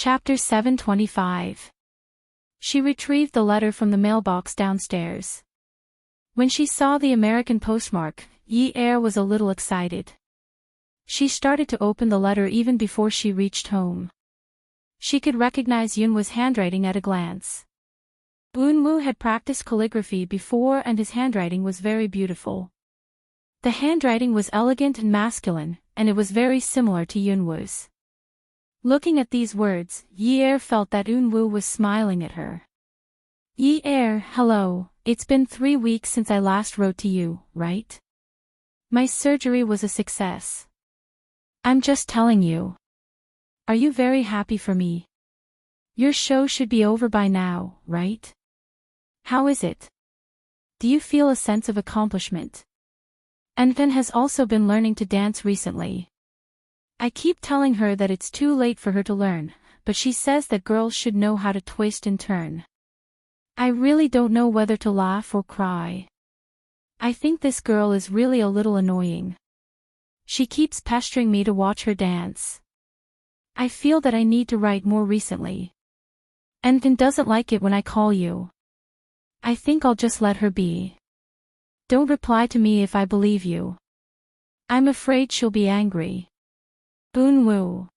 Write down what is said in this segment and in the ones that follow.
Chapter 725. She retrieved the letter from the mailbox downstairs. When she saw the American postmark, Yi-er was a little excited. She started to open the letter even before she reached home. She could recognize Yunwoo's handwriting at a glance. Yunwoo had practiced calligraphy before and his handwriting was very beautiful. The handwriting was elegant and masculine, and it was very similar to Yunwoo's. Looking at these words, Yi-er felt that Yunwoo was smiling at her. Yi-er, hello, it's been 3 weeks since I last wrote to you, right? My surgery was a success. I'm just telling you. Are you very happy for me? Your show should be over by now, right? How is it? Do you feel a sense of accomplishment? Anfen has also been learning to dance recently. I keep telling her that it's too late for her to learn, but she says that girls should know how to twist and turn. I really don't know whether to laugh or cry. I think this girl is really a little annoying. She keeps pestering me to watch her dance. I feel that I need to write more recently. Anfen doesn't like it when I call you. I think I'll just let her be. Don't reply to me if I believe you. I'm afraid she'll be angry. Yunwoo.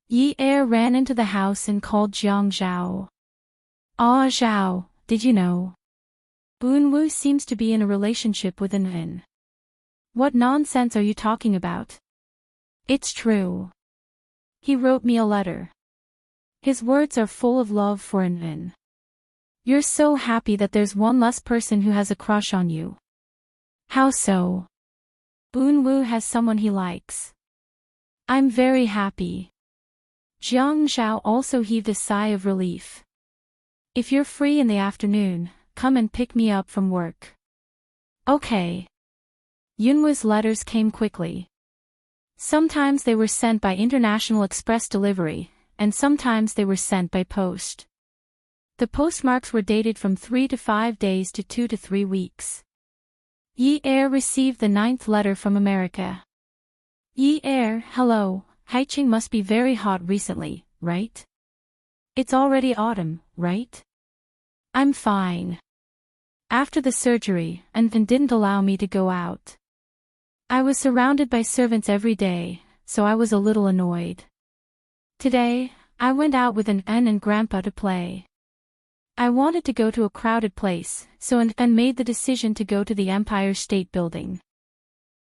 Yi-er ran into the house and called Jiang Zhao. Ah Zhao, did you know? Yunwoo seems to be in a relationship with Anfen. What nonsense are you talking about? It's true. He wrote me a letter. His words are full of love for Anfen. You're so happy that there's one less person who has a crush on you. How so? Yunwoo has someone he likes. I'm very happy. Jiang Zhao also heaved a sigh of relief. If you're free in the afternoon, come and pick me up from work. Okay. Yunwoo's letters came quickly. Sometimes they were sent by international express delivery, and sometimes they were sent by post. The postmarks were dated from 3 to 5 days to 2 to 3 weeks. Yi-er received the 9th letter from America. Yi-er, hello, Haiching must be very hot recently, right? It's already autumn, right? I'm fine. After the surgery, Anfen didn't allow me to go out. I was surrounded by servants every day, so I was a little annoyed. Today, I went out with Anfen and Grandpa to play. I wanted to go to a crowded place, so Anfen made the decision to go to the Empire State Building.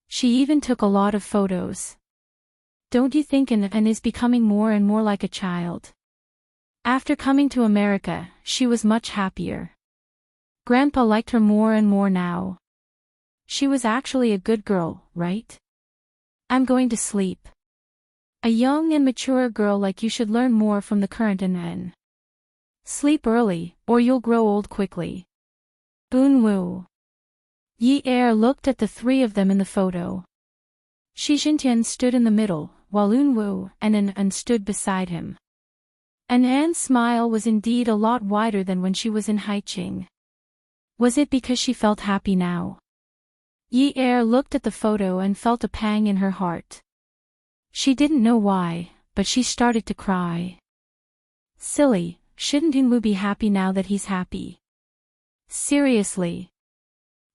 She even took a lot of photos. Don't you think Anfen is becoming more and more like a child? After coming to America, she was much happier. Grandpa liked her more and more now. She was actually a good girl, right? I'm going to sleep. A young and mature girl like you should learn more from the current Anfen. Sleep early, or you'll grow old quickly. Yunwoo. Yi-er looked at the 3 of them in the photo. Shi Jintian stood in the middle, while Yunwoo and Anfen stood beside him. Anfen's smile was indeed a lot wider than when she was in Haiching. Was it because she felt happy now? Yi-er looked at the photo and felt a pang in her heart. She didn't know why, but she started to cry. Silly, shouldn't Yunwoo be happy now that he's happy? Seriously.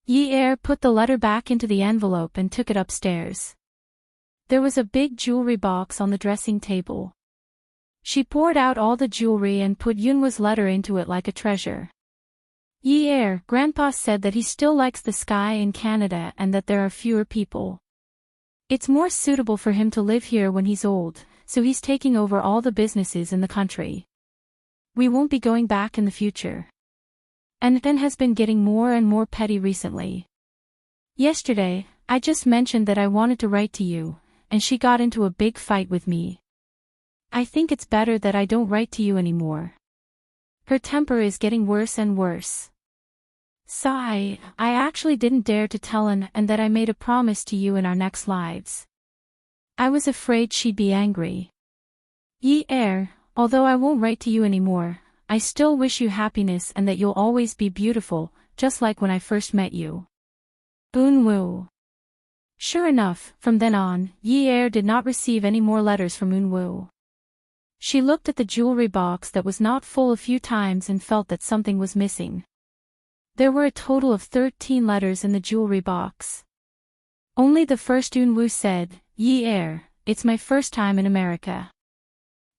Yi-er put the letter back into the envelope and took it upstairs. There was a big jewelry box on the dressing table. She poured out all the jewelry and put Yunwoo's letter into it like a treasure. Yi-er, Grandpa said that he still likes the sky in Canada and that there are fewer people. It's more suitable for him to live here when he's old, so he's taking over all the businesses in the country. We won't be going back in the future. Anfen has been getting more and more petty recently. Yesterday, I just mentioned that I wanted to write to you, and she got into a big fight with me. I think it's better that I don't write to you anymore. Her temper is getting worse and worse. Sigh, I actually didn't dare to tell Anfen that I made a promise to you in our next lives. I was afraid she'd be angry. Yi-er, although I won't write to you anymore, I still wish you happiness and that you'll always be beautiful, just like when I first met you. Yunwoo. Sure enough, from then on, Yi-er did not receive any more letters from Yunwoo. She looked at the jewelry box that was not full a few times and felt that something was missing. There were a total of 13 letters in the jewelry box. Only the first Unwoo said, "Ye air, it's my first time in America.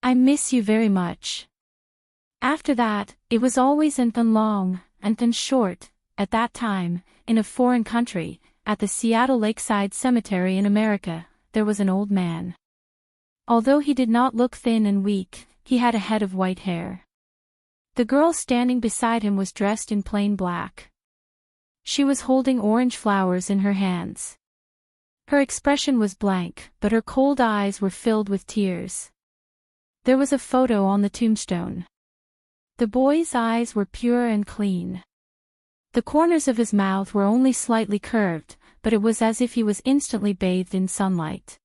I miss you very much." After that, it was always and long, and short. At that time, in a foreign country, at the Seattle Lakeside Cemetery in America, there was an old man. Although he did not look thin and weak, he had a head of white hair. The girl standing beside him was dressed in plain black. She was holding orange flowers in her hands. Her expression was blank, but her cold eyes were filled with tears. There was a photo on the tombstone. The boy's eyes were pure and clean. The corners of his mouth were only slightly curved, but it was as if he was instantly bathed in sunlight.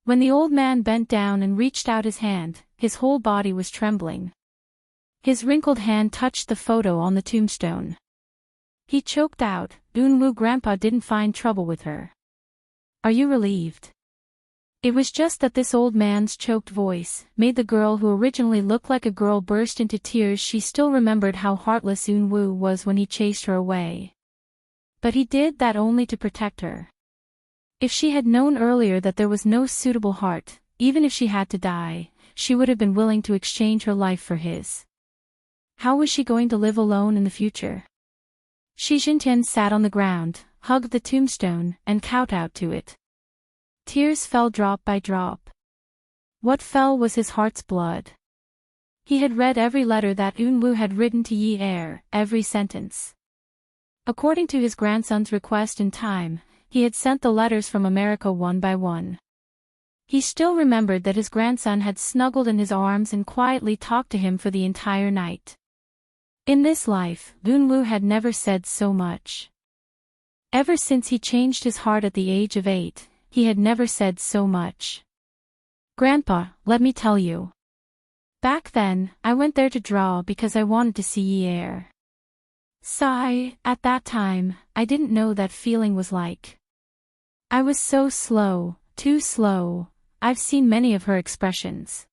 When the old man bent down and reached out his hand, his whole body was trembling. His wrinkled hand touched the photo on the tombstone. He choked out, "Unwoo, Grandpa didn't find trouble with her. Are you relieved?" It was just that this old man's choked voice made the girl who originally looked like a girl burst into tears. She still remembered how heartless Unwoo was when he chased her away. But he did that only to protect her. If she had known earlier that there was no suitable heart, even if she had to die, she would have been willing to exchange her life for his. How was she going to live alone in the future? Shi Jintian sat on the ground, hugged the tombstone, and kowtowed to it. Tears fell drop by drop. What fell was his heart's blood. He had read every letter that Unwoo had written to Yi Er, every sentence. According to his grandson's request in time, he had sent the letters from America one by one. He still remembered that his grandson had snuggled in his arms and quietly talked to him for the entire night. In this life, Unwoo had never said so much. Ever since he changed his heart at the age of 8, he had never said so much. "Grandpa, let me tell you. Back then, I went there to draw because I wanted to see Yi Er. Sigh, at that time, I didn't know that feeling was like. I was so slow, too slow. I've seen many of her expressions.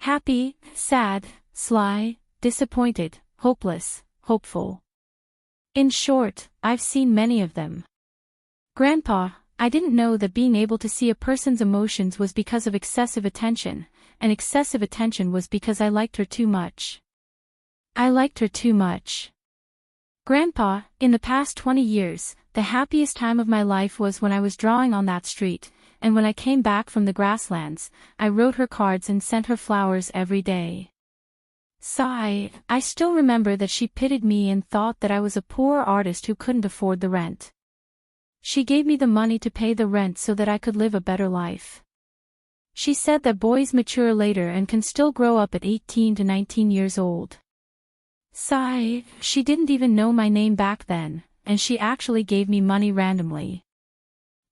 Happy, sad, sly, disappointed, hopeless, hopeful. In short, I've seen many of them. Grandpa, I didn't know that being able to see a person's emotions was because of excessive attention, and excessive attention was because I liked her too much. I liked her too much. Grandpa, in the past 20 years, the happiest time of my life was when I was drawing on that street, and when I came back from the grasslands, I wrote her cards and sent her flowers every day. Sigh, I still remember that she pitied me and thought that I was a poor artist who couldn't afford the rent. She gave me the money to pay the rent so that I could live a better life. She said that boys mature later and can still grow up at 18 to 19 years old. Sigh, she didn't even know my name back then, and she actually gave me money randomly.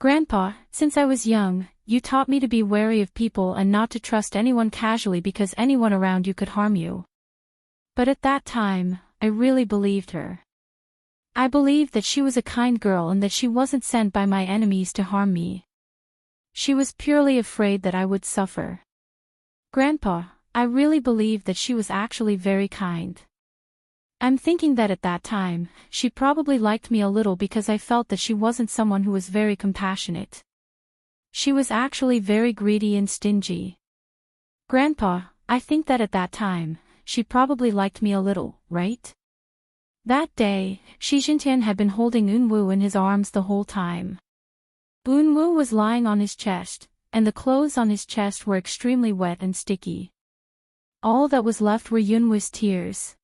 Grandpa, since I was young, you taught me to be wary of people and not to trust anyone casually because anyone around you could harm you. But at that time, I really believed her. I believed that she was a kind girl and that she wasn't sent by my enemies to harm me. She was purely afraid that I would suffer. Grandpa, I really believed that she was actually very kind. I'm thinking that at that time, she probably liked me a little because I felt that she wasn't someone who was very compassionate. She was actually very greedy and stingy. Grandpa, I think that at that time, she probably liked me a little, right? That day, Shi Jintian had been holding Unwoo in his arms the whole time. Unwoo was lying on his chest, and the clothes on his chest were extremely wet and sticky. All that was left were Yunwoo's tears.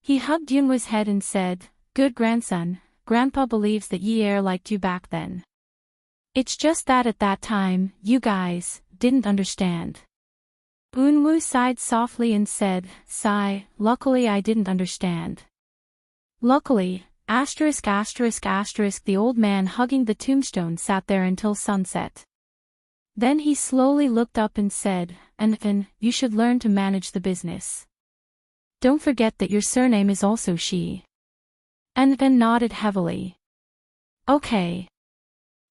He hugged Yunwoo's head and said, "Good grandson, Grandpa believes that Yi Er liked you back then. It's just that at that time, you guys didn't understand." Unwoo sighed softly and said, "Sigh, luckily I didn't understand." Luckily, the old man hugging the tombstone sat there until sunset. Then he slowly looked up and said, "And you should learn to manage the business. Don't forget that your surname is also Shi." And nodded heavily. Okay.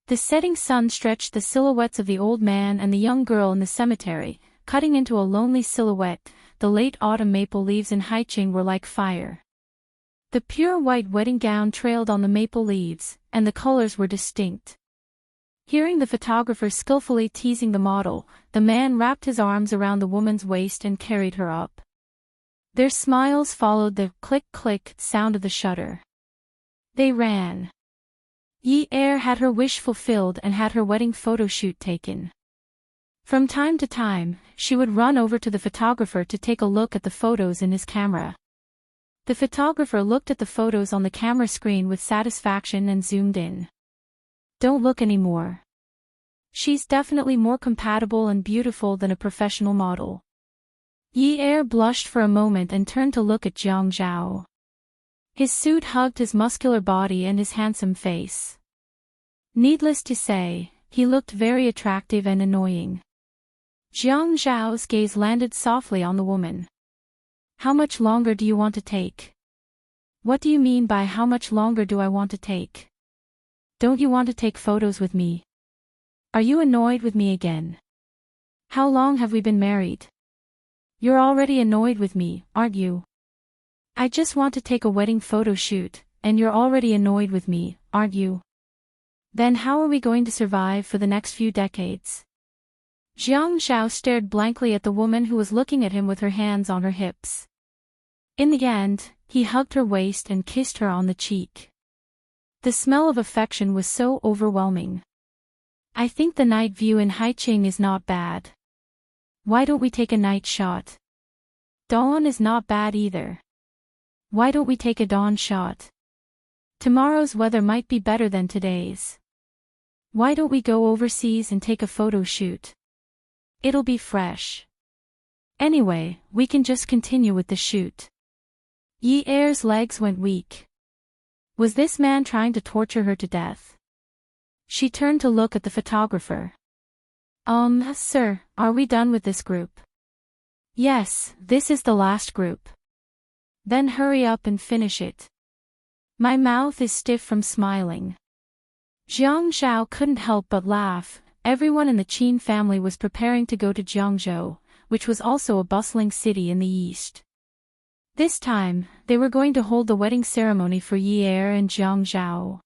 The setting sun stretched the silhouettes of the old man and the young girl in the cemetery, cutting into a lonely silhouette. The late autumn maple leaves in Haicheng were like fire. The pure white wedding gown trailed on the maple leaves, and the colors were distinct. Hearing the photographer skillfully teasing the model, the man wrapped his arms around the woman's waist and carried her up. Their smiles followed the click-click sound of the shutter. They ran. Yi Er had her wish fulfilled and had her wedding photo shoot taken. From time to time, she would run over to the photographer to take a look at the photos in his camera. The photographer looked at the photos on the camera screen with satisfaction and zoomed in. Don't look anymore. She's definitely more compatible and beautiful than a professional model. Yi Er blushed for a moment and turned to look at Jiang Zhao. His suit hugged his muscular body and his handsome face. Needless to say, he looked very attractive and annoying. Jiang Zhao's gaze landed softly on the woman. How much longer do you want to take? What do you mean by how much longer do I want to take? Don't you want to take photos with me? Are you annoyed with me again? How long have we been married? You're already annoyed with me, aren't you? I just want to take a wedding photo shoot, and you're already annoyed with me, aren't you? Then how are we going to survive for the next few decades? Jiang Zhao stared blankly at the woman who was looking at him with her hands on her hips. In the end, he hugged her waist and kissed her on the cheek. The smell of affection was so overwhelming. I think the night view in Haicheng is not bad. Why don't we take a night shot? Dawn is not bad either. Why don't we take a dawn shot? Tomorrow's weather might be better than today's. Why don't we go overseas and take a photo shoot? It'll be fresh. Anyway, we can just continue with the shoot. Yi Er's legs went weak. Was this man trying to torture her to death? She turned to look at the photographer. Sir, are we done with this group? Yes, this is the last group. Then hurry up and finish it. My mouth is stiff from smiling. Jiang Zhao couldn't help but laugh. Everyone in the Qin family was preparing to go to Jiangzhou, which was also a bustling city in the east. This time, they were going to hold the wedding ceremony for Yi Er and Jiang Zhao.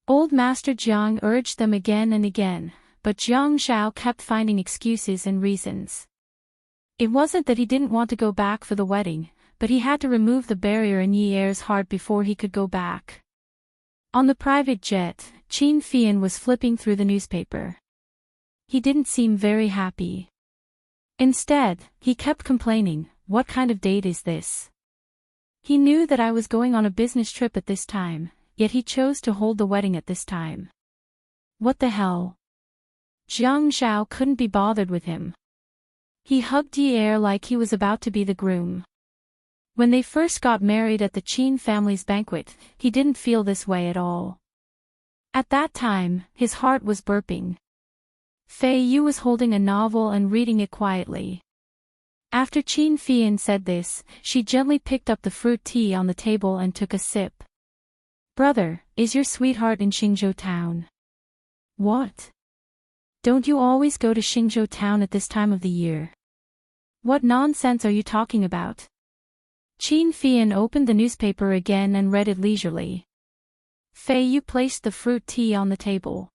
Old Master Jiang urged them again and again, but Jiang Zhao kept finding excuses and reasons. It wasn't that he didn't want to go back for the wedding, but he had to remove the barrier in Yi Er's heart before he could go back. On the private jet, Qin Fian was flipping through the newspaper. He didn't seem very happy. Instead, he kept complaining, "What kind of date is this? He knew that I was going on a business trip at this time, yet he chose to hold the wedding at this time. What the hell?" Jiang Zhao couldn't be bothered with him. He hugged Yi Er like he was about to be the groom. When they first got married at the Qin family's banquet, he didn't feel this way at all. At that time, his heart was burping. Fei Yu was holding a novel and reading it quietly. After Qin Fian said this, she gently picked up the fruit tea on the table and took a sip. "Brother, is your sweetheart in Xingzhou town?" "What? Don't you always go to Xingzhou town at this time of the year? What nonsense are you talking about?" Qin Fian opened the newspaper again and read it leisurely. Fei Yu placed the fruit tea on the table.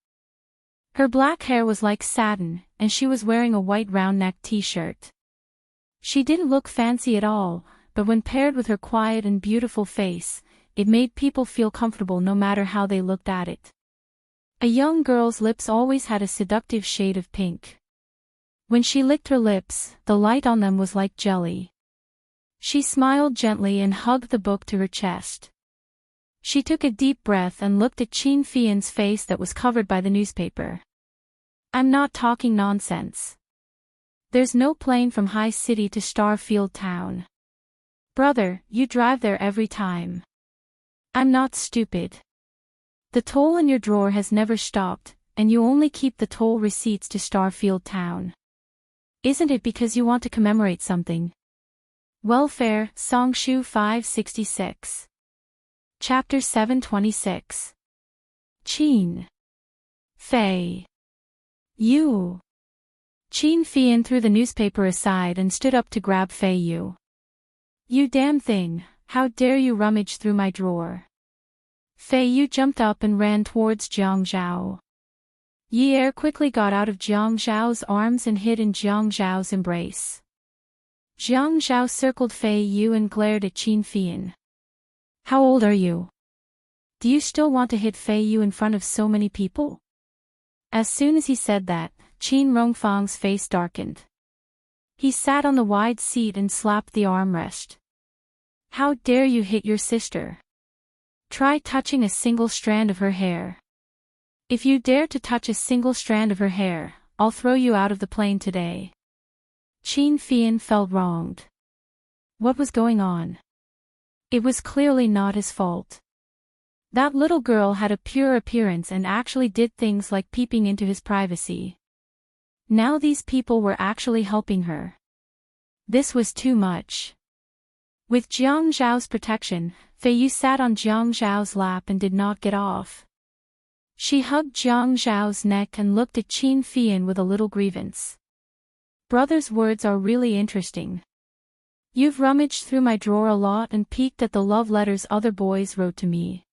Her black hair was like satin, and she was wearing a white round-neck t-shirt. She didn't look fancy at all, but when paired with her quiet and beautiful face, it made people feel comfortable no matter how they looked at it. A young girl's lips always had a seductive shade of pink. When she licked her lips, the light on them was like jelly. She smiled gently and hugged the book to her chest. She took a deep breath and looked at Qin Fian's face that was covered by the newspaper. "I'm not talking nonsense. There's no plane from High City to Starfield Town. Brother, you drive there every time. I'm not stupid. The toll in your drawer has never stopped, and you only keep the toll receipts to Starfield Town. Isn't it because you want to commemorate something?" Welfare, Songshu 566. Chapter 726. Qin. Fei. Yu. Qin Fian threw the newspaper aside and stood up to grab Fei Yu. You damn thing, how dare you rummage through my drawer? Fei Yu jumped up and ran towards Jiang Zhao. Yi Er quickly got out of Jiang Zhao's arms and hid in Jiang Zhao's embrace. Jiang Zhao circled Fei Yu and glared at Qin Fian. How old are you? Do you still want to hit Fei Yu in front of so many people? As soon as he said that, Qin Rongfang's face darkened. He sat on the wide seat and slapped the armrest. How dare you hit your sister? Try touching a single strand of her hair. If you dare to touch a single strand of her hair, I'll throw you out of the plane today. Qin Fian felt wronged. What was going on? It was clearly not his fault. That little girl had a pure appearance and actually did things like peeping into his privacy. Now these people were actually helping her. This was too much. With Jiang Zhao's protection, Fei Yu sat on Jiang Zhao's lap and did not get off. She hugged Jiang Zhao's neck and looked at Qin Fian with a little grievance. Brother's words are really interesting. You've rummaged through my drawer a lot and peeked at the love letters other boys wrote to me.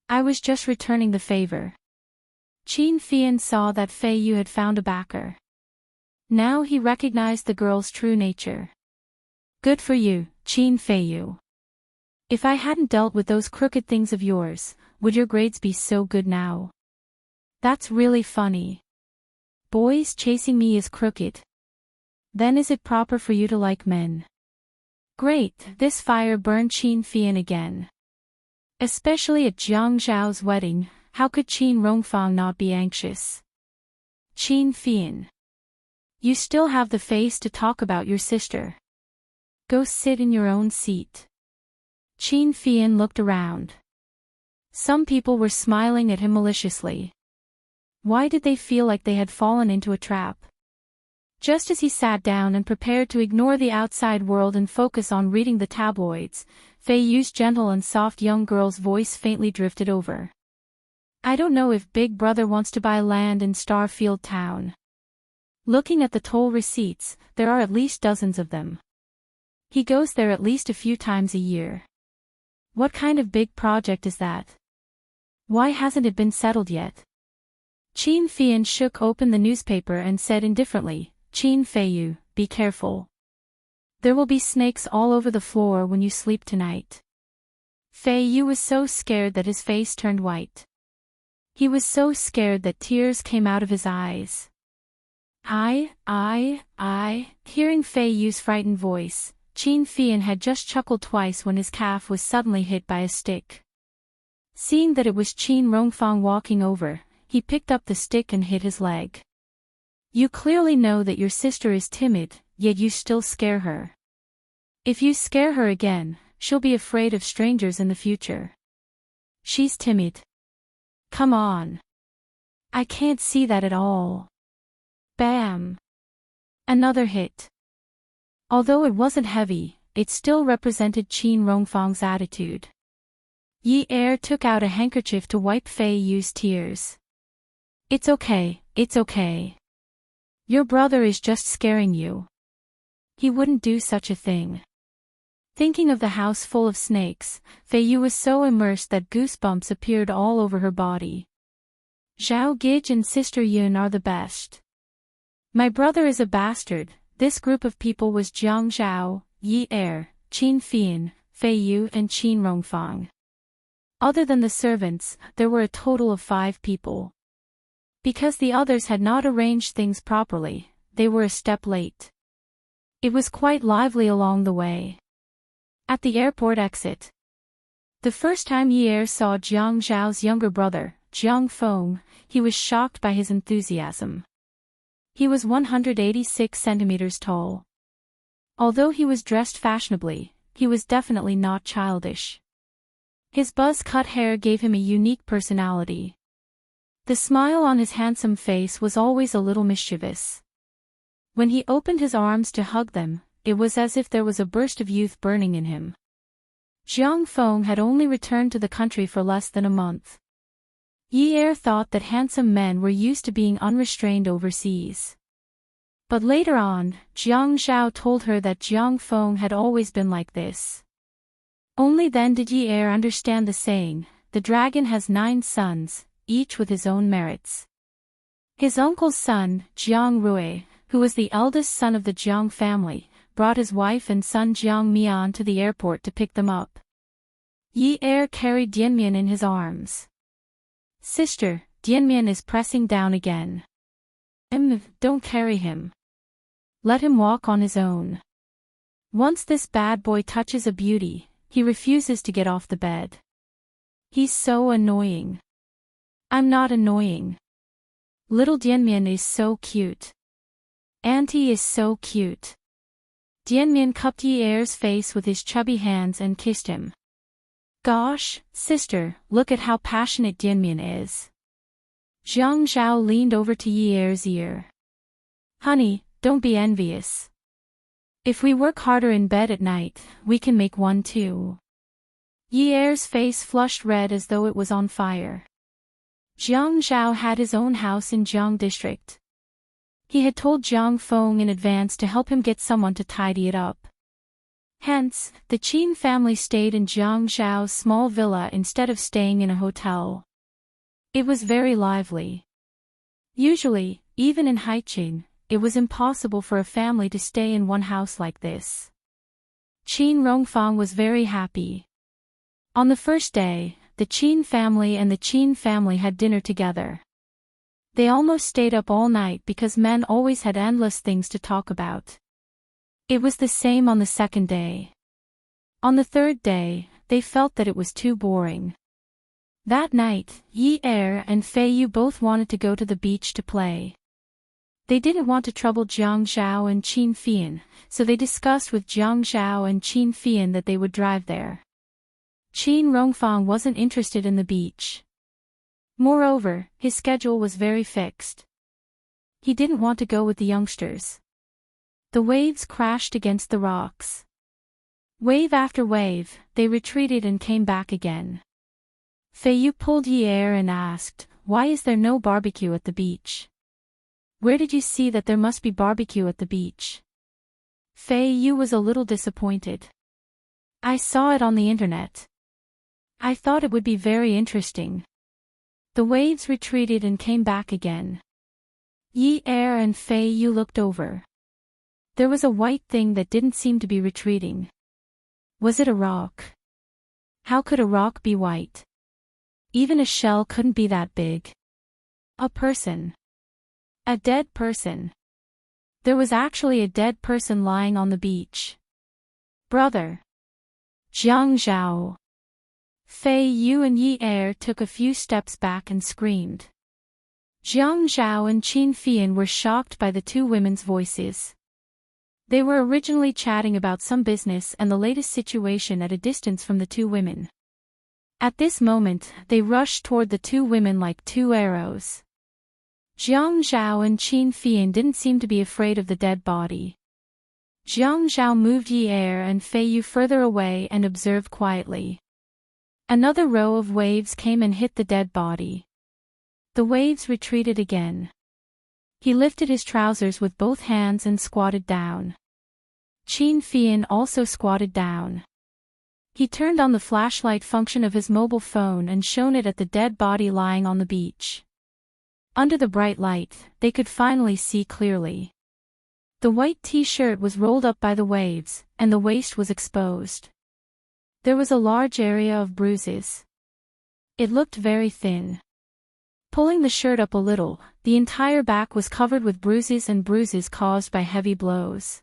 I was just returning the favor. Qin Fian saw that Fei Yu had found a backer. Now he recognized the girl's true nature. Good for you, Qin Fei Yu. If I hadn't dealt with those crooked things of yours, would your grades be so good now? That's really funny. Boys chasing me is crooked. Then is it proper for you to like men? Great, this fire burned Qin Fian again. Especially at Jiang Zhao's wedding, how could Qin Rongfang not be anxious? Qin Fian. You still have the face to talk about your sister. Go sit in your own seat. Qin Fian looked around. Some people were smiling at him maliciously. Why did they feel like they had fallen into a trap? Just as he sat down and prepared to ignore the outside world and focus on reading the tabloids, Fei Yu's gentle and soft young girl's voice faintly drifted over. I don't know if Big Brother wants to buy land in Starfield Town. Looking at the toll receipts, there are at least dozens of them. He goes there at least a few times a year. What kind of big project is that? Why hasn't it been settled yet? Qin Fian shook open the newspaper and said indifferently, Qin Fei Yu, be careful. There will be snakes all over the floor when you sleep tonight. Fei Yu was so scared that his face turned white. He was so scared that tears came out of his eyes. Hearing Fei Yu's frightened voice, Qin Fian had just chuckled twice when his calf was suddenly hit by a stick. Seeing that it was Qin Rongfang walking over, he picked up the stick and hit his leg. You clearly know that your sister is timid, yet you still scare her. If you scare her again, she'll be afraid of strangers in the future. She's timid. Come on. I can't see that at all. Bam! Another hit. Although it wasn't heavy, it still represented Qin Rongfang's attitude. Yi Er took out a handkerchief to wipe Fei Yu's tears. It's okay, it's okay. Your brother is just scaring you. He wouldn't do such a thing. Thinking of the house full of snakes, Fei Yu was so immersed that goosebumps appeared all over her body. Zhao Gij and Sister Yun are the best. My brother is a bastard. This group of people was Jiang Zhao, Yi Er, Qin Fian, Fei Yu and Qin Rongfang. Other than the servants, there were a total of 5 people. Because the others had not arranged things properly, they were a step late. It was quite lively along the way. At the airport exit. The first time Yi Er saw Jiang Zhao's younger brother, Jiang Feng, he was shocked by his enthusiasm. He was 186 centimeters tall. Although he was dressed fashionably, he was definitely not childish. His buzz-cut hair gave him a unique personality. The smile on his handsome face was always a little mischievous. When he opened his arms to hug them, it was as if there was a burst of youth burning in him. Jiang Feng had only returned to the country for less than a month. Yi Er thought that handsome men were used to being unrestrained overseas. But later on, Jiang Zhao told her that Jiang Feng had always been like this. Only then did Yi Er understand the saying, the dragon has 9 sons, each with his own merits. His uncle's son, Jiang Rui, who was the eldest son of the Jiang family, brought his wife and son Jiang Mian to the airport to pick them up. Yi Er carried Dianmian in his arms. Sister, Dianmian is pressing down again. Don't carry him. Let him walk on his own. Once this bad boy touches a beauty, he refuses to get off the bed. He's so annoying. I'm not annoying. Little Dianmian is so cute. Auntie is so cute. Dianmian cupped Yi Er's face with his chubby hands and kissed him. Gosh, sister, look at how passionate Dianmian is. Jiang Zhao leaned over to Yi Er's ear. Honey, don't be envious. If we work harder in bed at night, we can make one too. Yi Er's face flushed red as though it was on fire. Jiang Zhao had his own house in Jiang district. He had told Jiang Feng in advance to help him get someone to tidy it up. Hence, the Qin family stayed in Jiang Zhao's small villa instead of staying in a hotel. It was very lively. Usually, even in Haiqin, it was impossible for a family to stay in one house like this. Qin Rongfang was very happy. On the first day, the Qin family and the Qin family had dinner together. They almost stayed up all night because men always had endless things to talk about. It was the same on the second day. On the third day, they felt that it was too boring. That night, Yi Er and Fei Yu both wanted to go to the beach to play. They didn't want to trouble Jiang Zhao and Qin Fian, so they discussed with Jiang Zhao and Qin Fian that they would drive there. Qin Rongfang wasn't interested in the beach. Moreover, his schedule was very fixed. He didn't want to go with the youngsters. The waves crashed against the rocks. Wave after wave, they retreated and came back again. Fei Yu pulled Yi Er and asked, "Why is there no barbecue at the beach? Where did you see that there must be barbecue at the beach?" Fei Yu was a little disappointed. "I saw it on the internet. I thought it would be very interesting." The waves retreated and came back again. Yi Er and Fei Yu looked over. There was a white thing that didn't seem to be retreating. Was it a rock? How could a rock be white? Even a shell couldn't be that big. A person. A dead person. There was actually a dead person lying on the beach. Brother. Jiang Zhao. Fei Yu and Yi Er took a few steps back and screamed. Jiang Zhao and Qin Fian were shocked by the two women's voices. They were originally chatting about some business and the latest situation at a distance from the two women. At this moment, they rushed toward the two women like two arrows. Jiang Zhao and Qin Fian didn't seem to be afraid of the dead body. Jiang Zhao moved Yi Er and Fei Yu further away and observed quietly. Another row of waves came and hit the dead body. The waves retreated again. He lifted his trousers with both hands and squatted down. Qin Fian also squatted down. He turned on the flashlight function of his mobile phone and shone it at the dead body lying on the beach. Under the bright light, they could finally see clearly. The white t-shirt was rolled up by the waves, and the waist was exposed. There was a large area of bruises. It looked very thin. Pulling the shirt up a little, the entire back was covered with bruises and bruises caused by heavy blows.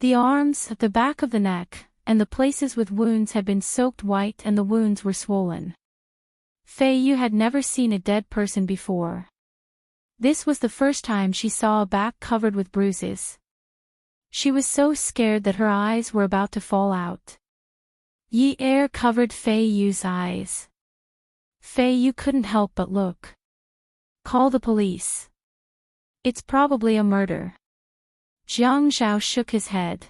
The arms, the back of the neck, and the places with wounds had been soaked white and the wounds were swollen. Fei Yu had never seen a dead person before. This was the first time she saw a back covered with bruises. She was so scared that her eyes were about to fall out. Yi Er covered Fei Yu's eyes. Fei Yu couldn't help but look. "Call the police. It's probably a murder." Jiang Zhao shook his head.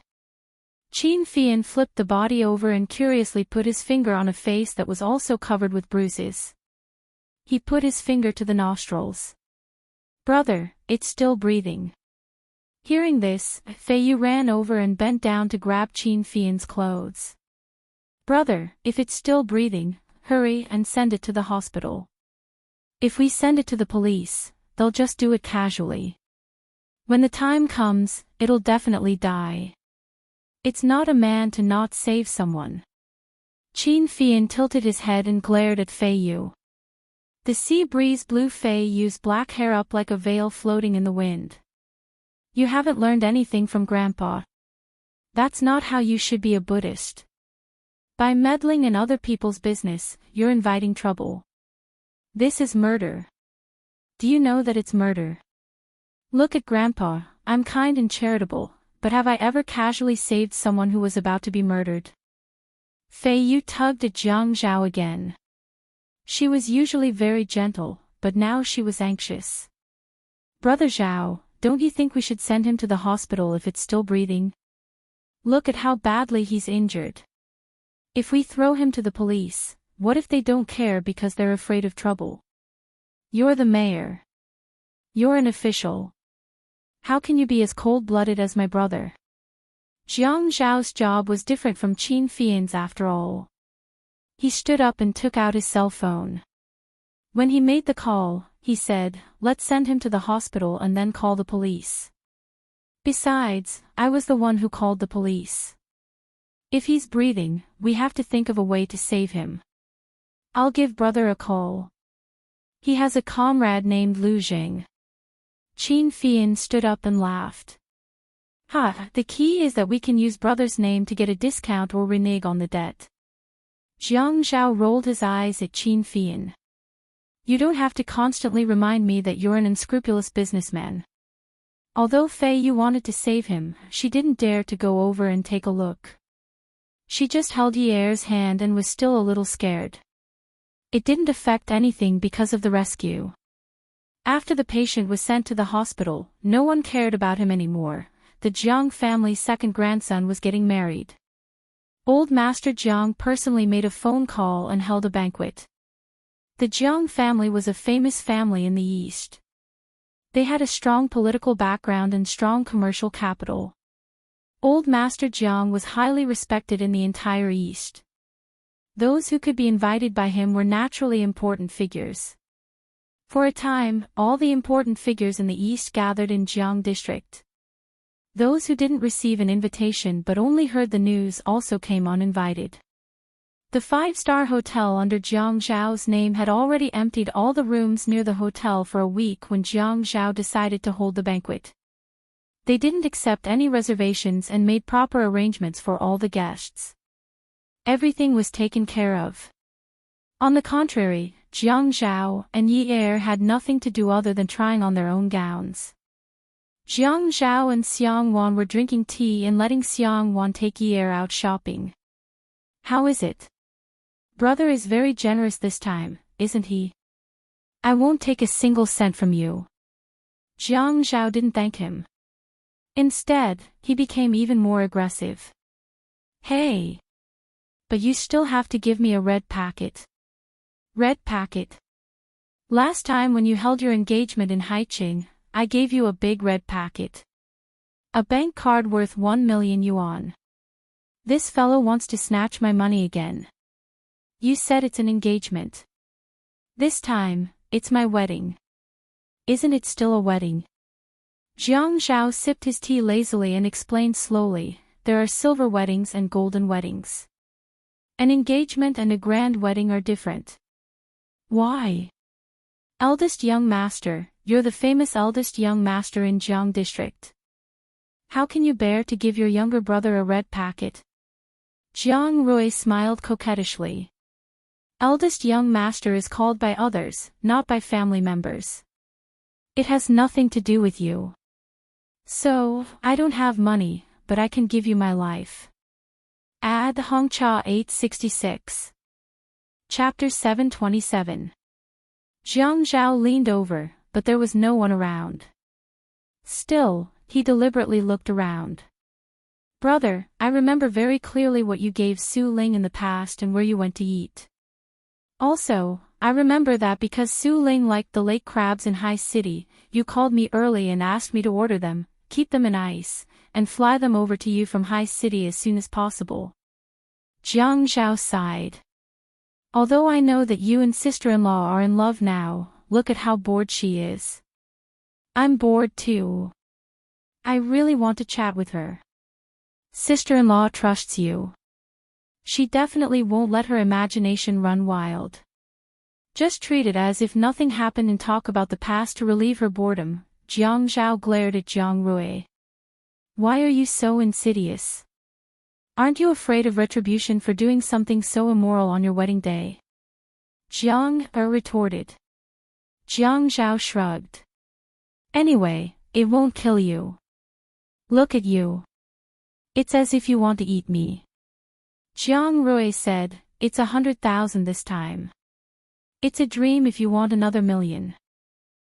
Qin Fian flipped the body over and curiously put his finger on a face that was also covered with bruises. He put his finger to the nostrils. "Brother, it's still breathing." Hearing this, Fei Yu ran over and bent down to grab Qin Fian's clothes. Brother, if it's still breathing, hurry and send it to the hospital. If we send it to the police, they'll just do it casually. When the time comes, it'll definitely die. It's not a man to not save someone. Qin Fian tilted his head and glared at Fei Yu. The sea breeze blew Fei Yu's black hair up like a veil floating in the wind. You haven't learned anything from Grandpa. That's not how you should be a Buddhist. By meddling in other people's business, you're inviting trouble. This is murder. Do you know that it's murder? Look at Grandpa, I'm kind and charitable, but have I ever casually saved someone who was about to be murdered? Fei Yu tugged at Jiang Zhao again. She was usually very gentle, but now she was anxious. Brother Zhao, don't you think we should send him to the hospital if it's still breathing? Look at how badly he's injured. If we throw him to the police, what if they don't care because they're afraid of trouble? You're the mayor. You're an official. How can you be as cold-blooded as my brother? Jiang Zhao's job was different from Qin Fian's after all. He stood up and took out his cell phone. When he made the call, he said, "Let's send him to the hospital and then call the police." Besides, I was the one who called the police. If he's breathing, we have to think of a way to save him. I'll give brother a call. He has a comrade named Lu Jing. Qin Fian stood up and laughed. The key is that we can use brother's name to get a discount or renege on the debt. Jiang Zhao rolled his eyes at Qin Fian. You don't have to constantly remind me that you're an unscrupulous businessman. Although Fei Yu wanted to save him, she didn't dare to go over and take a look. She just held Yi Er's hand and was still a little scared. It didn't affect anything because of the rescue. After the patient was sent to the hospital, no one cared about him anymore. The Jiang family's second grandson was getting married. Old Master Jiang personally made a phone call and held a banquet. The Jiang family was a famous family in the East. They had a strong political background and strong commercial capital. Old Master Jiang was highly respected in the entire East. Those who could be invited by him were naturally important figures. For a time, all the important figures in the East gathered in Jiang district. Those who didn't receive an invitation but only heard the news also came uninvited. The five-star hotel under Jiang Zhao's name had already emptied all the rooms near the hotel for a week when Jiang Zhao decided to hold the banquet. They didn't accept any reservations and made proper arrangements for all the guests. Everything was taken care of. On the contrary, Jiang Zhao and Yi Er had nothing to do other than trying on their own gowns. Jiang Zhao and Xiang Wan were drinking tea and letting Xiang Wan take Yi Er out shopping. How is it? Brother is very generous this time, isn't he? I won't take a single cent from you. Jiang Zhao didn't thank him. Instead, he became even more aggressive. Hey! But you still have to give me a red packet. Red packet. Last time when you held your engagement in Haiqing, I gave you a big red packet. A bank card worth 1 million yuan. This fellow wants to snatch my money again. You said it's an engagement. This time, it's my wedding. Isn't it still a wedding? Jiang Zhao sipped his tea lazily and explained slowly, there are silver weddings and golden weddings. An engagement and a grand wedding are different. Why? Eldest young master, you're the famous eldest young master in Jiang district. How can you bear to give your younger brother a red packet? Jiang Rui smiled coquettishly. Eldest young master is called by others, not by family members. It has nothing to do with you. So, I don't have money, but I can give you my life. Ad Hongcha 866. Chapter 727. Jiang Zhao leaned over, but there was no one around. Still, he deliberately looked around. Brother, I remember very clearly what you gave Su Ling in the past and where you went to eat. Also, I remember that because Su Ling liked the lake crabs in High City, you called me early and asked me to order them. keep them in ice, and fly them over to you from High City as soon as possible. Jiang Zhao sighed. Although I know that you and sister-in-law are in love now, look at how bored she is. I'm bored too. I really want to chat with her. Sister-in-law trusts you. She definitely won't let her imagination run wild. Just treat it as if nothing happened and talk about the past to relieve her boredom. Jiang Zhao glared at Jiang Rui. Why are you so insidious? Aren't you afraid of retribution for doing something so immoral on your wedding day? Jiang retorted. Jiang Zhao shrugged. Anyway, it won't kill you. Look at you. It's as if you want to eat me. Jiang Rui said, it's 100,000 this time. It's a dream if you want another million.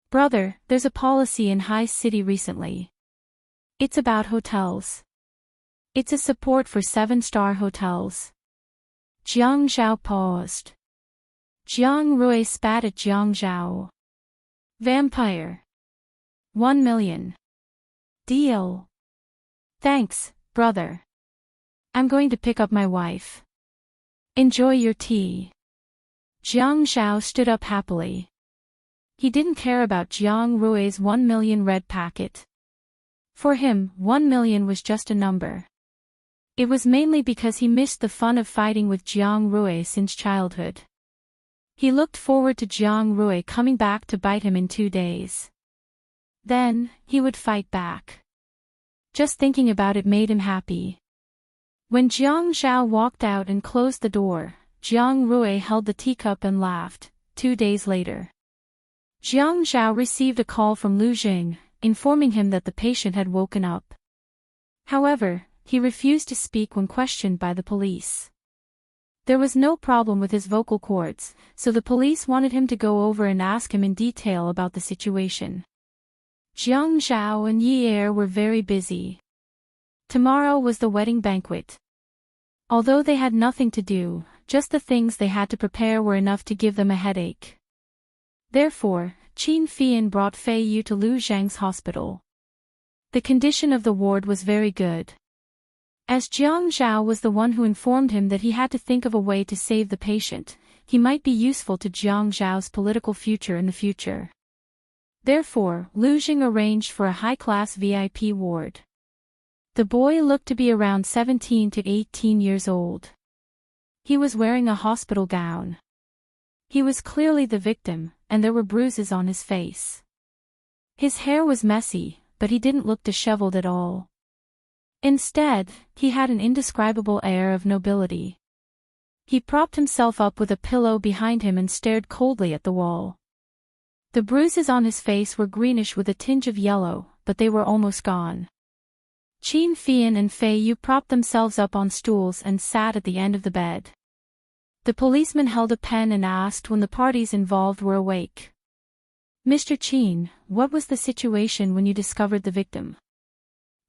Brother, there's a policy in High City recently. It's about hotels. It's a support for 7-star hotels. Jiang Zhao paused. Jiang Rui spat at Jiang Zhao. Vampire. 1 million. Deal. Thanks, brother. I'm going to pick up my wife. Enjoy your tea. Jiang Zhao stood up happily. He didn't care about Jiang Rui's 1 million red packet. For him, 1 million was just a number. It was mainly because he missed the fun of fighting with Jiang Rui since childhood. He looked forward to Jiang Rui coming back to bite him in 2 days. Then, he would fight back. Just thinking about it made him happy. When Jiang Zhao walked out and closed the door, Jiang Rui held the teacup and laughed. 2 days later, Jiang Zhao received a call from Lu Jing, informing him that the patient had woken up. However, he refused to speak when questioned by the police. There was no problem with his vocal cords, so the police wanted him to go over and ask him in detail about the situation. Jiang Zhao and Yi Er were very busy. Tomorrow was the wedding banquet. Although they had nothing to do, just the things they had to prepare were enough to give them a headache. Therefore, Qin Fian brought Fei Yu to Lu Zhang's hospital. The condition of the ward was very good. As Jiang Zhao was the one who informed him that he had to think of a way to save the patient, he might be useful to Jiang Zhao's political future in the future. Therefore, Lu Jing arranged for a high-class VIP ward. The boy looked to be around 17 to 18 years old. He was wearing a hospital gown. He was clearly the victim, and there were bruises on his face. His hair was messy, but he didn't look disheveled at all. Instead, he had an indescribable air of nobility. He propped himself up with a pillow behind him and stared coldly at the wall. The bruises on his face were greenish with a tinge of yellow, but they were almost gone. Qin Fian and Fei Yu propped themselves up on stools and sat at the end of the bed. The policeman held a pen and asked when the parties involved were awake. Mr. Qin, what was the situation when you discovered the victim?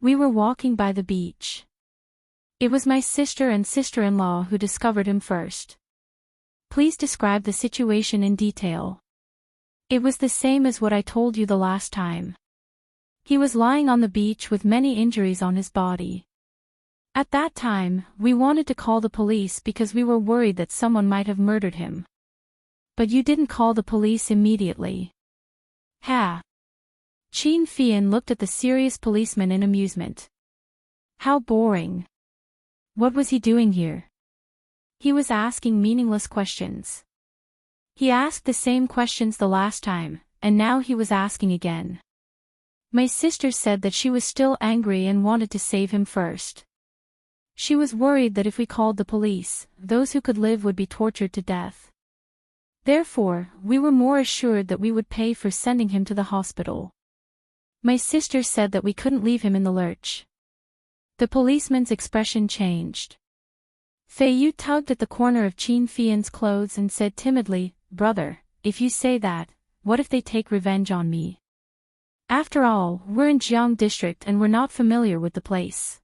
We were walking by the beach. It was my sister and sister-in-law who discovered him first. Please describe the situation in detail. It was the same as what I told you the last time. He was lying on the beach with many injuries on his body. At that time, we wanted to call the police because we were worried that someone might have murdered him. But you didn't call the police immediately. Ha! Qin Fian looked at the serious policeman in amusement. How boring. What was he doing here? He was asking meaningless questions. He asked the same questions the last time, and now he was asking again. My sister said that she was still angry and wanted to save him first. She was worried that if we called the police, those who could live would be tortured to death. Therefore, we were more assured that we would pay for sending him to the hospital. My sister said that we couldn't leave him in the lurch. The policeman's expression changed. Fei Yu tugged at the corner of Qin Fian's clothes and said timidly, Brother, if you say that, what if they take revenge on me? After all, we're in Jiang district and we're not familiar with the place.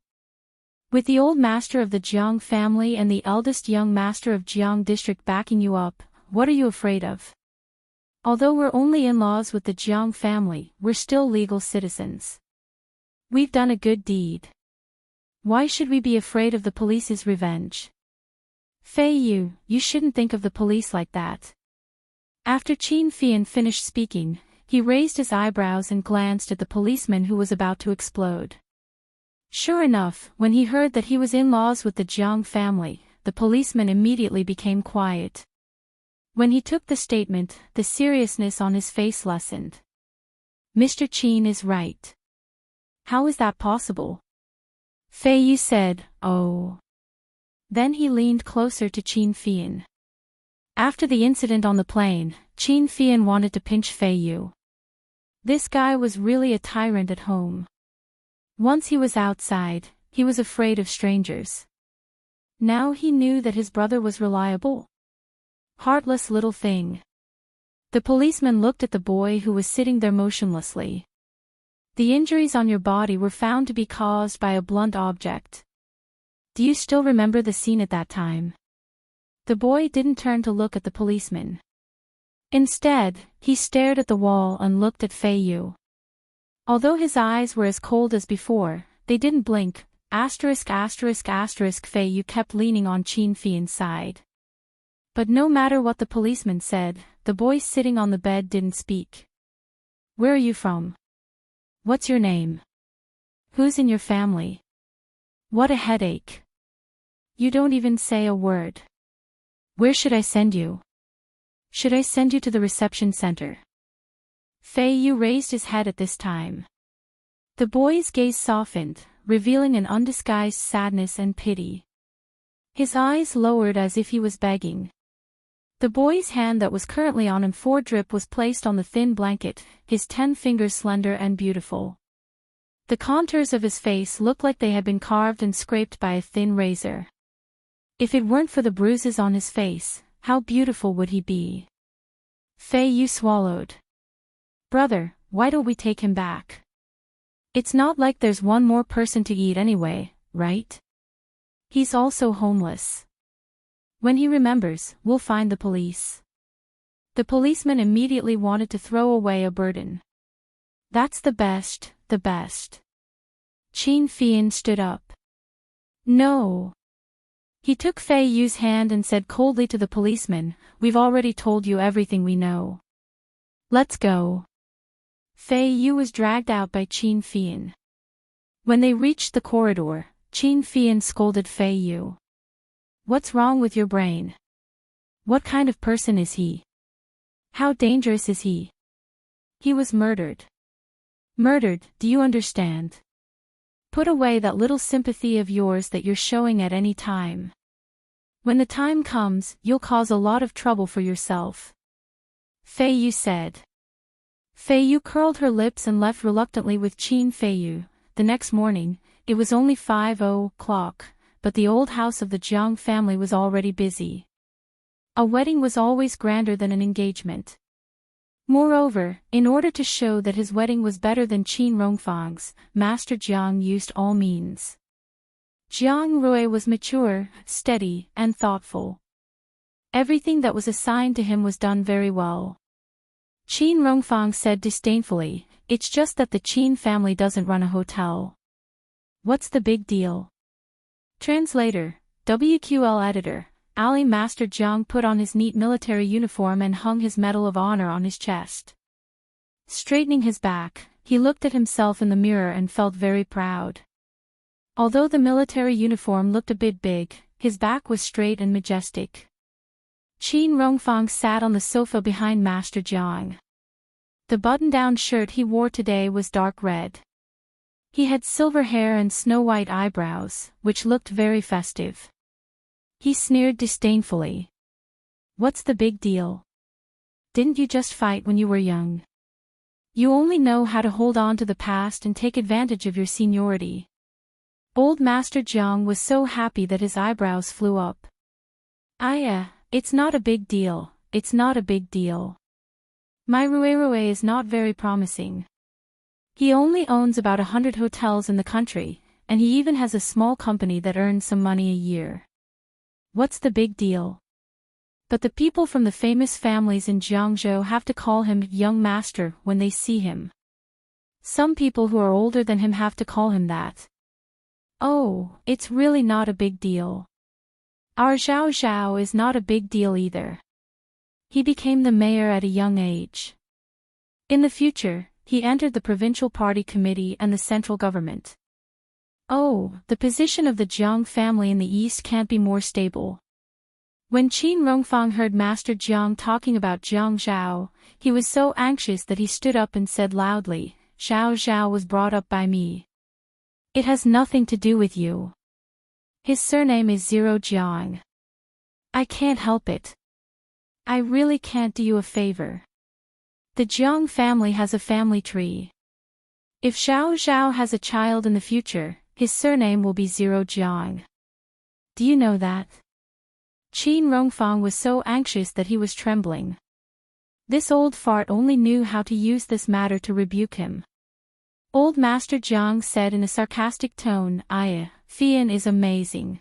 With the old master of the Jiang family and the eldest young master of Jiang district backing you up, what are you afraid of? Although we're only in-laws with the Jiang family, we're still legal citizens. We've done a good deed. Why should we be afraid of the police's revenge? Fei Yu, you shouldn't think of the police like that. After Qin Fian finished speaking, he raised his eyebrows and glanced at the policeman who was about to explode. Sure enough, when he heard that he was in-laws with the Jiang family, the policeman immediately became quiet. When he took the statement, the seriousness on his face lessened. Mr. Qin is right. How is that possible? Fei Yu said, oh. Then he leaned closer to Qin Fian. After the incident on the plane, Qin Fian wanted to pinch Fei Yu. This guy was really a tyrant at home. Once he was outside, he was afraid of strangers. Now he knew that his brother was reliable. Heartless little thing. The policeman looked at the boy who was sitting there motionlessly. The injuries on your body were found to be caused by a blunt object. Do you still remember the scene at that time? The boy didn't turn to look at the policeman. Instead, he stared at the wall and looked at Fei Yu. Although his eyes were as cold as before, they didn't blink. Fei Yu kept leaning on Qin Fian's side. But no matter what the policeman said, the boy sitting on the bed didn't speak. Where are you from? What's your name? Who's in your family? What a headache. You don't even say a word. Where should I send you? Should I send you to the reception center? Fei Yu raised his head at this time. The boy's gaze softened, revealing an undisguised sadness and pity. His eyes lowered as if he was begging. The boy's hand that was currently on him for drip was placed on the thin blanket, his 10 fingers slender and beautiful. The contours of his face looked like they had been carved and scraped by a thin razor. If it weren't for the bruises on his face, how beautiful would he be? Fei Yu swallowed. Brother, why don't we take him back? It's not like there's one more person to eat anyway, right? He's also homeless. When he remembers, we'll find the police. The policeman immediately wanted to throw away a burden. That's the best, the best. Qin Fian stood up. No. He took Fei Yu's hand and said coldly to the policeman, we've already told you everything we know. Let's go. Fei Yu was dragged out by Qin Fian. When they reached the corridor, Qin Fian scolded Fei Yu. What's wrong with your brain? What kind of person is he? How dangerous is he? He was murdered. Murdered, do you understand? Put away that little sympathy of yours that you're showing at any time. When the time comes, you'll cause a lot of trouble for yourself. Fei Yu said. Fei Yu curled her lips and left reluctantly with Qin Fei Yu. The next morning, it was only 5:00, but the old house of the Jiang family was already busy. A wedding was always grander than an engagement. Moreover, in order to show that his wedding was better than Qin Rongfang's, Master Jiang used all means. Jiang Rui was mature, steady, and thoughtful. Everything that was assigned to him was done very well. Qin Rongfang said disdainfully, it's just that the Qin family doesn't run a hotel. What's the big deal? Translator, WQL Editor. Ali Master Jiang put on his neat military uniform and hung his Medal of Honor on his chest. Straightening his back, he looked at himself in the mirror and felt very proud. Although the military uniform looked a bit big, his back was straight and majestic. Qin Rongfang sat on the sofa behind Master Jiang. The button-down shirt he wore today was dark red. He had silver hair and snow-white eyebrows, which looked very festive. He sneered disdainfully. What's the big deal? Didn't you just fight when you were young? You only know how to hold on to the past and take advantage of your seniority. Old Master Jiang was so happy that his eyebrows flew up. It's not a big deal, it's not a big deal. My Rui is not very promising. He only owns about 100 hotels in the country, and he even has a small company that earns some money a year. What's the big deal? But the people from the famous families in Jiangzhou have to call him young master when they see him. Some people who are older than him have to call him that. Oh, it's really not a big deal. Our Zhao Zhao is not a big deal either. He became the mayor at a young age. In the future, he entered the provincial party committee and the central government. Oh, the position of the Jiang family in the east can't be more stable. When Qin Rongfang heard Master Jiang talking about Jiang Zhao, he was so anxious that he stood up and said loudly, "Zhao Zhao was brought up by me. It has nothing to do with you. His surname is Zero Jiang. I can't help it. I really can't do you a favor. The Jiang family has a family tree. If Zhao Zhao has a child in the future, his surname will be Zero Jiang. Do you know that?" Qin Rongfang was so anxious that he was trembling. This old fart only knew how to use this matter to rebuke him. Old Master Jiang said in a sarcastic tone, Fian is amazing.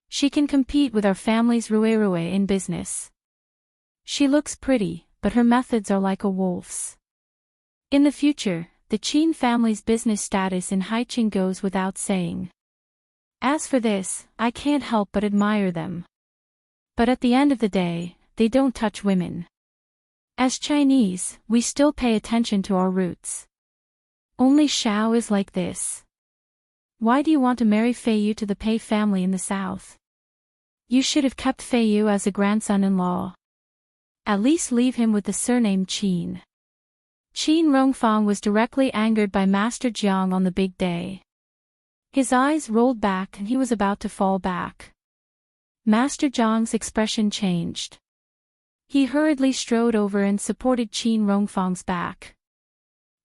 She can compete with our family's Rue in business. She looks pretty, but her methods are like a wolf's. In the future, the Qin family's business status in Haiqing goes without saying. As for this, I can't help but admire them. But at the end of the day, they don't touch women. As Chinese, we still pay attention to our roots. Only Xiao is like this. Why do you want to marry Fei Yu to the Pei family in the south? You should have kept Fei Yu as a grandson-in-law. At least leave him with the surname Qin. Qin Rongfang was directly angered by Master Jiang on the big day. His eyes rolled back and he was about to fall back. Master Jiang's expression changed. He hurriedly strode over and supported Qin Rongfang's back.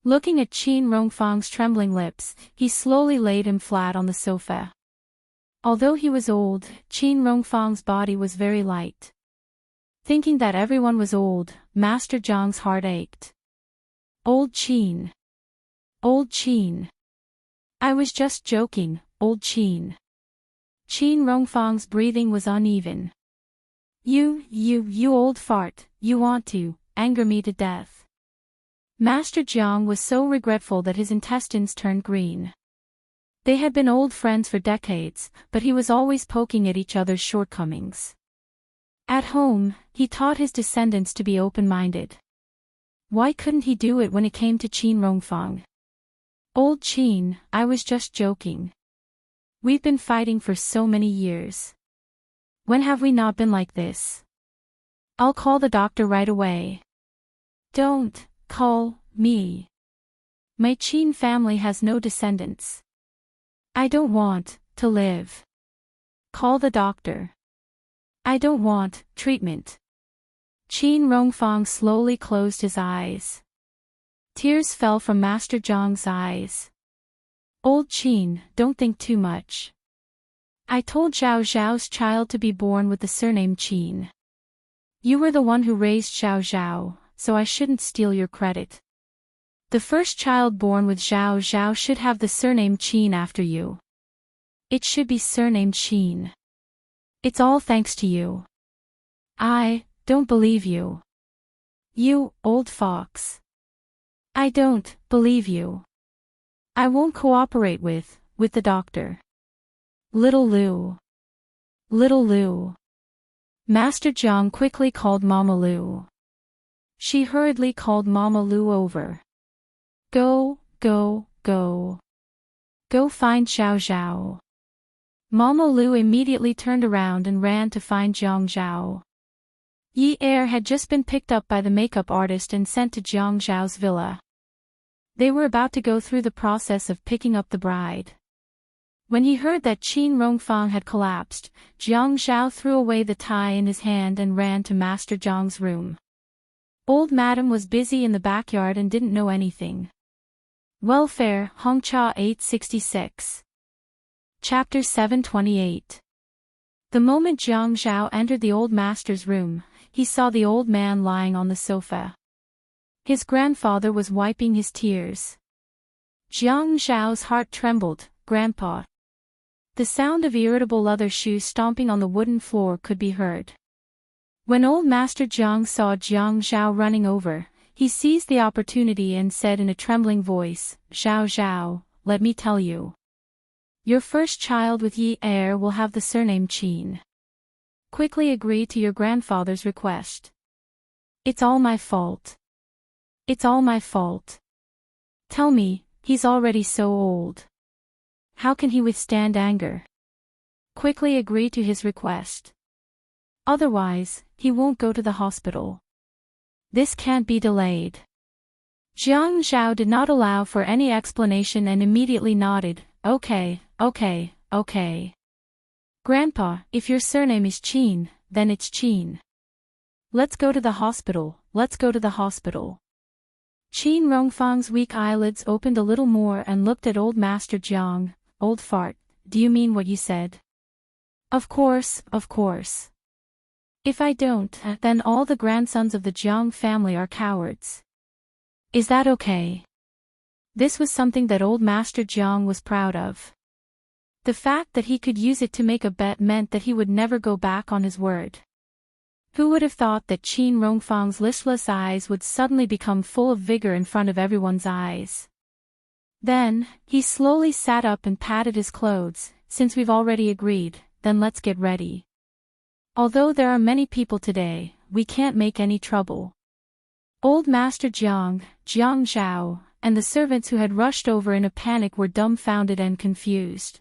Looking at Qin Rongfang's trembling lips, he slowly laid him flat on the sofa. Although he was old, Qin Rongfang's body was very light. Thinking that everyone was old, Master Jiang's heart ached. Old Qin. Old Qin. I was just joking, old Qin. Qin Rongfang's breathing was uneven. You old fart, you want to anger me to death. Master Jiang was so regretful that his intestines turned green. They had been old friends for decades, but he was always poking at each other's shortcomings. At home, he taught his descendants to be open-minded. Why couldn't he do it when it came to Qin Rongfang? Old Qin, I was just joking. We've been fighting for so many years. When have we not been like this? I'll call the doctor right away. Don't call me. My Qin family has no descendants. I don't want to live. Call the doctor. I don't want treatment. Qin Rongfang slowly closed his eyes. Tears fell from Master Jiang's eyes. Old Qin, don't think too much. I told Zhao Zhao's child to be born with the surname Qin. You were the one who raised Zhao Zhao, so I shouldn't steal your credit. The first child born with Zhao Zhao should have the surname Qin after you. It should be surnamed Qin. It's all thanks to you. I don't believe you. You, old fox. I don't believe you. I won't cooperate with the doctor. Little Lu. Little Lu. Master Jiang quickly called Mama Lu. She hurriedly called Mama Lu over. Go find Xiao Zhao. Mama Lu immediately turned around and ran to find Jiang Zhao. Yi Er had just been picked up by the makeup artist and sent to Jiang Zhao's villa. They were about to go through the process of picking up the bride. When he heard that Qin Rongfang had collapsed, Jiang Zhao threw away the tie in his hand and ran to Master Jiang's room. Old Madam was busy in the backyard and didn't know anything. Welfare, Hongcha 866. Chapter 728. The moment Jiang Zhao entered the old master's room, he saw the old man lying on the sofa. His grandfather was wiping his tears. Jiang Zhao's heart trembled. Grandpa. The sound of irritable leather shoes stomping on the wooden floor could be heard. When old Master Jiang saw Jiang Zhao running over, He seized the opportunity and said in a trembling voice, "Zhao Zhao, let me tell you. Your first child with Yi heir will have the surname Qin. Quickly agree to your grandfather's request. It's all my fault. It's all my fault. Tell me, he's already so old. How can he withstand anger? Quickly agree to his request. Otherwise, he won't go to the hospital. This can't be delayed." Jiang Zhao did not allow for any explanation and immediately nodded, "Okay, okay, okay. Grandpa, if your surname is Qin, then it's Qin. Let's go to the hospital, let's go to the hospital." Qin Rongfang's weak eyelids opened a little more and looked at old Master Jiang. "Old fart, do you mean what you said?" Of course, of course. If I don't, then all the grandsons of the Jiang family are cowards. Is that okay?" This was something that old Master Jiang was proud of. The fact that he could use it to make a bet meant that he would never go back on his word. Who would have thought that Qin Rongfang's listless eyes would suddenly become full of vigor in front of everyone's eyes? Then, he slowly sat up and patted his clothes. "Since we've already agreed, then let's get ready. Although there are many people today, we can't make any trouble." Old Master Jiang, Jiang Zhao, and the servants who had rushed over in a panic were dumbfounded and confused.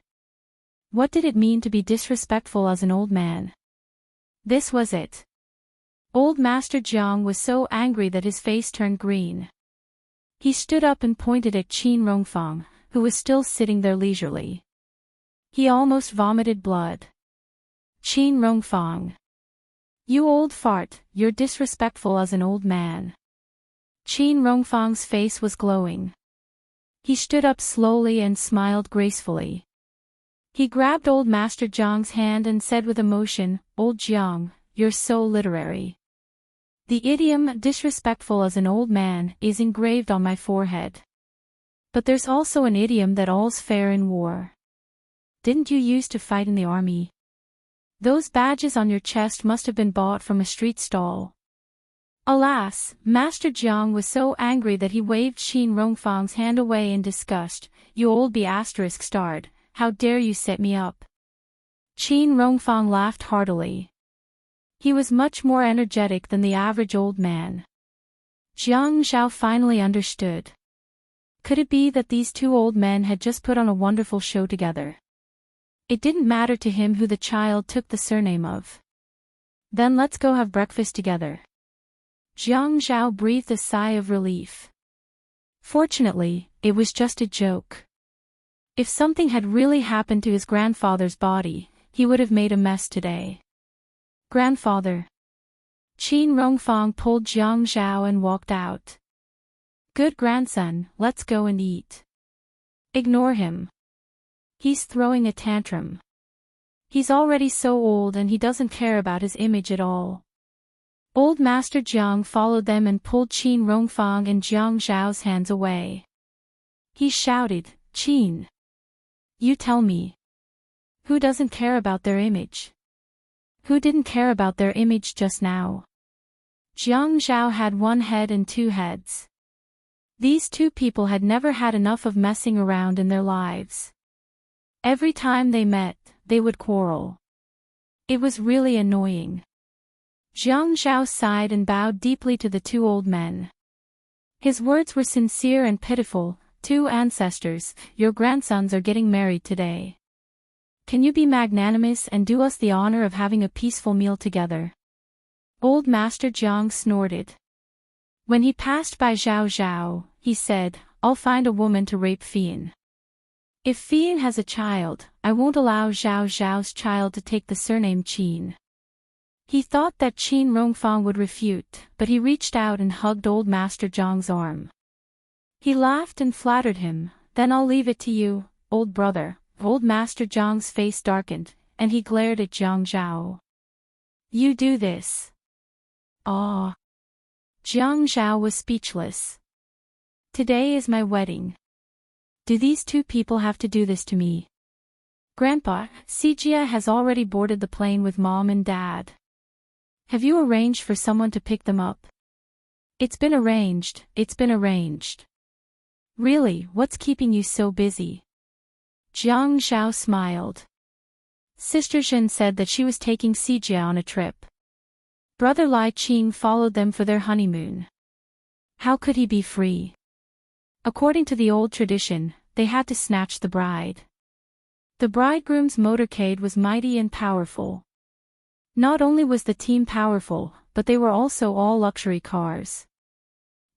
What did it mean to be disrespectful as an old man? This was it. Old Master Jiang was so angry that his face turned green. He stood up and pointed at Qin Rongfang, who was still sitting there leisurely. He almost vomited blood. "Qin Rongfang. You old fart, you're disrespectful as an old man." Qin Rongfang's face was glowing. He stood up slowly and smiled gracefully. He grabbed old Master Jiang's hand and said with emotion, "Old Jiang, you're so literary. The idiom 'disrespectful as an old man' is engraved on my forehead. But there's also an idiom that all's fair in war. Didn't you used to fight in the army? Those badges on your chest must have been bought from a street stall." Alas, Master Jiang was so angry that he waved Qin Rongfang's hand away in disgust. "You old ***starred, how dare you set me up?" Qin Rongfang laughed heartily. He was much more energetic than the average old man. Jiang Zhao finally understood. Could it be that these two old men had just put on a wonderful show together? It didn't matter to him who the child took the surname of. "Then let's go have breakfast together." Jiang Zhao breathed a sigh of relief. Fortunately, it was just a joke. If something had really happened to his grandfather's body, he would have made a mess today. "Grandfather." Qin Rongfang pulled Jiang Zhao and walked out. "Good grandson, let's go and eat." "Ignore him. He's throwing a tantrum. He's already so old and he doesn't care about his image at all." Old Master Jiang followed them and pulled Qin Rongfang and Jiang Zhao's hands away. He shouted, "Qin! You tell me. Who doesn't care about their image? Who didn't care about their image just now?" Jiang Zhao had one head and two heads. These two people had never had enough of messing around in their lives. Every time they met, they would quarrel. It was really annoying. Jiang Zhao sighed and bowed deeply to the two old men. His words were sincere and pitiful. "Two ancestors, your grandsons are getting married today. Can you be magnanimous and do us the honor of having a peaceful meal together?" Old Master Jiang snorted. When he passed by Zhao Zhao, he said, "I'll find a woman to rape Fian. If Fian has a child, I won't allow Zhao Zhao's child to take the surname Qin." He thought that Qin Rongfang would refute, but he reached out and hugged old Master Jiang's arm. He laughed and flattered him. "Then I'll leave it to you, old brother." Old Master Jiang's face darkened, and he glared at Jiang Zhao. "You do this?" "Ah." Jiang Zhao was speechless. "Today is my wedding. Do these two people have to do this to me?" "Grandpa, Sijia has already boarded the plane with Mom and Dad. Have you arranged for someone to pick them up?" It's been arranged, it's been arranged. Really, what's keeping you so busy? Jiang Zhao smiled. Sister Zhen said that she was taking Xijia on a trip. Brother Lai Qing followed them for their honeymoon. How could he be free? According to the old tradition, they had to snatch the bride. The bridegroom's motorcade was mighty and powerful. Not only was the team powerful, but they were also all luxury cars.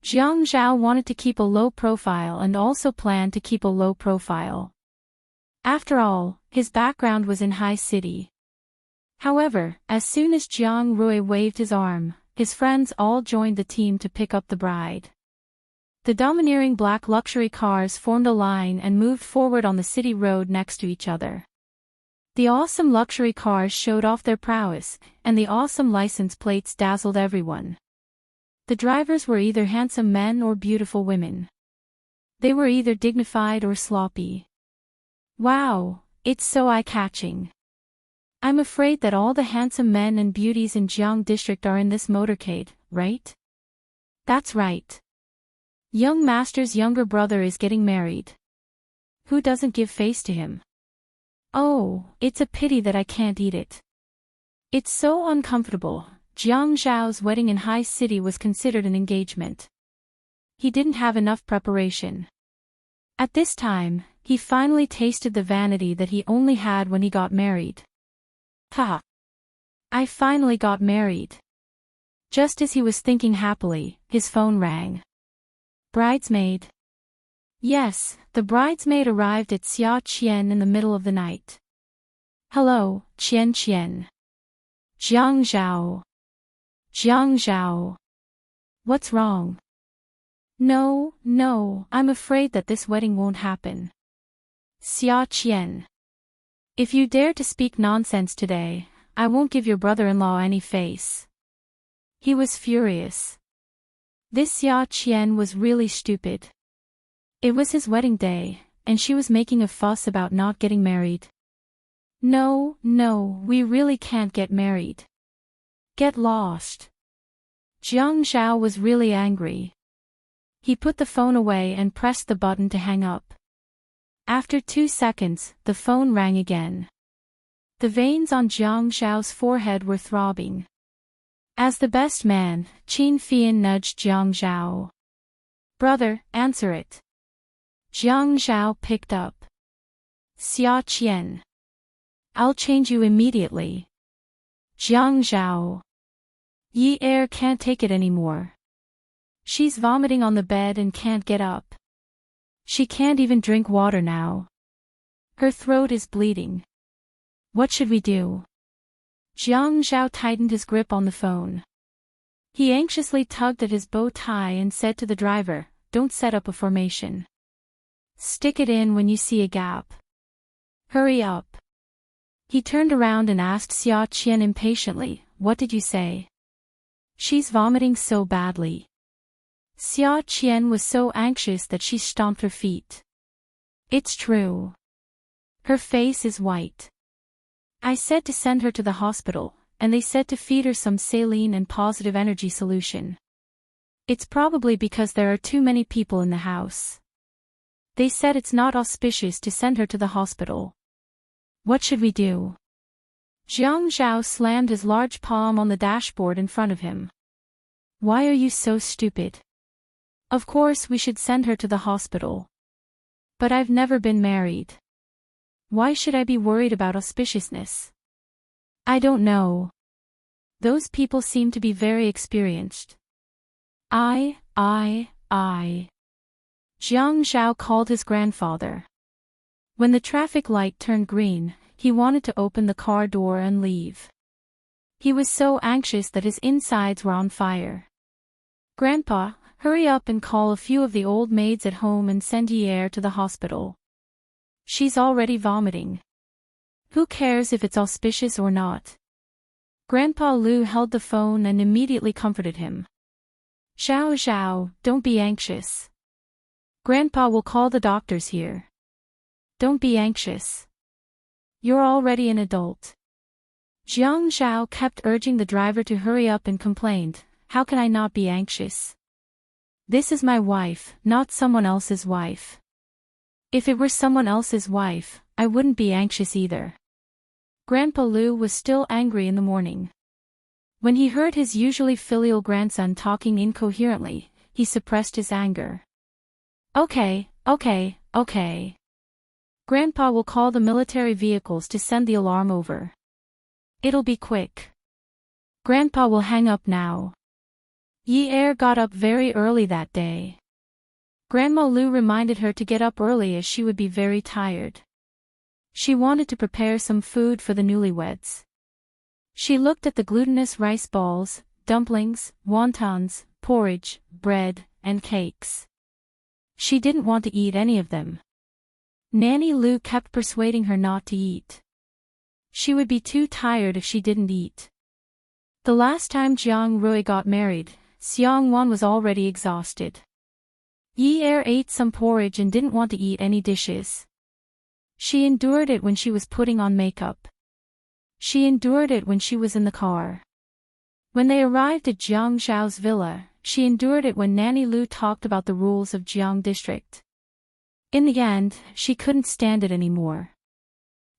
Jiang Zhao wanted to keep a low profile and also planned to keep a low profile. After all, his background was in high city. However, as soon as Jiang Rui waved his arm, his friends all joined the team to pick up the bride. The domineering black luxury cars formed a line and moved forward on the city road next to each other. The awesome luxury cars showed off their prowess, and the awesome license plates dazzled everyone. The drivers were either handsome men or beautiful women. They were either dignified or sloppy. Wow, it's so eye-catching. I'm afraid that all the handsome men and beauties in Jiang District are in this motorcade, right? That's right. Young Master's younger brother is getting married. Who doesn't give face to him? Oh, it's a pity that I can't eat it. It's so uncomfortable. Jiang Zhao's wedding in high city was considered an engagement. He didn't have enough preparation. At this time, he finally tasted the vanity that he only had when he got married. Ha! I finally got married. Just as he was thinking happily, his phone rang. Bridesmaid. Yes, the bridesmaid arrived at Xia Qian in the middle of the night. Hello, Qian Qian. Jiang Zhao. Jiang Zhao. What's wrong? No, I'm afraid that this wedding won't happen. Xia Qian. If you dare to speak nonsense today, I won't give your brother-in-law any face. He was furious. This Xia Qian was really stupid. It was his wedding day, and she was making a fuss about not getting married. No, we really can't get married. Get lost. Jiang Zhao was really angry. He put the phone away and pressed the button to hang up. After 2 seconds, the phone rang again. The veins on Jiang Zhao's forehead were throbbing. As the best man, Qin Fian nudged Jiang Zhao. Brother, answer it. Jiang Zhao picked up. Xia Qian. I'll change you immediately. Jiang Zhao. Yi Er can't take it anymore. She's vomiting on the bed and can't get up. She can't even drink water now. Her throat is bleeding. What should we do? Jiang Zhao tightened his grip on the phone. He anxiously tugged at his bow tie and said to the driver, Don't set up a formation. Stick it in when you see a gap. Hurry up. He turned around and asked Xia Qian impatiently, What did you say? She's vomiting so badly. Xia Qian was so anxious that she stomped her feet. It's true. Her face is white. I said to send her to the hospital, and they said to feed her some saline and positive energy solution. It's probably because there are too many people in the house. They said it's not auspicious to send her to the hospital. What should we do? Jiang Zhao slammed his large palm on the dashboard in front of him. Why are you so stupid? Of course we should send her to the hospital. But I've never been married. Why should I be worried about auspiciousness? I don't know. Those people seem to be very experienced. I. Jiang Zhao called his grandfather. When the traffic light turned green, he wanted to open the car door and leave. He was so anxious that his insides were on fire. Grandpa, hurry up and call a few of the old maids at home and send Yi Er to the hospital. She's already vomiting. Who cares if it's auspicious or not? Grandpa Lu held the phone and immediately comforted him. Zhao, don't be anxious. Grandpa will call the doctors here. Don't be anxious. You're already an adult. Jiang Zhao kept urging the driver to hurry up and complained, How can I not be anxious? This is my wife, not someone else's wife. If it were someone else's wife, I wouldn't be anxious either. Grandpa Lu was still angry in the morning. When he heard his usually filial grandson talking incoherently, he suppressed his anger. Okay. Grandpa will call the military vehicles to send the alarm over. It'll be quick. Grandpa will hang up now. Yi Er got up very early that day. Grandma Lu reminded her to get up early as she would be very tired. She wanted to prepare some food for the newlyweds. She looked at the glutinous rice balls, dumplings, wontons, porridge, bread, and cakes. She didn't want to eat any of them. Nanny Lu kept persuading her not to eat. She would be too tired if she didn't eat. The last time Jiang Rui got married, Xiang Wan was already exhausted. Yi Er ate some porridge and didn't want to eat any dishes. She endured it when she was putting on makeup. She endured it when she was in the car. When they arrived at Jiang Zhao's villa, she endured it when Nanny Lu talked about the rules of Jiang district. In the end, she couldn't stand it anymore.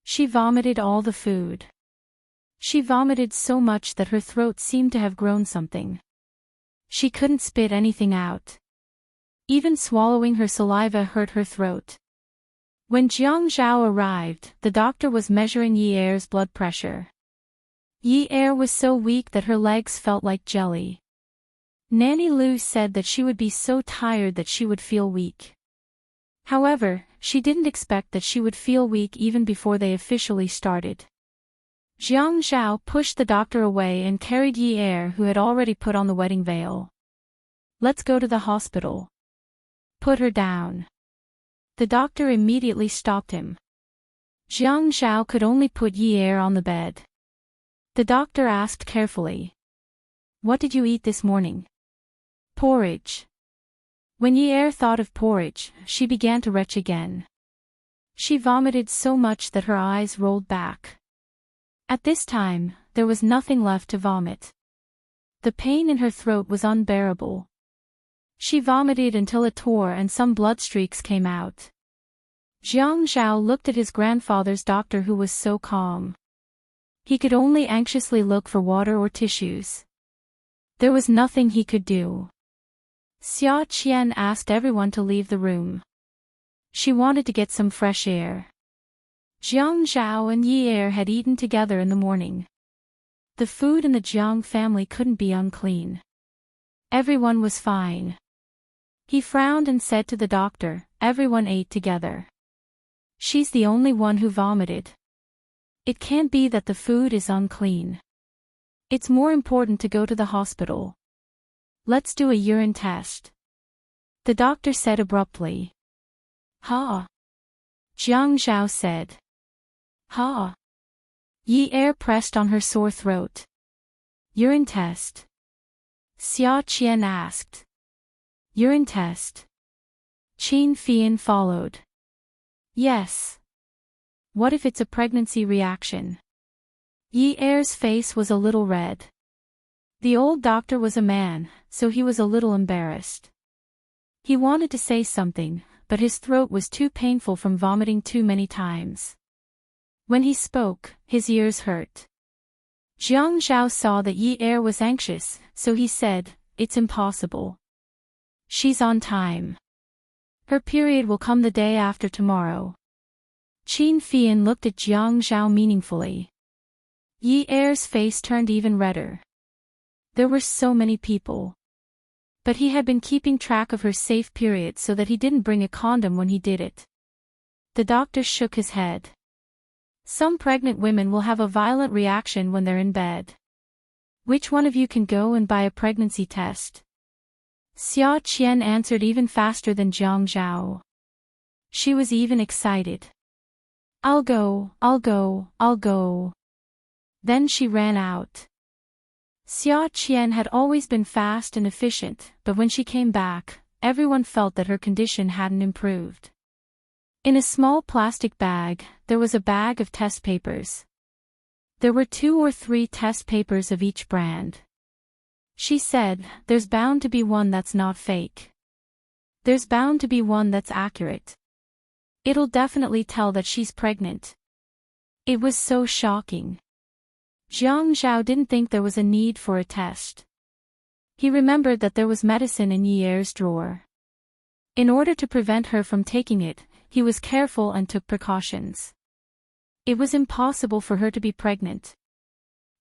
She vomited all the food. She vomited so much that her throat seemed to have grown something. She couldn't spit anything out. Even swallowing her saliva hurt her throat. When Jiang Zhao arrived, the doctor was measuring Yi Er's blood pressure. Yi Er was so weak that her legs felt like jelly. Nanny Lu said that she would be so tired that she would feel weak. However, she didn't expect that she would feel weak even before they officially started. Jiang Zhao pushed the doctor away and carried Yi Er, who had already put on the wedding veil. Let's go to the hospital. Put her down. The doctor immediately stopped him. Jiang Zhao could only put Yi Er on the bed. The doctor asked carefully. What did you eat this morning? Porridge. When Yi Er thought of porridge, she began to retch again. She vomited so much that her eyes rolled back. At this time, there was nothing left to vomit. The pain in her throat was unbearable. She vomited until it tore and some blood streaks came out. Jiang Zhao looked at his grandfather's doctor, who was so calm. He could only anxiously look for water or tissues. There was nothing he could do. Xia Qian asked everyone to leave the room. She wanted to get some fresh air. Jiang Zhao and Yi Er had eaten together in the morning. The food in the Jiang family couldn't be unclean. Everyone was fine. He frowned and said to the doctor, everyone ate together. She's the only one who vomited. It can't be that the food is unclean. It's more important to go to the hospital. Let's do a urine test. The doctor said abruptly. Ha! Jiang Zhao said. Ha! Yi Er pressed on her sore throat. Urine test. Xia Qian asked. Urine test. Qin Fian followed. Yes. What if it's a pregnancy reaction? Yi Er's face was a little red. The old doctor was a man, so he was a little embarrassed. He wanted to say something, but his throat was too painful from vomiting too many times. When he spoke, his ears hurt. Jiang Zhao saw that Yi Er was anxious, so he said, it's impossible. She's on time. Her period will come the day after tomorrow. Qin Fian looked at Jiang Zhao meaningfully. Yi Er's face turned even redder. There were so many people. But he had been keeping track of her safe period so that he didn't bring a condom when he did it. The doctor shook his head. Some pregnant women will have a violent reaction when they're in bed. Which one of you can go and buy a pregnancy test? Xia Qian answered even faster than Jiang Zhao. She was even excited. I'll go. Then she ran out. Xia Qian had always been fast and efficient, but when she came back, everyone felt that her condition hadn't improved. In a small plastic bag, there was a bag of test papers. There were 2 or 3 test papers of each brand. She said, there's bound to be one that's not fake. There's bound to be one that's accurate. It'll definitely tell that she's pregnant. It was so shocking. Jiang Zhao didn't think there was a need for a test. He remembered that there was medicine in Yi Er's drawer. In order to prevent her from taking it, he was careful and took precautions. It was impossible for her to be pregnant.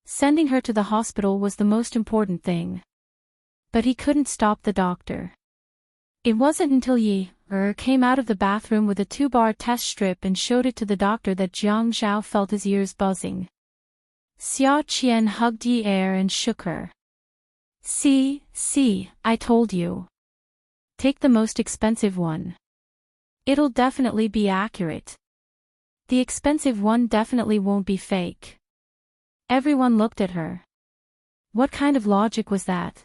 Sending her to the hospital was the most important thing. But he couldn't stop the doctor. It wasn't until Yi Er came out of the bathroom with a 2-bar test strip and showed it to the doctor that Jiang Zhao felt his ears buzzing. Xia Qian hugged Yi Er and shook her. See, I told you. Take the most expensive one. It'll definitely be accurate. The expensive one definitely won't be fake. Everyone looked at her. What kind of logic was that?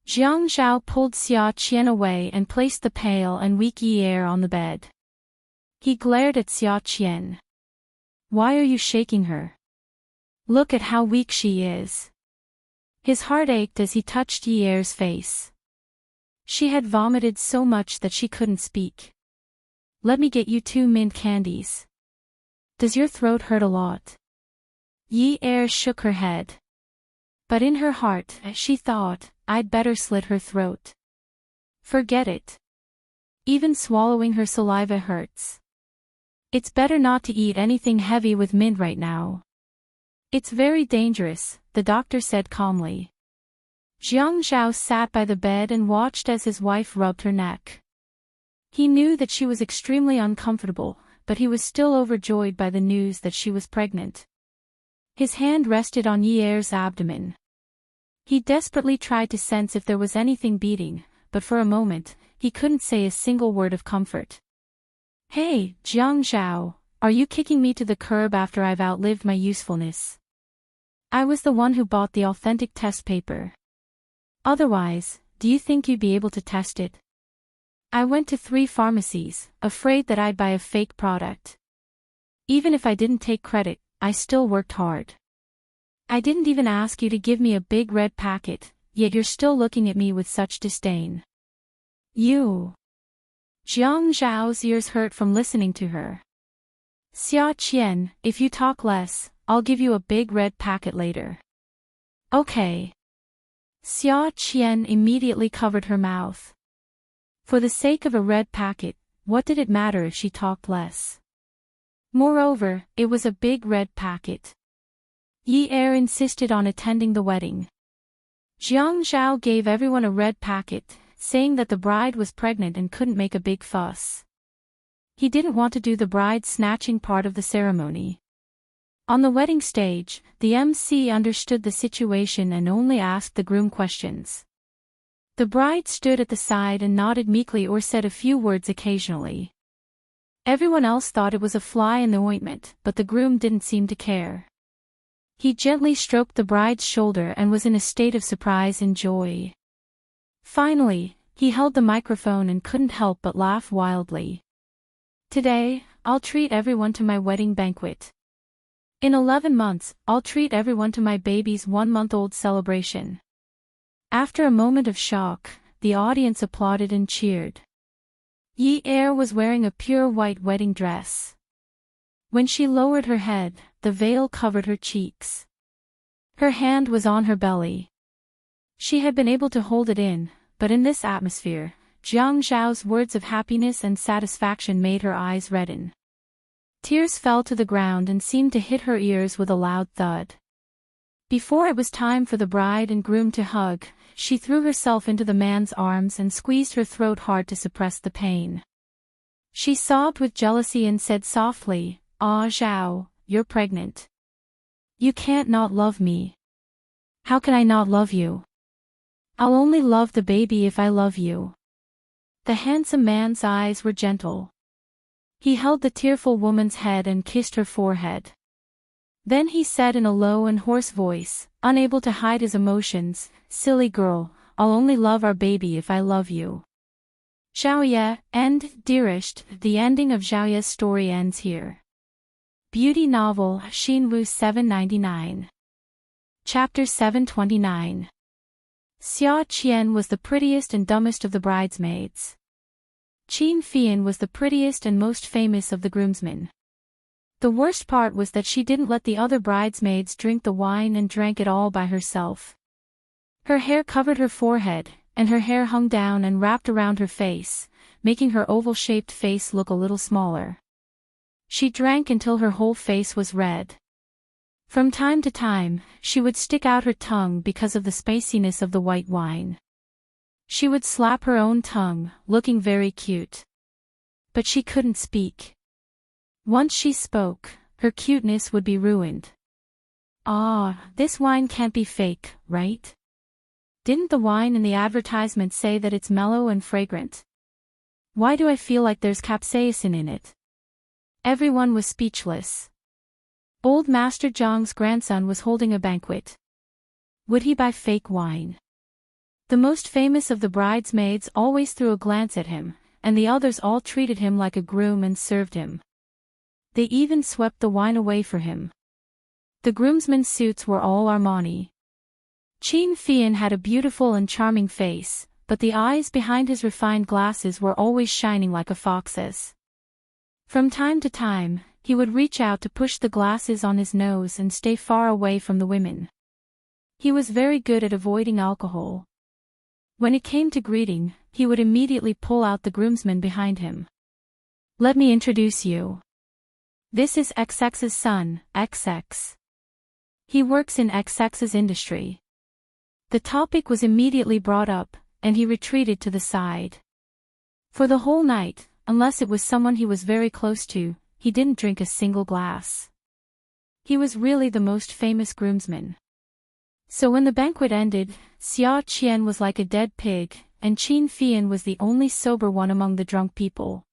Jiang Zhao pulled Xia Qian away and placed the pale and weak Yi Er on the bed. He glared at Xia Qian. Why are you shaking her? Look at how weak she is. His heart ached as he touched Yi Er's face. She had vomited so much that she couldn't speak. Let me get you 2 mint candies. Does your throat hurt a lot? Yi Er shook her head. But in her heart, she thought, I'd better slit her throat. Forget it. Even swallowing her saliva hurts. It's better not to eat anything heavy with mint right now. It's very dangerous, the doctor said calmly. Jiang Zhao sat by the bed and watched as his wife rubbed her neck. He knew that she was extremely uncomfortable, but he was still overjoyed by the news that she was pregnant. His hand rested on Yi Er's abdomen. He desperately tried to sense if there was anything beating, but for a moment, he couldn't say a single word of comfort. Hey, Jiang Zhao, are you kicking me to the curb after I've outlived my usefulness? I was the one who bought the authentic test paper. Otherwise, do you think you'd be able to test it? I went to 3 pharmacies, afraid that I'd buy a fake product. Even if I didn't take credit, I still worked hard. I didn't even ask you to give me a big red packet, yet you're still looking at me with such disdain. You. Jiang Zhao's ears hurt from listening to her. Xia Qian, if you talk less, I'll give you a big red packet later. Okay. Xia Qian immediately covered her mouth. For the sake of a red packet, what did it matter if she talked less? Moreover, it was a big red packet. Yi Er insisted on attending the wedding. Jiang Zhao gave everyone a red packet, saying that the bride was pregnant and couldn't make a big fuss. He didn't want to do the bride snatching part of the ceremony. On the wedding stage, the MC understood the situation and only asked the groom questions. The bride stood at the side and nodded meekly or said a few words occasionally. Everyone else thought it was a fly in the ointment, but the groom didn't seem to care. He gently stroked the bride's shoulder and was in a state of surprise and joy. Finally, he held the microphone and couldn't help but laugh wildly. Today, I'll treat everyone to my wedding banquet. In 11 months, I'll treat everyone to my baby's 1-month-old celebration. After a moment of shock, the audience applauded and cheered. Yi Er was wearing a pure white wedding dress. When she lowered her head, the veil covered her cheeks. Her hand was on her belly. She had been able to hold it in, but in this atmosphere, Jiang Zhao's words of happiness and satisfaction made her eyes redden. Tears fell to the ground and seemed to hit her ears with a loud thud. Before it was time for the bride and groom to hug, she threw herself into the man's arms and squeezed her throat hard to suppress the pain. She sobbed with jealousy and said softly, "Ah, Zhao, you're pregnant. You can't not love me. How can I not love you? I'll only love the baby if I love you." The handsome man's eyes were gentle. He held the tearful woman's head and kissed her forehead. Then he said in a low and hoarse voice, unable to hide his emotions, "Silly girl, I'll only love our baby if I love you." Zhaoye, end, dearest, the ending of Zhaoye's story ends here. Beauty novel, Xinwu 799. Chapter 729. Xia Qian was the prettiest and dumbest of the bridesmaids. Qin Fian was the prettiest and most famous of the groomsmen. The worst part was that she didn't let the other bridesmaids drink the wine and drank it all by herself. Her hair covered her forehead, and her hair hung down and wrapped around her face, making her oval-shaped face look a little smaller. She drank until her whole face was red. From time to time, she would stick out her tongue because of the spiciness of the white wine. She would slap her own tongue, looking very cute. But she couldn't speak. Once she spoke, her cuteness would be ruined. "Ah, this wine can't be fake, right? Didn't the wine in the advertisement say that it's mellow and fragrant? Why do I feel like there's capsaicin in it?" Everyone was speechless. Old Master Zhang's grandson was holding a banquet. Would he buy fake wine? The most famous of the bridesmaids always threw a glance at him, and the others all treated him like a groom and served him. They even swept the wine away for him. The groomsmen's suits were all Armani. Qin Fian had a beautiful and charming face, but the eyes behind his refined glasses were always shining like a fox's. From time to time, he would reach out to push the glasses on his nose and stay far away from the women. He was very good at avoiding alcohol. When it came to greeting, he would immediately pull out the groomsmen behind him. "Let me introduce you. This is XX's son, XX. He works in XX's industry." The topic was immediately brought up, and he retreated to the side. For the whole night, unless it was someone he was very close to, he didn't drink a single glass. He was really the most famous groomsman. So when the banquet ended, Xia Qian was like a dead pig, and Qin Fian was the only sober one among the drunk people.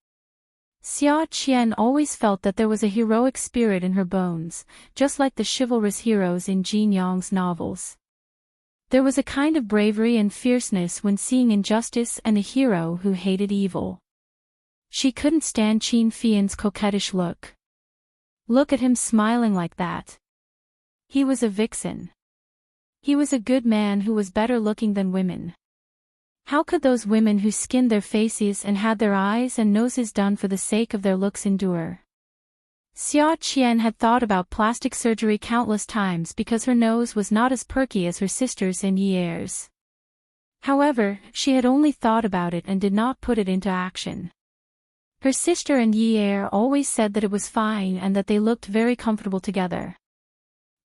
Xia Qian always felt that there was a heroic spirit in her bones, just like the chivalrous heroes in Jin Yang's novels. There was a kind of bravery and fierceness when seeing injustice and a hero who hated evil. She couldn't stand Qin Fian's coquettish look. Look at him smiling like that. He was a vixen. He was a good man who was better looking than women. How could those women who skinned their faces and had their eyes and noses done for the sake of their looks endure? Xia Qian had thought about plastic surgery countless times because her nose was not as perky as her sister's and Ye's. However, she had only thought about it and did not put it into action. Her sister and Ye always said that it was fine and that they looked very comfortable together.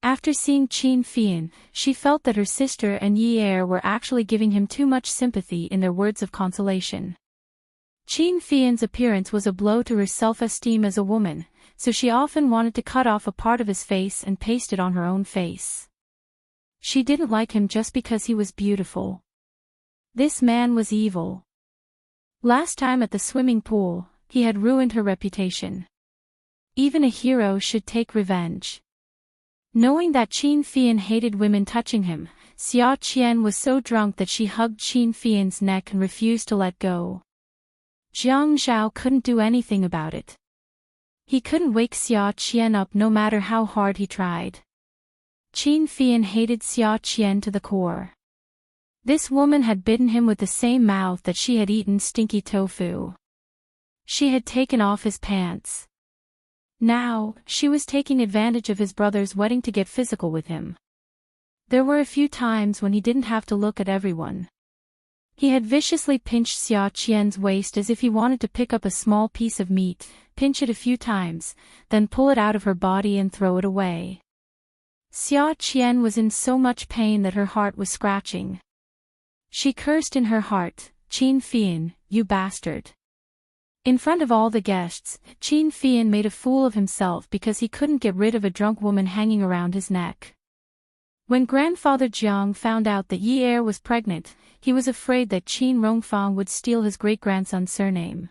After seeing Qin Fian, she felt that her sister and Ye were actually giving him too much sympathy in their words of consolation. Qin Fian's appearance was a blow to her self-esteem as a woman, so she often wanted to cut off a part of his face and paste it on her own face. She didn't like him just because he was beautiful. This man was evil. Last time at the swimming pool, he had ruined her reputation. Even a hero should take revenge. Knowing that Qin Fian hated women touching him, Xia Qian was so drunk that she hugged Qin Fian's neck and refused to let go. Jiang Zhao couldn't do anything about it. He couldn't wake Xia Qian up no matter how hard he tried. Qin Fian hated Xia Qian to the core. This woman had bitten him with the same mouth that she had eaten stinky tofu. She had taken off his pants. Now, she was taking advantage of his brother's wedding to get physical with him. There were a few times when he didn't have to look at everyone. He had viciously pinched Xia Qian's waist as if he wanted to pick up a small piece of meat, pinch it a few times, then pull it out of her body and throw it away. Xia Qian was in so much pain that her heart was scratching. She cursed in her heart, "Qin Fian, you bastard." In front of all the guests, Qin Fian made a fool of himself because he couldn't get rid of a drunk woman hanging around his neck. When grandfather Jiang found out that Ye was pregnant, he was afraid that Qin Rongfang would steal his great-grandson's surname.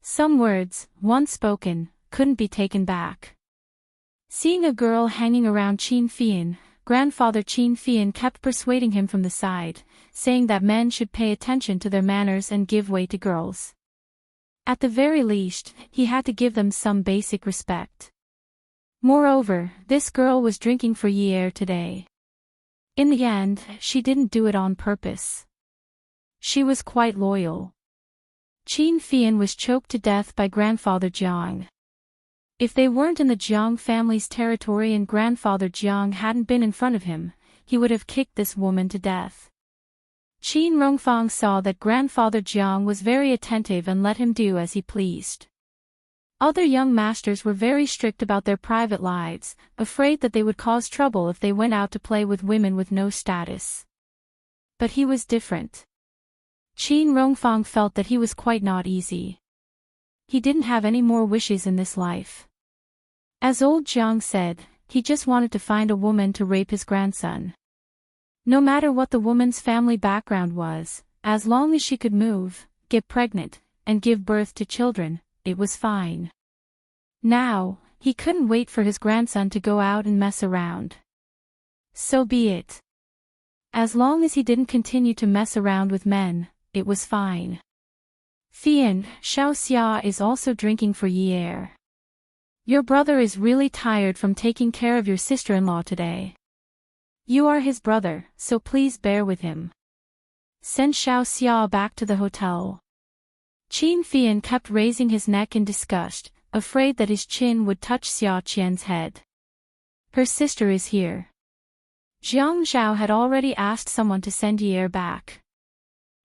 Some words, once spoken, couldn't be taken back. Seeing a girl hanging around Qin Fian, grandfather Qin Fian kept persuading him from the side, saying that men should pay attention to their manners and give way to girls. At the very least, he had to give them some basic respect. Moreover, this girl was drinking for Ye today. In the end, she didn't do it on purpose. She was quite loyal. Qin Fian was choked to death by grandfather Jiang. If they weren't in the Jiang family's territory and grandfather Jiang hadn't been in front of him, he would have kicked this woman to death. Qin Rongfang saw that grandfather Jiang was very attentive and let him do as he pleased. Other young masters were very strict about their private lives, afraid that they would cause trouble if they went out to play with women with no status. But he was different. Qin Rongfang felt that he was quite not easy. He didn't have any more wishes in this life. As old Jiang said, he just wanted to find a woman to rape his grandson. No matter what the woman's family background was, as long as she could move, get pregnant, and give birth to children, it was fine. Now, he couldn't wait for his grandson to go out and mess around. So be it. As long as he didn't continue to mess around with men, it was fine. Fian, Xiao Xia is also drinking for Yi Er. Your brother is really tired from taking care of your sister-in-law today. You are his brother, so please bear with him. Send Xiao Xia back to the hotel. Qin Fian kept raising his neck in disgust, afraid that his chin would touch Xia Qian's head. Her sister is here. Jiang Zhao had already asked someone to send Yi Er back.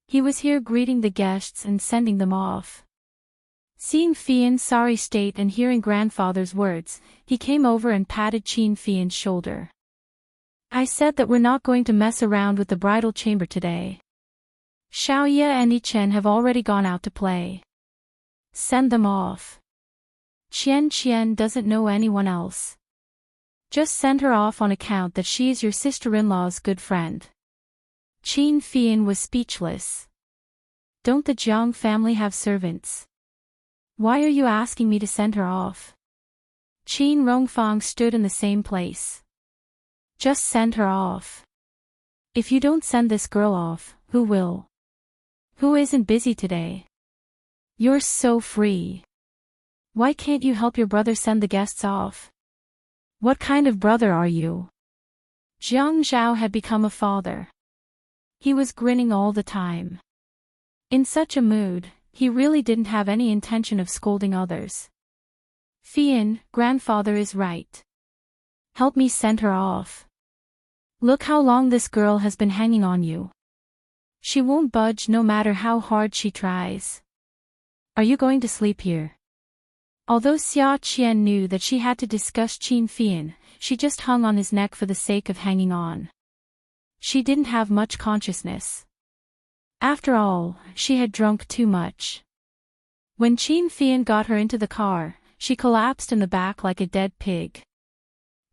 He was here greeting the guests and sending them off. Seeing Fian's sorry state and hearing grandfather's words, he came over and patted Qin Fian's shoulder. I said that we're not going to mess around with the bridal chamber today. Xiaoye and Yichen have already gone out to play. Send them off. Qian doesn't know anyone else. Just send her off on account that she is your sister-in-law's good friend. Qin Fian was speechless. Don't the Jiang family have servants? Why are you asking me to send her off? Qin Rongfang stood in the same place. Just send her off. If you don't send this girl off, who will? Who isn't busy today? You're so free. Why can't you help your brother send the guests off? What kind of brother are you? Jiang Zhao had become a father. He was grinning all the time. In such a mood, he really didn't have any intention of scolding others. Fian, grandfather is right. Help me send her off. Look how long this girl has been hanging on you. She won't budge no matter how hard she tries. Are you going to sleep here? Although Xia Qian knew that she had to discuss Qin Fian, she just hung on his neck for the sake of hanging on. She didn't have much consciousness. After all, she had drunk too much. When Qin Fian got her into the car, she collapsed in the back like a dead pig.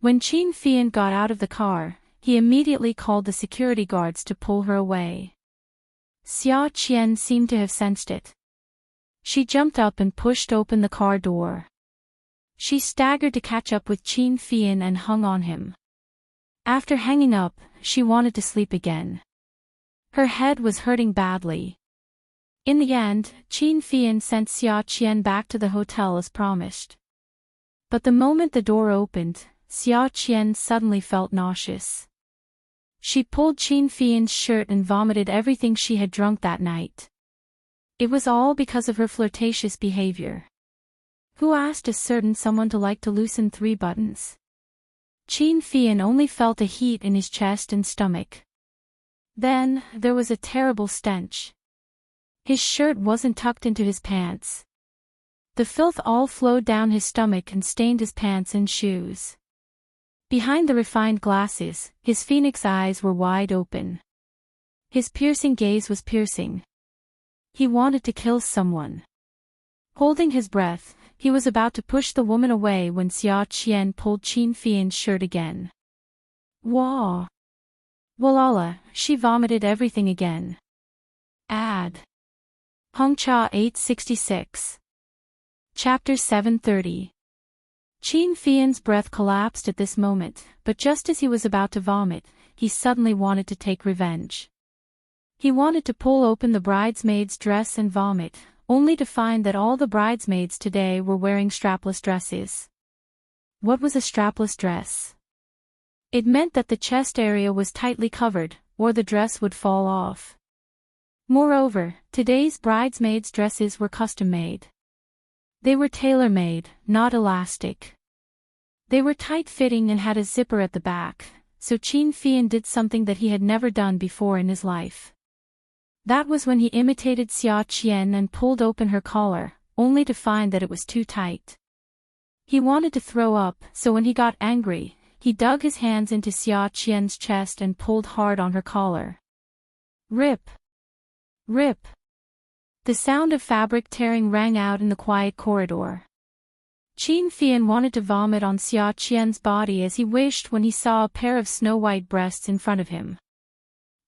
When Qin Fian got out of the car, he immediately called the security guards to pull her away. Xia Qian seemed to have sensed it. She jumped up and pushed open the car door. She staggered to catch up with Qin Fian and hung on him. After hanging up, she wanted to sleep again. Her head was hurting badly. In the end, Qin Fian sent Xia Qian back to the hotel as promised. But the moment the door opened, Xia Qian suddenly felt nauseous. She pulled Qin Fian's shirt and vomited everything she had drunk that night. It was all because of her flirtatious behavior. Who asked a certain someone to like to loosen 3 buttons? Qin Fian only felt a heat in his chest and stomach. Then, there was a terrible stench. His shirt wasn't tucked into his pants. The filth all flowed down his stomach and stained his pants and shoes. Behind the refined glasses, his phoenix eyes were wide open. His piercing gaze was piercing. He wanted to kill someone. Holding his breath, he was about to push the woman away when Xia Qian pulled Qin Fian's shirt again. Wah! Walala, she vomited everything again. Ad. Hongcha 866. Chapter 730. Qin Fian's breath collapsed at this moment, but just as he was about to vomit, he suddenly wanted to take revenge. He wanted to pull open the bridesmaid's dress and vomit, only to find that all the bridesmaids today were wearing strapless dresses. What was a strapless dress? It meant that the chest area was tightly covered, or the dress would fall off. Moreover, today's bridesmaids' dresses were custom-made. They were tailor-made, not elastic. They were tight-fitting and had a zipper at the back, so Qin Fian did something that he had never done before in his life. That was when he imitated Xia Qian and pulled open her collar, only to find that it was too tight. He wanted to throw up, so when he got angry, he dug his hands into Xia Qian's chest and pulled hard on her collar. Rip! Rip! The sound of fabric tearing rang out in the quiet corridor. Qin Fian wanted to vomit on Xia Qian's body as he wished when he saw a pair of snow-white breasts in front of him.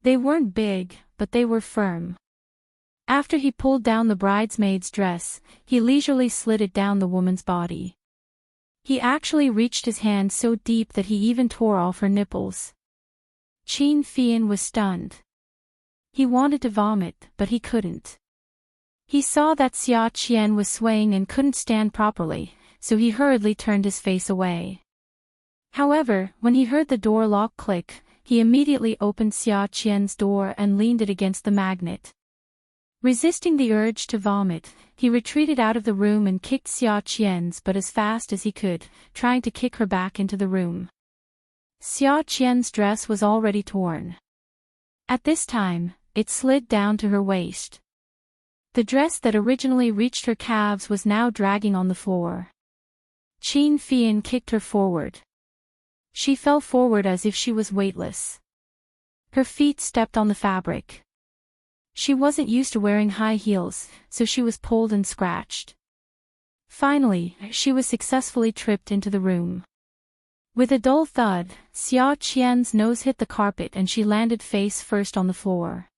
They weren't big, but they were firm. After he pulled down the bridesmaid's dress, he leisurely slid it down the woman's body. He actually reached his hand so deep that he even tore off her nipples. Qin Fian was stunned. He wanted to vomit, but he couldn't. He saw that Xia Qian was swaying and couldn't stand properly, so he hurriedly turned his face away. However, when he heard the door lock click, he immediately opened Xia Qian's door and leaned it against the magnet. Resisting the urge to vomit, he retreated out of the room and kicked Xia Qian's butt as fast as he could, trying to kick her back into the room. Xia Qian's dress was already torn. At this time, it slid down to her waist. The dress that originally reached her calves was now dragging on the floor. Qin Fian kicked her forward. She fell forward as if she was weightless. Her feet stepped on the fabric. She wasn't used to wearing high heels, so she was pulled and scratched. Finally, she was successfully tripped into the room. With a dull thud, Xia Qian's nose hit the carpet and she landed face first on the floor.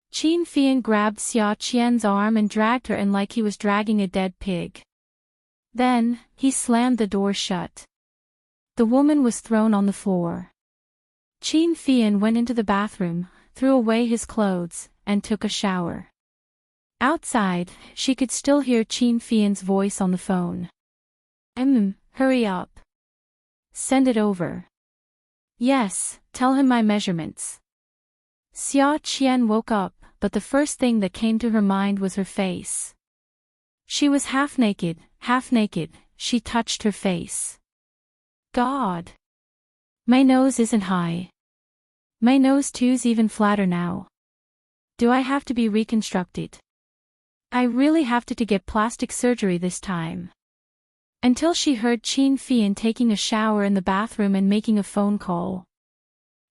Qin Fian grabbed Xia Qian's arm and dragged her in like he was dragging a dead pig. Then, he slammed the door shut. The woman was thrown on the floor. Qin Fian went into the bathroom, threw away his clothes, and took a shower. Outside, she could still hear Qin Fian's voice on the phone. Hurry up. Send it over. Yes, tell him my measurements. Xia Qian woke up, but the first thing that came to her mind was her face. She was half naked, she touched her face. God! My nose isn't high. My nose too's even flatter now. Do I have to be reconstructed? I really have to get plastic surgery this time. Until she heard Qin Fian taking a shower in the bathroom and making a phone call.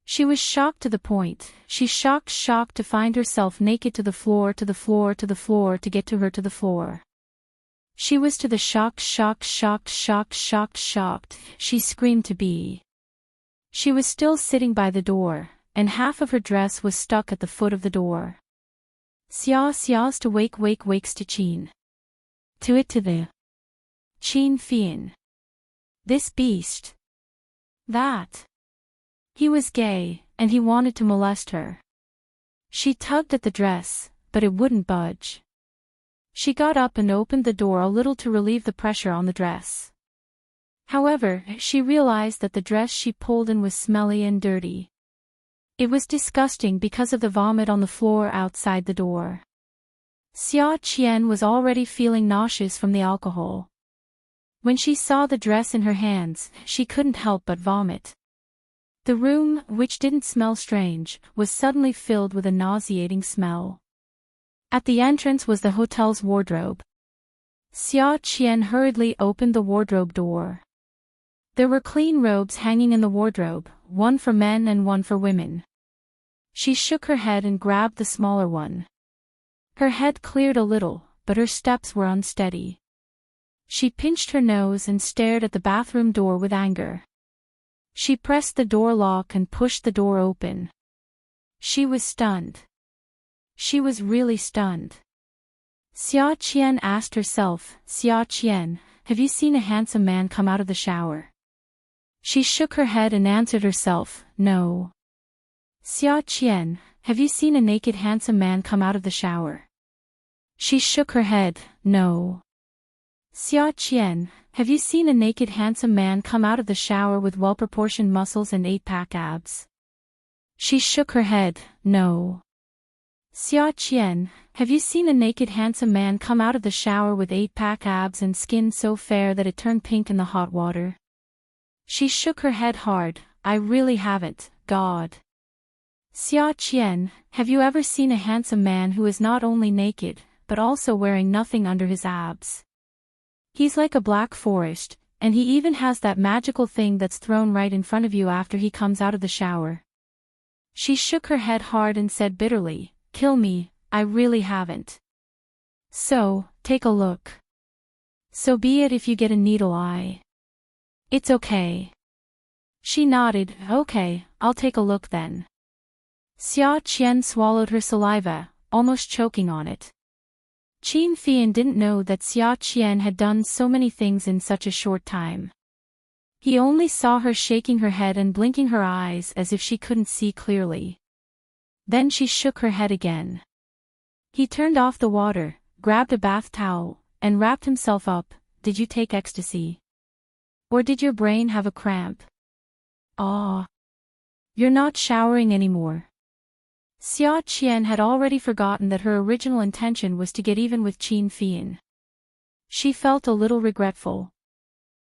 She was shocked to the point, shocked to find herself naked to the floor to get to the floor. She was to the shocked, she screamed to be. She was still sitting by the door, and half of her dress was stuck at the foot of the door. Xia's to wakes to Qin. To it to the. Qin Fian. This beast. That. He was gay, and he wanted to molest her. She tugged at the dress, but it wouldn't budge. She got up and opened the door a little to relieve the pressure on the dress. However, she realized that the dress she pulled in was smelly and dirty. It was disgusting because of the vomit on the floor outside the door. Xia Qian was already feeling nauseous from the alcohol. When she saw the dress in her hands, she couldn't help but vomit. The room, which didn't smell strange, was suddenly filled with a nauseating smell. At the entrance was the hotel's wardrobe. Xia Qian hurriedly opened the wardrobe door. There were clean robes hanging in the wardrobe, one for men and one for women. She shook her head and grabbed the smaller one. Her head cleared a little, but her steps were unsteady. She pinched her nose and stared at the bathroom door with anger. She pressed the door lock and pushed the door open. She was stunned. She was really stunned. Xia Qian asked herself, Xia Qian, have you seen a handsome man come out of the shower? She shook her head and answered herself, no. Xia Qian, have you seen a naked handsome man come out of the shower? She shook her head, no. Xia Qian, have you seen a naked handsome man come out of the shower with well-proportioned muscles and 8-pack abs? She shook her head, no. Xia Qian, have you seen a naked handsome man come out of the shower with 8-pack abs and skin so fair that it turned pink in the hot water? She shook her head hard. I really haven't, God. Xia Qian, have you ever seen a handsome man who is not only naked, but also wearing nothing under his abs? He's like a black forest, and he even has that magical thing that's thrown right in front of you after he comes out of the shower. She shook her head hard and said bitterly, kill me, I really haven't. So, take a look. So be it if you get a needle eye. It's okay. She nodded, okay, I'll take a look then. Xia Qian swallowed her saliva, almost choking on it. Qin Fian didn't know that Xia Qian had done so many things in such a short time. He only saw her shaking her head and blinking her eyes as if she couldn't see clearly. Then she shook her head again. He turned off the water, grabbed a bath towel, and wrapped himself up. Did you take ecstasy? Or did your brain have a cramp? Ah. You're not showering anymore. Xia Qian had already forgotten that her original intention was to get even with Qin Fian. She felt a little regretful.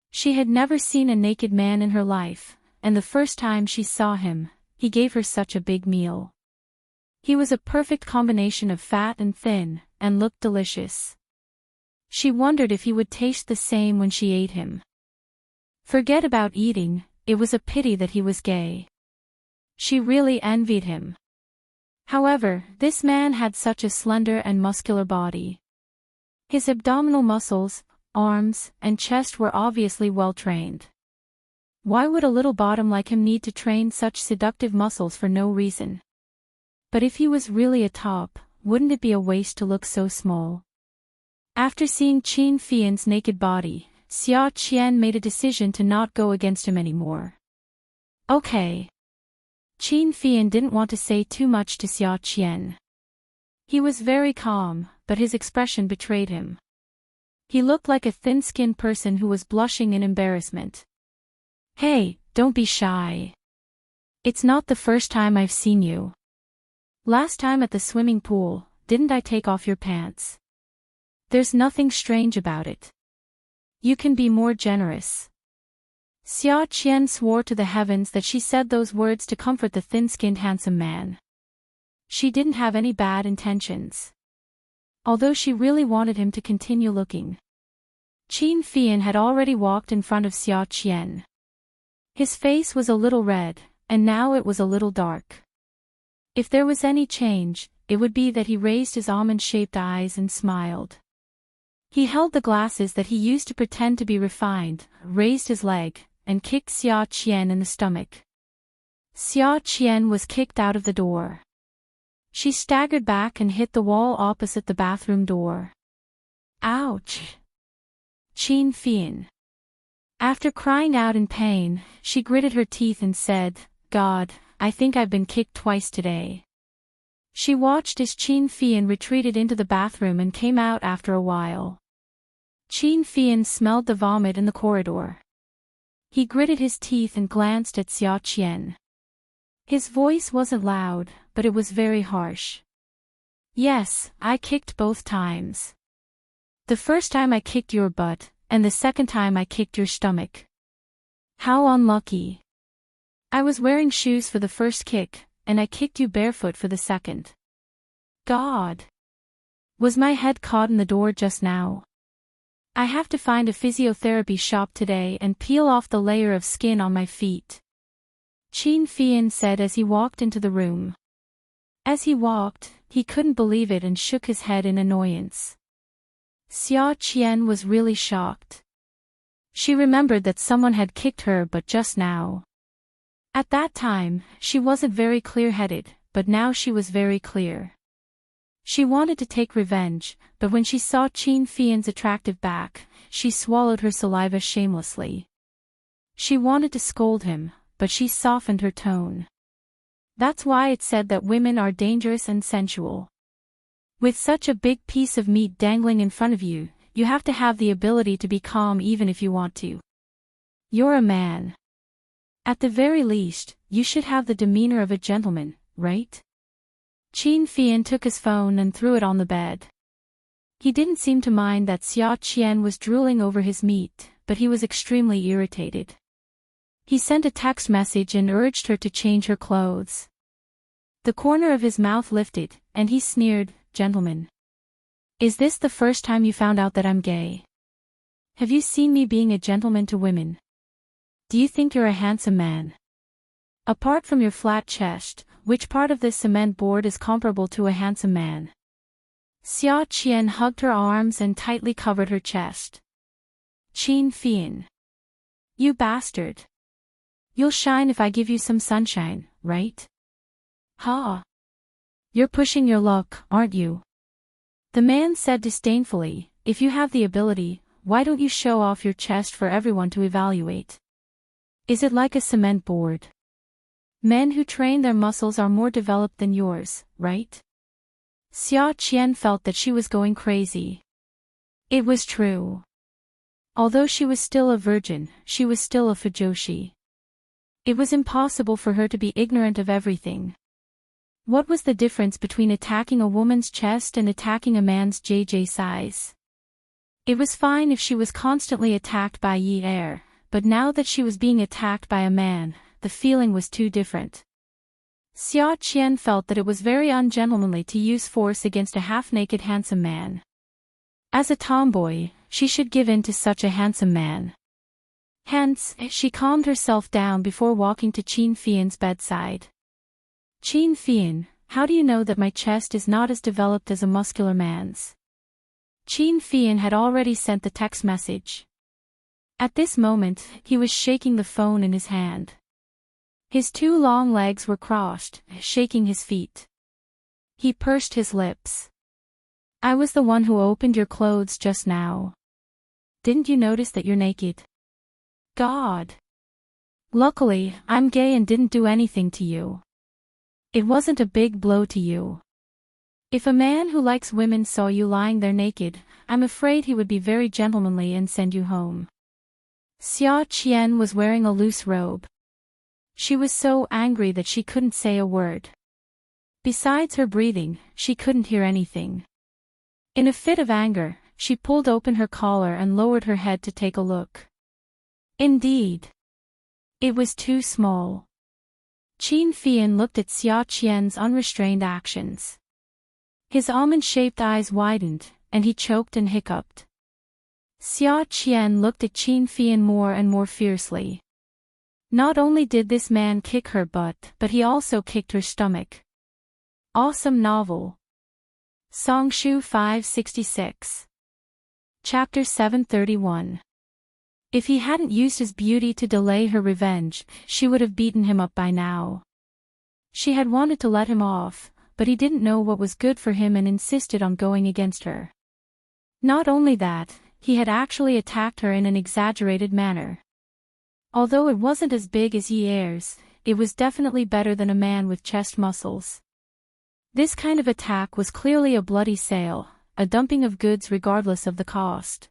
She had never seen a naked man in her life, and the first time she saw him, he gave her such a big meal. He was a perfect combination of fat and thin, and looked delicious. She wondered if he would taste the same when she ate him. Forget about eating, it was a pity that he was gay. She really envied him. However, this man had such a slender and muscular body. His abdominal muscles, arms, and chest were obviously well trained. Why would a little bottom like him need to train such seductive muscles for no reason? But if he was really a top, wouldn't it be a waste to look so small? After seeing Qin Fian's naked body, Xia Qian made a decision to not go against him anymore. Okay. Qin Fian didn't want to say too much to Xia Qian. He was very calm, but his expression betrayed him. He looked like a thin-skinned person who was blushing in embarrassment. Hey, don't be shy. It's not the first time I've seen you. Last time at the swimming pool, didn't I take off your pants? There's nothing strange about it. You can be more generous. Xia Qian swore to the heavens that she said those words to comfort the thin-skinned handsome man. She didn't have any bad intentions. Although she really wanted him to continue looking. Qin Fian had already walked in front of Xia Qian. His face was a little red, and now it was a little dark. If there was any change, it would be that he raised his almond-shaped eyes and smiled. He held the glasses that he used to pretend to be refined, raised his leg, and kicked Xia Qian in the stomach. Xia Qian was kicked out of the door. She staggered back and hit the wall opposite the bathroom door. Ouch! Qin Fian. After crying out in pain, she gritted her teeth and said, God, I think I've been kicked twice today. She watched as Qin Fian retreated into the bathroom and came out after a while. Qin Fian smelled the vomit in the corridor. He gritted his teeth and glanced at Xia Qian. His voice wasn't loud, but it was very harsh. Yes, I kicked both times. The first time I kicked your butt, and the second time I kicked your stomach. How unlucky. I was wearing shoes for the first kick, and I kicked you barefoot for the second. God! Was my head caught in the door just now? I have to find a physiotherapy shop today and peel off the layer of skin on my feet. Qin Fian said as he walked into the room. As he walked, he couldn't believe it and shook his head in annoyance. Xia Qian was really shocked. She remembered that someone had kicked her but just now. At that time, she wasn't very clear-headed, but now she was very clear. She wanted to take revenge, but when she saw Qin Fian's attractive back, she swallowed her saliva shamelessly. She wanted to scold him, but she softened her tone. That's why it's said that women are dangerous and sensual. With such a big piece of meat dangling in front of you, you have to have the ability to be calm even if you want to. You're a man. At the very least, you should have the demeanor of a gentleman, right? Qin Fian took his phone and threw it on the bed. He didn't seem to mind that Xia Qian was drooling over his meat, but he was extremely irritated. He sent a text message and urged her to change her clothes. The corner of his mouth lifted, and he sneered, "Gentlemen. Is this the first time you found out that I'm gay? Have you seen me being a gentleman to women? Do you think you're a handsome man? Apart from your flat chest, which part of this cement board is comparable to a handsome man?" Xia Qian hugged her arms and tightly covered her chest. "Qin Fian. You bastard. You'll shine if I give you some sunshine, right? Ha! You're pushing your luck, aren't you?" The man said disdainfully, "If you have the ability, why don't you show off your chest for everyone to evaluate? Is it like a cement board? Men who train their muscles are more developed than yours, right?" Xia Qian felt that she was going crazy. It was true. Although she was still a virgin, she was still a fujoshi. It was impossible for her to be ignorant of everything. What was the difference between attacking a woman's chest and attacking a man's JJ size? It was fine if she was constantly attacked by Yi Er, but now that she was being attacked by a man, the feeling was too different. Xia Qian felt that it was very ungentlemanly to use force against a half-naked handsome man. As a tomboy, she should give in to such a handsome man. Hence, she calmed herself down before walking to Qin Fian's bedside. "Qin Fian, how do you know that my chest is not as developed as a muscular man's?" Qin Fian had already sent the text message. At this moment, he was shaking the phone in his hand. His two long legs were crossed, shaking his feet. He pursed his lips. "I was the one who opened your clothes just now. Didn't you notice that you're naked? God. Luckily, I'm gay and didn't do anything to you. It wasn't a big blow to you. If a man who likes women saw you lying there naked, I'm afraid he would be very gentlemanly and send you home." Xia Qian was wearing a loose robe. She was so angry that she couldn't say a word. Besides her breathing, she couldn't hear anything. In a fit of anger, she pulled open her collar and lowered her head to take a look. Indeed. It was too small. Qin Fian looked at Xia Qian's unrestrained actions. His almond-shaped eyes widened, and he choked and hiccuped. Xia Qian looked at Qin Fian more and more fiercely. Not only did this man kick her butt, but he also kicked her stomach. Awesome novel. Songshu 566. Chapter 731. If he hadn't used his beauty to delay her revenge, she would have beaten him up by now. She had wanted to let him off, but he didn't know what was good for him and insisted on going against her. Not only that, he had actually attacked her in an exaggerated manner. Although it wasn't as big as Yi Er's, it was definitely better than a man with chest muscles. This kind of attack was clearly a bloody sale, a dumping of goods regardless of the cost.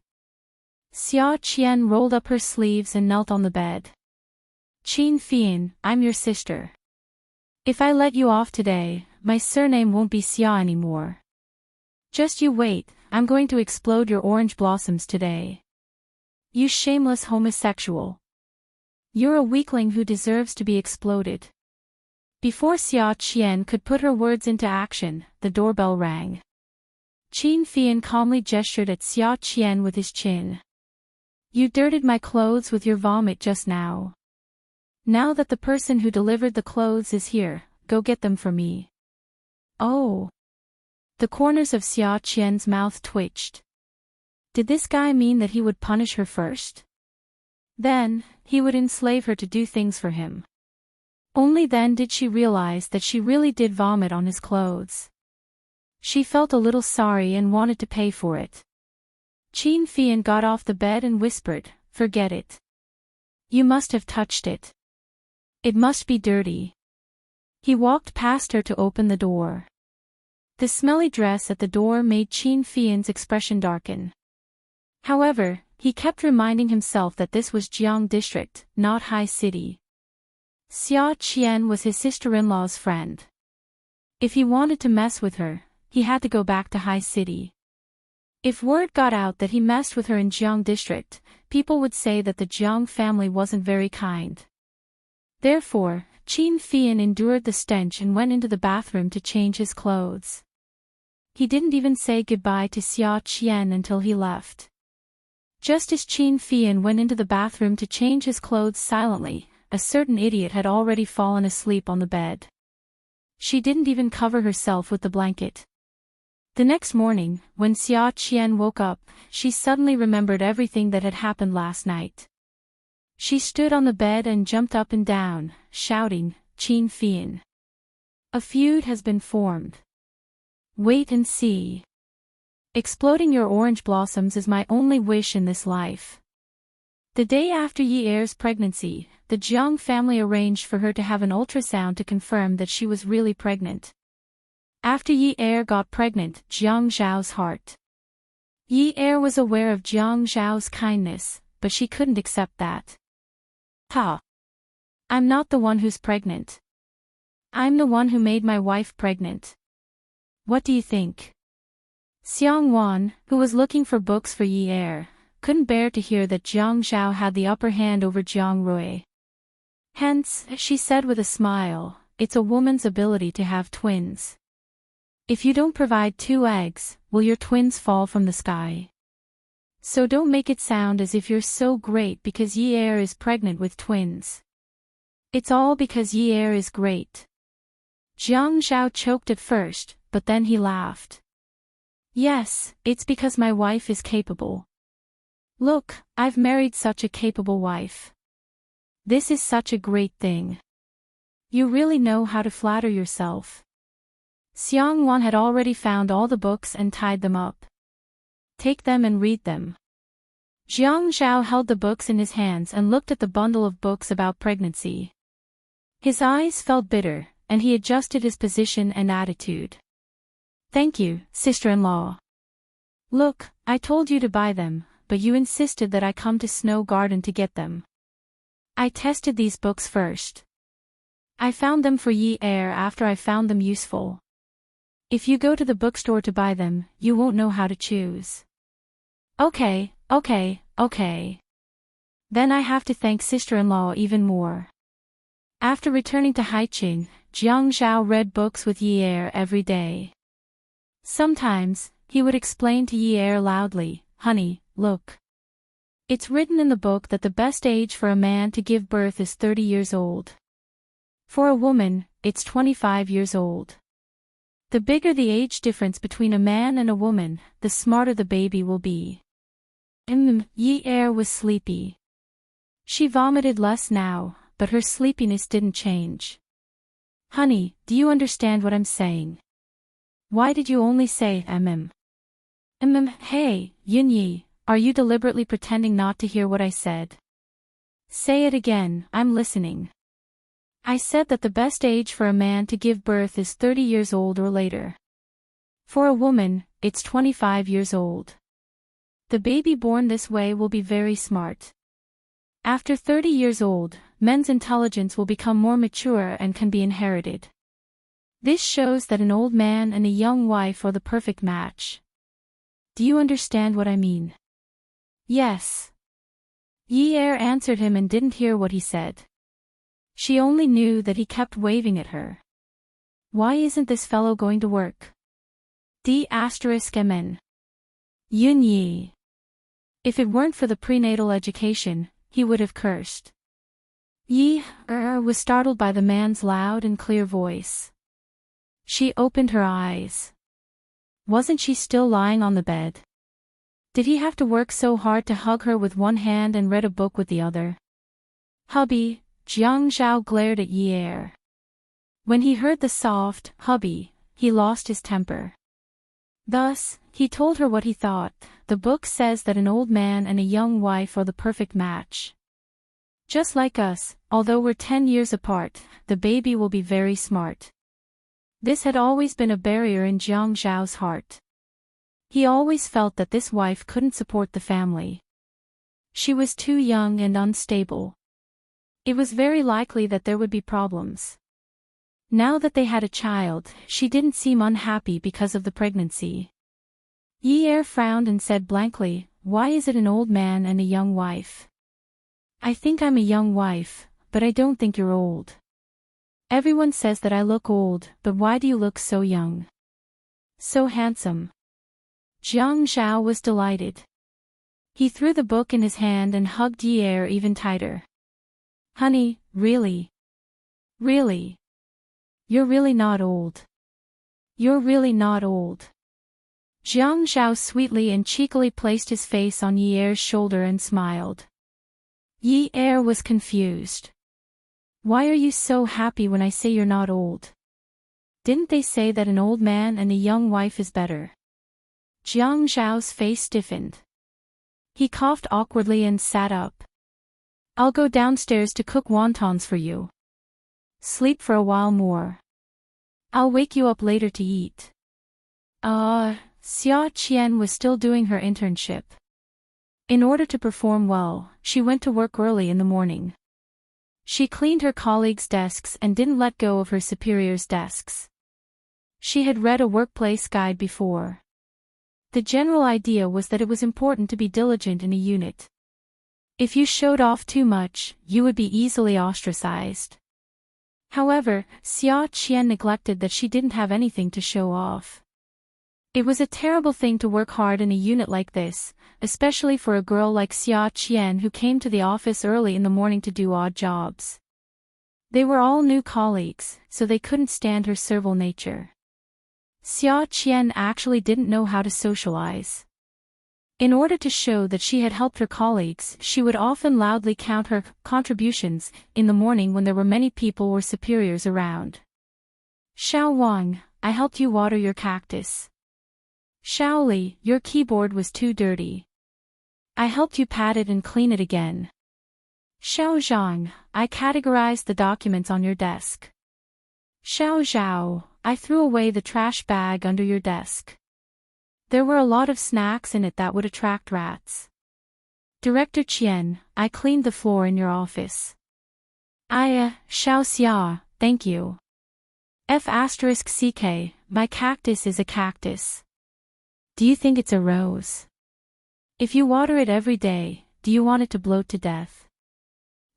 Xia Qian rolled up her sleeves and knelt on the bed. "Qin Fian, I'm your sister. If I let you off today, my surname won't be Xia anymore. Just you wait, I'm going to explode your orange blossoms today. You shameless homosexual. You're a weakling who deserves to be exploded." Before Xia Qian could put her words into action, the doorbell rang. Qin Fian calmly gestured at Xia Qian with his chin. "You dirtied my clothes with your vomit just now. Now that the person who delivered the clothes is here, go get them for me." "Oh." The corners of Xia Qian's mouth twitched. Did this guy mean that he would punish her first? Then, he would enslave her to do things for him. Only then did she realize that she really did vomit on his clothes. She felt a little sorry and wanted to pay for it. Qin Fian got off the bed and whispered, "Forget it. You must have touched it. It must be dirty." He walked past her to open the door. The smelly dress at the door made Qin Fian's expression darken. However, he kept reminding himself that this was Jiang District, not High City. Xia Qian was his sister-in-law's friend. If he wanted to mess with her, he had to go back to High City. If word got out that he messed with her in Jiang district, people would say that the Jiang family wasn't very kind. Therefore, Qin Fian endured the stench and went into the bathroom to change his clothes. He didn't even say goodbye to Xia Qian until he left. Just as Qin Fian went into the bathroom to change his clothes silently, a certain idiot had already fallen asleep on the bed. She didn't even cover herself with the blanket. The next morning, when Xia Qian woke up, she suddenly remembered everything that had happened last night. She stood on the bed and jumped up and down, shouting, "Qin Fian! A feud has been formed. Wait and see. Exploding your orange blossoms is my only wish in this life." The day after Yi Er's pregnancy, the Jiang family arranged for her to have an ultrasound to confirm that she was really pregnant. After Yi Er got pregnant, Jiang Zhao's heart. Yi Er was aware of Jiang Zhao's kindness, but she couldn't accept that. Ha! I'm not the one who's pregnant. I'm the one who made my wife pregnant. What do you think? Xiang Wan, who was looking for books for Yi Er, couldn't bear to hear that Jiang Zhao had the upper hand over Jiang Rui. Hence, she said with a smile, it's a woman's ability to have twins. If you don't provide 2 eggs, will your twins fall from the sky? So don't make it sound as if you're so great because Yi Er is pregnant with twins. It's all because Yi Er is great. Jiang Zhao choked at first, but then he laughed. Yes, it's because my wife is capable. Look, I've married such a capable wife. This is such a great thing. You really know how to flatter yourself. Xiang Wan had already found all the books and tied them up. Take them and read them. Jiang Zhao held the books in his hands and looked at the bundle of books about pregnancy. His eyes felt bitter, and he adjusted his position and attitude. Thank you, sister-in-law. Look, I told you to buy them, but you insisted that I come to Snow Garden to get them. I tested these books first. I found them for Yi Er after I found them useful. If you go to the bookstore to buy them, you won't know how to choose. Okay. Then I have to thank sister-in-law even more. After returning to Haiqing, Jiang Zhao read books with Yi Er every day. Sometimes, he would explain to Yi Er loudly, "Honey, look. It's written in the book that the best age for a man to give birth is 30 years old. For a woman, it's 25 years old. The bigger the age difference between a man and a woman, the smarter the baby will be." Yi Er was sleepy. She vomited less now, but her sleepiness didn't change. "Honey, do you understand what I'm saying? Why did you only say Hey, Yunyi, are you deliberately pretending not to hear what I said? Say it again, I'm listening. I said that the best age for a man to give birth is 30 years old or later. For a woman, it's 25 years old. The baby born this way will be very smart. After 30 years old, men's intelligence will become more mature and can be inherited. This shows that an old man and a young wife are the perfect match. Do you understand what I mean?" "Yes." Yi Er answered him and didn't hear what he said. She only knew that he kept waving at her. Why isn't this fellow going to work? D***mn. Yun Yi. If it weren't for the prenatal education, he would have cursed. Yi Er was startled by the man's loud and clear voice. She opened her eyes. Wasn't she still lying on the bed? Did he have to work so hard to hug her with one hand and read a book with the other? "Hubby," Jiang Zhao glared at Yi Er. When he heard the soft, "hubby," he lost his temper. Thus, he told her what he thought. The book says that an old man and a young wife are the perfect match. Just like us, although we're 10 years apart, the baby will be very smart. This had always been a barrier in Jiang Zhao's heart. He always felt that this wife couldn't support the family. She was too young and unstable. It was very likely that there would be problems. Now that they had a child, she didn't seem unhappy because of the pregnancy. Yi Er frowned and said blankly, "Why is it an old man and a young wife?" "I think I'm a young wife, but I don't think you're old. Everyone says that I look old, but why do you look so young? So handsome." Jiang Zhao was delighted. He threw the book in his hand and hugged Yi Er even tighter. "Honey, really? Really? You're really not old. You're really not old." Jiang Zhao sweetly and cheekily placed his face on Yi Er's shoulder and smiled. Yi Er was confused. "Why are you so happy when I say you're not old? Didn't they say that an old man and a young wife is better?" Jiang Zhao's face stiffened. He coughed awkwardly and sat up. "I'll go downstairs to cook wontons for you. Sleep for a while more. I'll wake you up later to eat." Xia Qian was still doing her internship. In order to perform well, she went to work early in the morning. She cleaned her colleagues' desks and didn't let go of her superiors' desks. She had read a workplace guide before. The general idea was that it was important to be diligent in a unit. If you showed off too much, you would be easily ostracized. However, Xia Qian neglected that she didn't have anything to show off. It was a terrible thing to work hard in a unit like this, especially for a girl like Xia Qian who came to the office early in the morning to do odd jobs. They were all new colleagues, so they couldn't stand her servile nature. Xia Qian actually didn't know how to socialize. In order to show that she had helped her colleagues, she would often loudly count her contributions in the morning when there were many people or superiors around. "Xiao Wang, I helped you water your cactus." "Shaoli, your keyboard was too dirty. I helped you pat it and clean it again." "Xiao Zhang, I categorized the documents on your desk." "Xiao Zhao, I threw away the trash bag under your desk. There were a lot of snacks in it that would attract rats." "Director Qian, I cleaned the floor in your office." Xiao Xia, thank you." F*ck, my cactus is a cactus. Do you think it's a rose? If you water it every day, do you want it to bloat to death?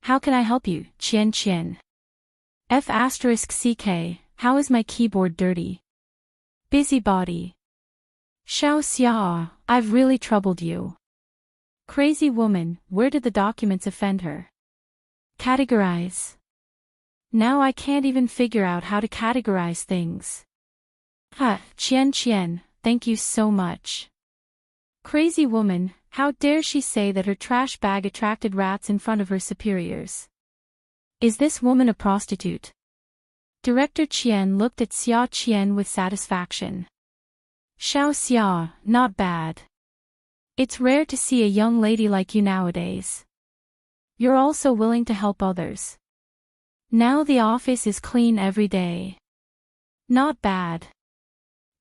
How can I help you, Qian Qian? F*ck, how is my keyboard dirty? Busybody. Xiao Xia, I've really troubled you. Crazy woman, where did the documents offend her? Categorize. Now I can't even figure out how to categorize things. Qian Qian, thank you so much. Crazy woman, how dare she say that her trash bag attracted rats in front of her superiors? Is this woman a prostitute? Director Qian looked at Xia Qian with satisfaction. Xiao Xia, not bad. It's rare to see a young lady like you nowadays. You're also willing to help others. Now the office is clean every day. Not bad.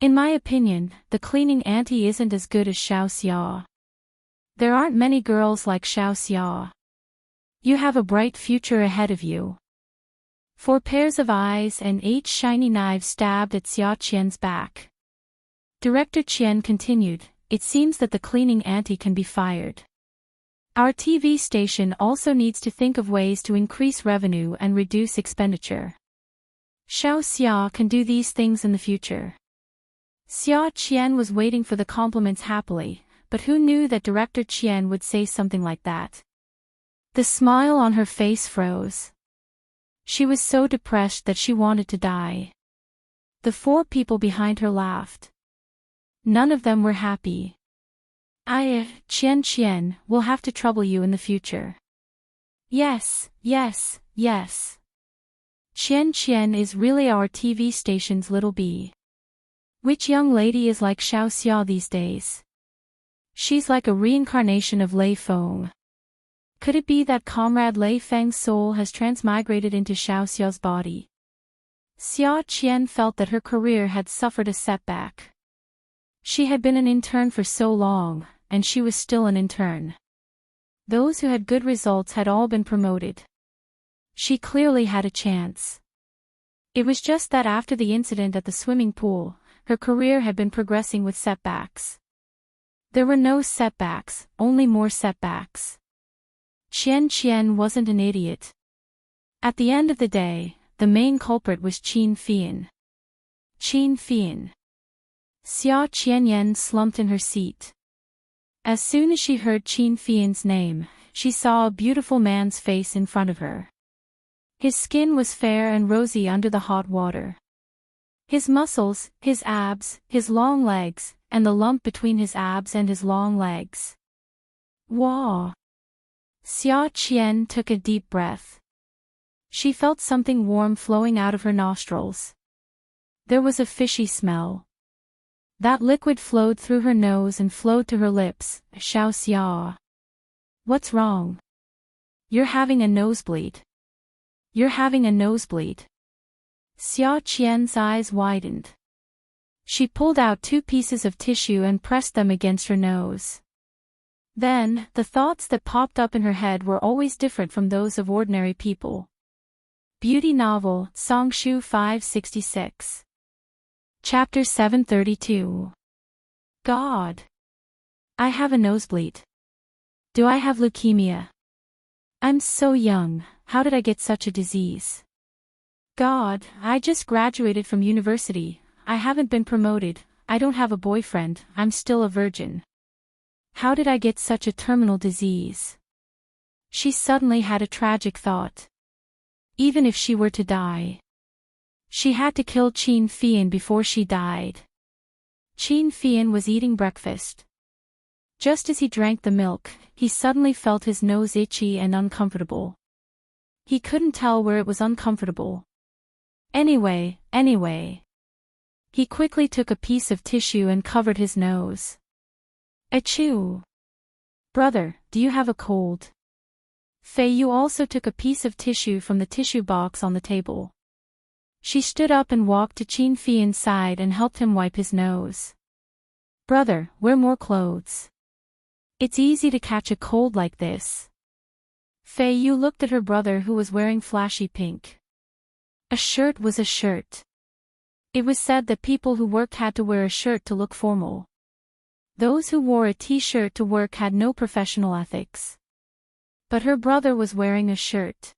In my opinion, the cleaning auntie isn't as good as Xiao Xia. There aren't many girls like Xiao Xia. You have a bright future ahead of you. 4 pairs of eyes and 8 shiny knives stabbed at Xia Qian's back. Director Qian continued, it seems that the cleaning auntie can be fired. Our TV station also needs to think of ways to increase revenue and reduce expenditure. Xiao Xia can do these things in the future. Xia Qian was waiting for the compliments happily, but who knew that Director Qian would say something like that? The smile on her face froze. She was so depressed that she wanted to die. The 4 people behind her laughed. None of them were happy. Qian Qian, we'll have to trouble you in the future. Yes, yes, yes. Qian Qian is really our TV station's little bee. Which young lady is like Xiao Xia these days? She's like a reincarnation of Lei Feng. Could it be that Comrade Lei Feng's soul has transmigrated into Xiao Xia's body? Xia Qian felt that her career had suffered a setback. She had been an intern for so long, and she was still an intern. Those who had good results had all been promoted. She clearly had a chance. It was just that after the incident at the swimming pool, her career had been progressing with setbacks. There were no setbacks, only more setbacks. Qian wasn't an idiot. At the end of the day, the main culprit was Qin Fian. Qin Fian. Xia Qianyan slumped in her seat. As soon as she heard Qin Fian's name, she saw a beautiful man's face in front of her. His skin was fair and rosy under the hot water. His muscles, his abs, his long legs, and the lump between his abs and his long legs. Wow! Xia Qian took a deep breath. She felt something warm flowing out of her nostrils. There was a fishy smell. That liquid flowed through her nose and flowed to her lips. Xiao Xia. What's wrong? You're having a nosebleed. You're having a nosebleed. Xia Qian's eyes widened. She pulled out 2 pieces of tissue and pressed them against her nose. Then, the thoughts that popped up in her head were always different from those of ordinary people. Beauty novel, Songshu 566. Chapter 732. God. I have a nosebleed. Do I have leukemia? I'm so young, how did I get such a disease? God, I just graduated from university, I haven't been promoted, I don't have a boyfriend, I'm still a virgin. How did I get such a terminal disease? She suddenly had a tragic thought. Even if she were to die, she had to kill Qin Fian before she died. Qin Fian was eating breakfast. Just as he drank the milk, he suddenly felt his nose itchy and uncomfortable. He couldn't tell where it was uncomfortable. Anyway. He quickly took a piece of tissue and covered his nose. Achoo! Brother, do you have a cold? Fei Yu also took a piece of tissue from the tissue box on the table. She stood up and walked to Qin Fian's side and helped him wipe his nose. Brother, wear more clothes. It's easy to catch a cold like this. Fei Yu looked at her brother who was wearing flashy pink. A shirt was a shirt. It was said that people who worked had to wear a shirt to look formal. Those who wore a t-shirt to work had no professional ethics. But her brother was wearing a shirt.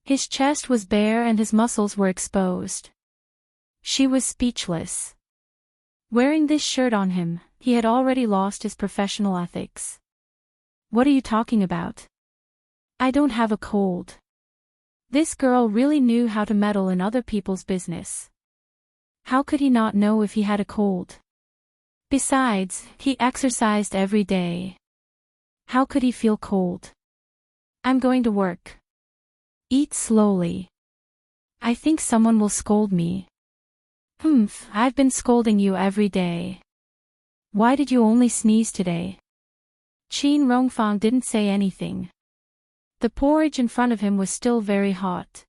His chest was bare and his muscles were exposed. She was speechless. Wearing this shirt on him, he had already lost his professional ethics. What are you talking about? I don't have a cold. This girl really knew how to meddle in other people's business. How could he not know if he had a cold? Besides, he exercised every day. How could he feel cold? I'm going to work. Eat slowly. I think someone will scold me. I've been scolding you every day. Why did you only sneeze today? Qin Rongfang didn't say anything. The porridge in front of him was still very hot.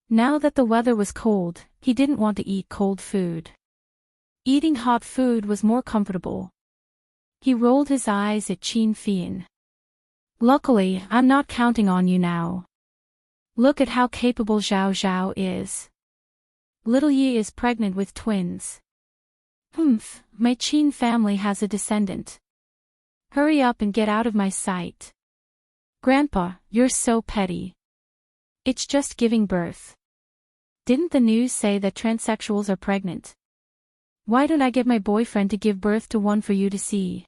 Now that the weather was cold, he didn't want to eat cold food. Eating hot food was more comfortable. He rolled his eyes at Qin Fian. Luckily, I'm not counting on you now. Look at how capable Zhao Zhao is. Little Yi is pregnant with twins. My Qin family has a descendant. Hurry up and get out of my sight. Grandpa, you're so petty. It's just giving birth. Didn't the news say that transsexuals are pregnant? Why don't I get my boyfriend to give birth to one for you to see?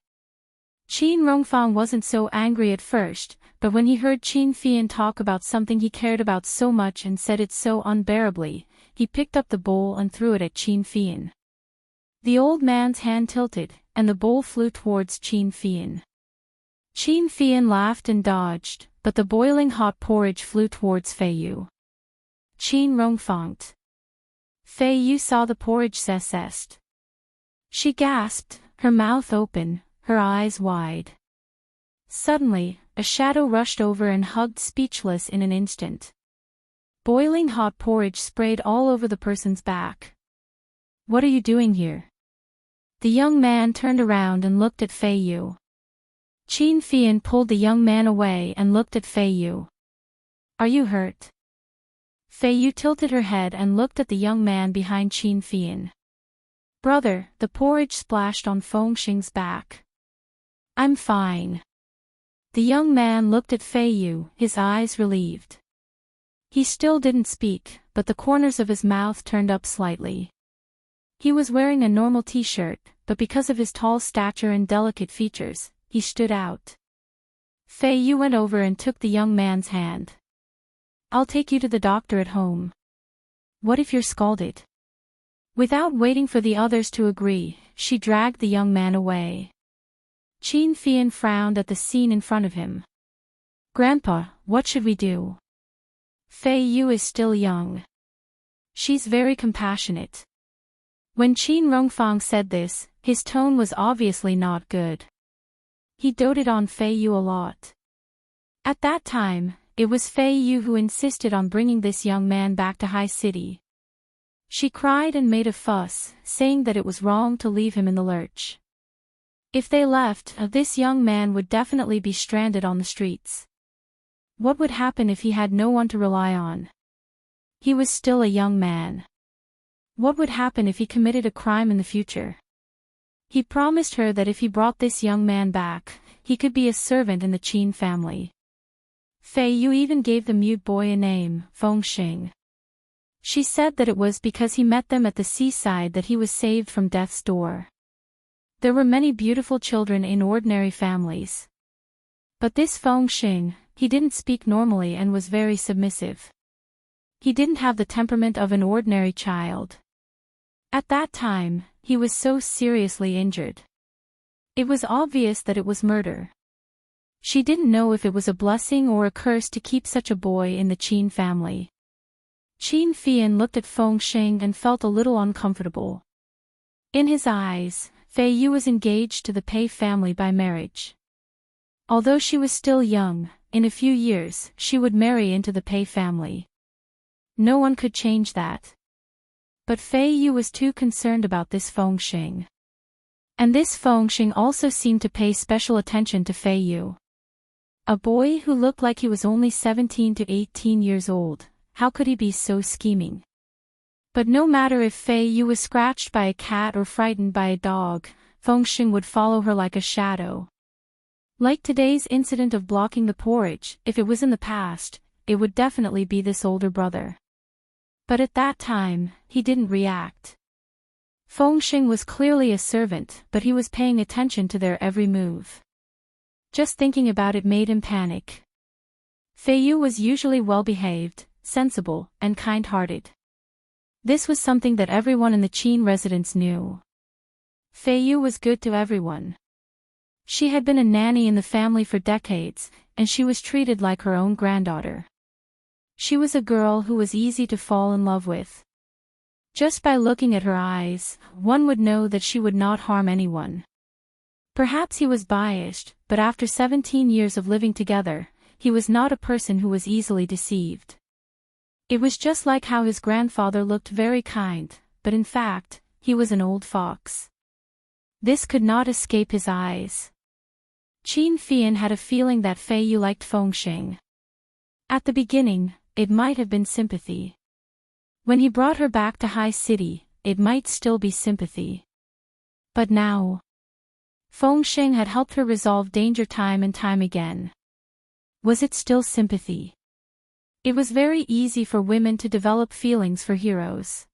Qin Rongfang wasn't so angry at first, but when he heard Qin Fian talk about something he cared about so much and said it so unbearably, he picked up the bowl and threw it at Qin Fian. The old man's hand tilted, and the bowl flew towards Qin Fian. Qin Fian laughed and dodged, but the boiling hot porridge flew towards Fei Yu. Qin Rongfang. Fei Yu saw the porridge cessed. She gasped, her mouth open, her eyes wide. Suddenly, a shadow rushed over and hugged speechless in an instant. Boiling hot porridge sprayed all over the person's back. What are you doing here? The young man turned around and looked at Fei Yu. Qin Fian pulled the young man away and looked at Fei Yu. Are you hurt? Fei Yu tilted her head and looked at the young man behind Qin Fian. Brother, the porridge splashed on Feng Xing's back. I'm fine. The young man looked at Fei Yu, his eyes relieved. He still didn't speak, but the corners of his mouth turned up slightly. He was wearing a normal t-shirt, but because of his tall stature and delicate features, he stood out. Fei Yu went over and took the young man's hand. I'll take you to the doctor at home. What if you're scalded? Without waiting for the others to agree, she dragged the young man away. Qin Fian frowned at the scene in front of him. Grandpa, what should we do? Fei Yu is still young. She's very compassionate. When Qin Rongfang said this, his tone was obviously not good. He doted on Fei Yu a lot. At that time, it was Fei Yu who insisted on bringing this young man back to High City. She cried and made a fuss, saying that it was wrong to leave him in the lurch. If they left, this young man would definitely be stranded on the streets. What would happen if he had no one to rely on? He was still a young man. What would happen if he committed a crime in the future? He promised her that if he brought this young man back, he could be a servant in the Qin family. Fei Yu even gave the mute boy a name, Feng Xing. She said that it was because he met them at the seaside that he was saved from death's door. There were many beautiful children in ordinary families. But this Feng Xing, he didn't speak normally and was very submissive. He didn't have the temperament of an ordinary child. At that time, he was so seriously injured. It was obvious that it was murder. She didn't know if it was a blessing or a curse to keep such a boy in the Qin family. Qin Fian looked at Feng Xing and felt a little uncomfortable. In his eyes, Fei Yu was engaged to the Pei family by marriage. Although she was still young, in a few years she would marry into the Pei family. No one could change that. But Fei Yu was too concerned about this Feng Xing. And this Feng Xing also seemed to pay special attention to Fei Yu. A boy who looked like he was only 17 to 18 years old. How could he be so scheming? But no matter if Fei Yu was scratched by a cat or frightened by a dog, Feng Xing would follow her like a shadow. Like today's incident of blocking the porridge, if it was in the past, it would definitely be this older brother. But at that time, he didn't react. Feng Xing was clearly a servant, but he was paying attention to their every move. Just thinking about it made him panic. Fei Yu was usually well-behaved, sensible, and kind-hearted. This was something that everyone in the Qin residence knew. Fei Yu was good to everyone. She had been a nanny in the family for decades, and she was treated like her own granddaughter. She was a girl who was easy to fall in love with. Just by looking at her eyes, one would know that she would not harm anyone. Perhaps he was biased, but after 17 years of living together, he was not a person who was easily deceived. It was just like how his grandfather looked very kind, but in fact, he was an old fox. This could not escape his eyes. Qin Fian had a feeling that Fei Yu liked Feng Xing. At the beginning, it might have been sympathy. When he brought her back to High City, it might still be sympathy. But now, Feng Xing had helped her resolve danger time and time again. Was it still sympathy? It was very easy for women to develop feelings for heroes.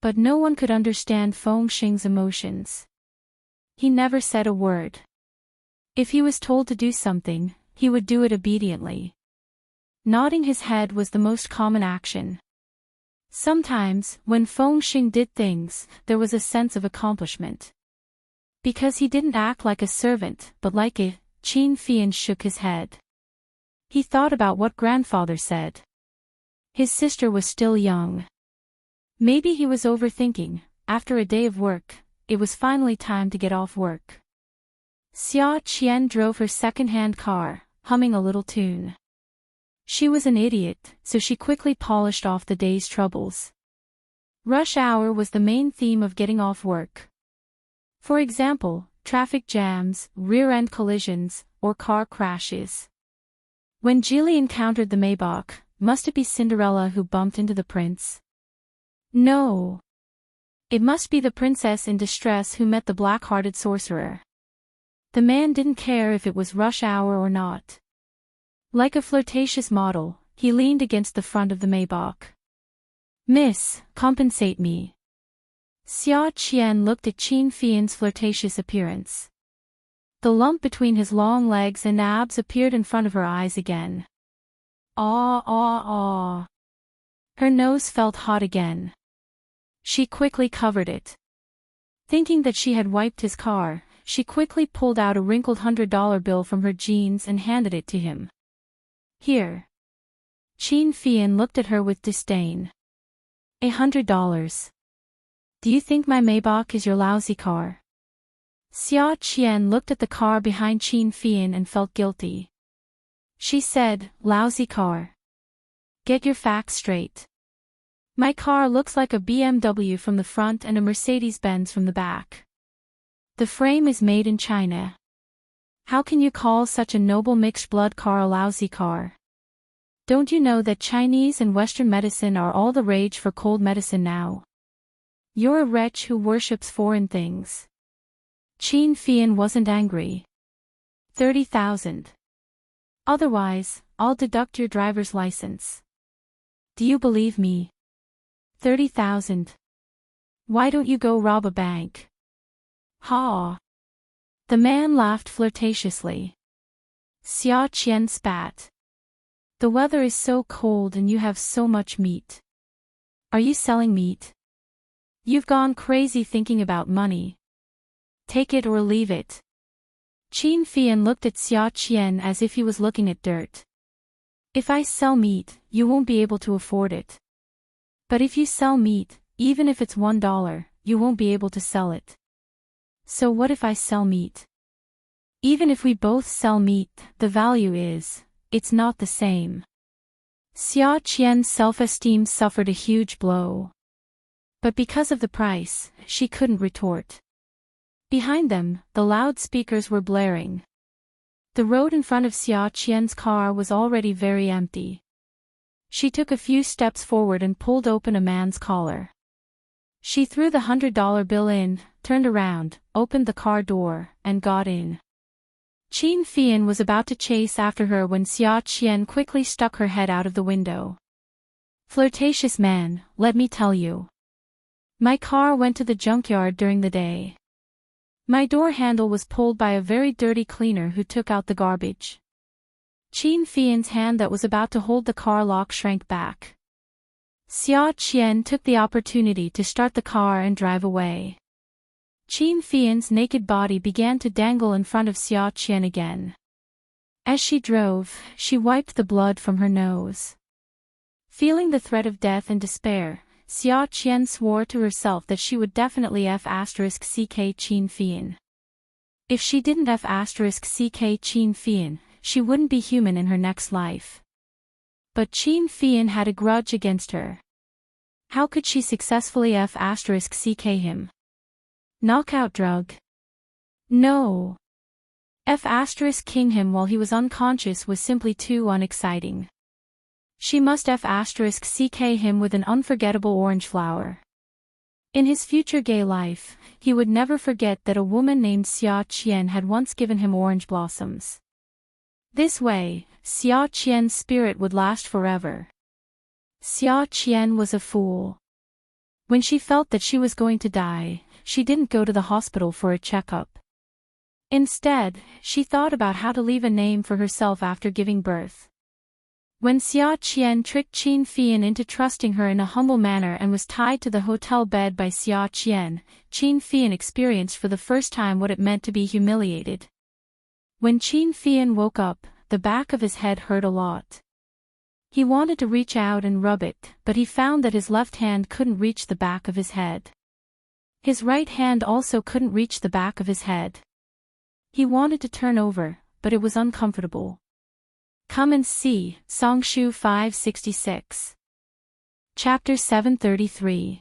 But no one could understand Feng Xing's emotions. He never said a word. If he was told to do something, he would do it obediently. Nodding his head was the most common action. Sometimes, when Feng Xing did things, there was a sense of accomplishment. Because he didn't act like a servant, but like a, Qin Fian shook his head. He thought about what grandfather said. His sister was still young. Maybe he was overthinking. After a day of work, it was finally time to get off work. Xia Qian drove her second-hand car, humming a little tune. She was an idiot, so she quickly polished off the day's troubles. Rush hour was the main theme of getting off work. For example, traffic jams, rear-end collisions, or car crashes. When Geely encountered the Maybach, must it be Cinderella who bumped into the prince? No. It must be the princess in distress who met the black-hearted sorcerer. The man didn't care if it was rush hour or not. Like a flirtatious model, he leaned against the front of the Maybach. Miss, compensate me. Xia Qian looked at Qin Fian's flirtatious appearance. The lump between his long legs and abs appeared in front of her eyes again. Ah ah ah. Her nose felt hot again. She quickly covered it. Thinking that she had wiped his car, she quickly pulled out a wrinkled $100 bill from her jeans and handed it to him. Here. Qin Fian looked at her with disdain. $100. Do you think my Maybach is your lousy car? Xia Qian looked at the car behind Qin Fian and felt guilty. She said, lousy car. Get your facts straight. My car looks like a BMW from the front and a Mercedes-Benz from the back. The frame is made in China. How can you call such a noble mixed-blood car a lousy car? Don't you know that Chinese and Western medicine are all the rage for cold medicine now? You're a wretch who worships foreign things. Qin Fian wasn't angry. 30,000. Otherwise, I'll deduct your driver's license. Do you believe me? 30,000. Why don't you go rob a bank? Ha! The man laughed flirtatiously. Xia Qian spat. The weather is so cold and you have so much meat. Are you selling meat? You've gone crazy thinking about money. Take it or leave it. Qin Fian looked at Xia Qian as if he was looking at dirt. If I sell meat, you won't be able to afford it. But if you sell meat, even if it's $1, you won't be able to sell it. So what if I sell meat? Even if we both sell meat, the value is, it's not the same. Xia Qian's self-esteem suffered a huge blow. But because of the price, she couldn't retort. Behind them, the loudspeakers were blaring. The road in front of Xia Qian's car was already very empty. She took a few steps forward and pulled open a man's collar. She threw the $100 bill in, turned around, opened the car door, and got in. Qin Fian was about to chase after her when Xia Qian quickly stuck her head out of the window. Flirtatious man, let me tell you. My car went to the junkyard during the day. My door handle was pulled by a very dirty cleaner who took out the garbage. Qin Fian's hand that was about to hold the car lock shrank back. Xia Qian took the opportunity to start the car and drive away. Qin Fian's naked body began to dangle in front of Xia Qian again. As she drove, she wiped the blood from her nose. Feeling the threat of death and despair, Xia Qian swore to herself that she would definitely *ck Qin Fian. If she didn't *ck Qin Fian, she wouldn't be human in her next life. But Qin Fian had a grudge against her. How could she successfully *ck him? Knockout drug? No. *king him while he was unconscious was simply too unexciting. She must *ck him with an unforgettable orange flower. In his future gay life, he would never forget that a woman named Xia Qian had once given him orange blossoms. This way, Xia Qian's spirit would last forever. Xia Qian was a fool. When she felt that she was going to die, she didn't go to the hospital for a checkup. Instead, she thought about how to leave a name for herself after giving birth. When Xia Qian tricked Qin Fian into trusting her in a humble manner and was tied to the hotel bed by Xia Qian, Qin Fian experienced for the first time what it meant to be humiliated. When Qin Fian woke up, the back of his head hurt a lot. He wanted to reach out and rub it, but he found that his left hand couldn't reach the back of his head. His right hand also couldn't reach the back of his head. He wanted to turn over, but it was uncomfortable. Come and see, Songshu 566. Chapter 733.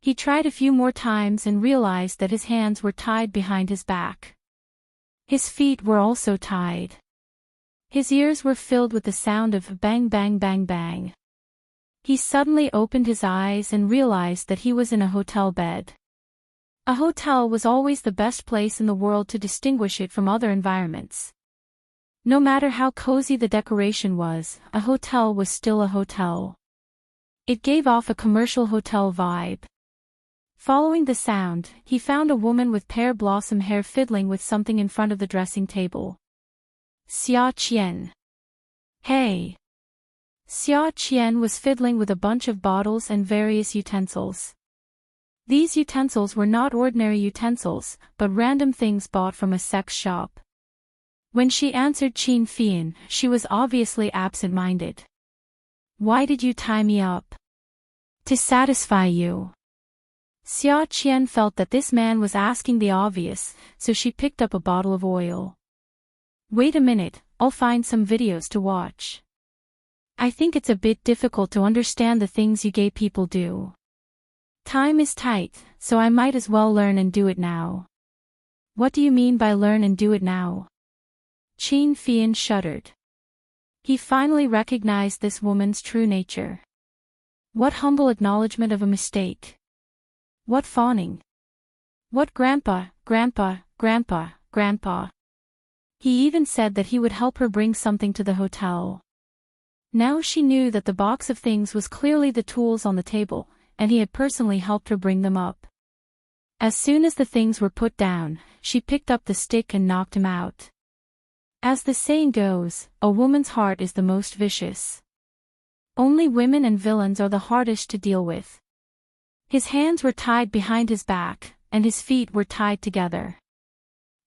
He tried a few more times and realized that his hands were tied behind his back. His feet were also tied. His ears were filled with the sound of bang bang bang bang. He suddenly opened his eyes and realized that he was in a hotel bed. A hotel was always the best place in the world to distinguish it from other environments. No matter how cozy the decoration was, a hotel was still a hotel. It gave off a commercial hotel vibe. Following the sound, he found a woman with pear blossom hair fiddling with something in front of the dressing table. Xia Qian. Hey! Xia Qian was fiddling with a bunch of bottles and various utensils. These utensils were not ordinary utensils, but random things bought from a sex shop. When she answered Qin Fian, she was obviously absent-minded. Why did you tie me up? To satisfy you. Xia Qian felt that this man was asking the obvious, so she picked up a bottle of oil. Wait a minute, I'll find some videos to watch. I think it's a bit difficult to understand the things you gay people do. Time is tight, so I might as well learn and do it now. What do you mean by learn and do it now? Qin Fian shuddered. He finally recognized this woman's true nature. What humble acknowledgement of a mistake. What fawning. What grandpa, grandpa, grandpa, grandpa. He even said that he would help her bring something to the hotel. Now she knew that the box of things was clearly the tools on the table, and he had personally helped her bring them up. As soon as the things were put down, she picked up the stick and knocked him out. As the saying goes, a woman's heart is the most vicious. Only women and villains are the hardest to deal with. His hands were tied behind his back, and his feet were tied together.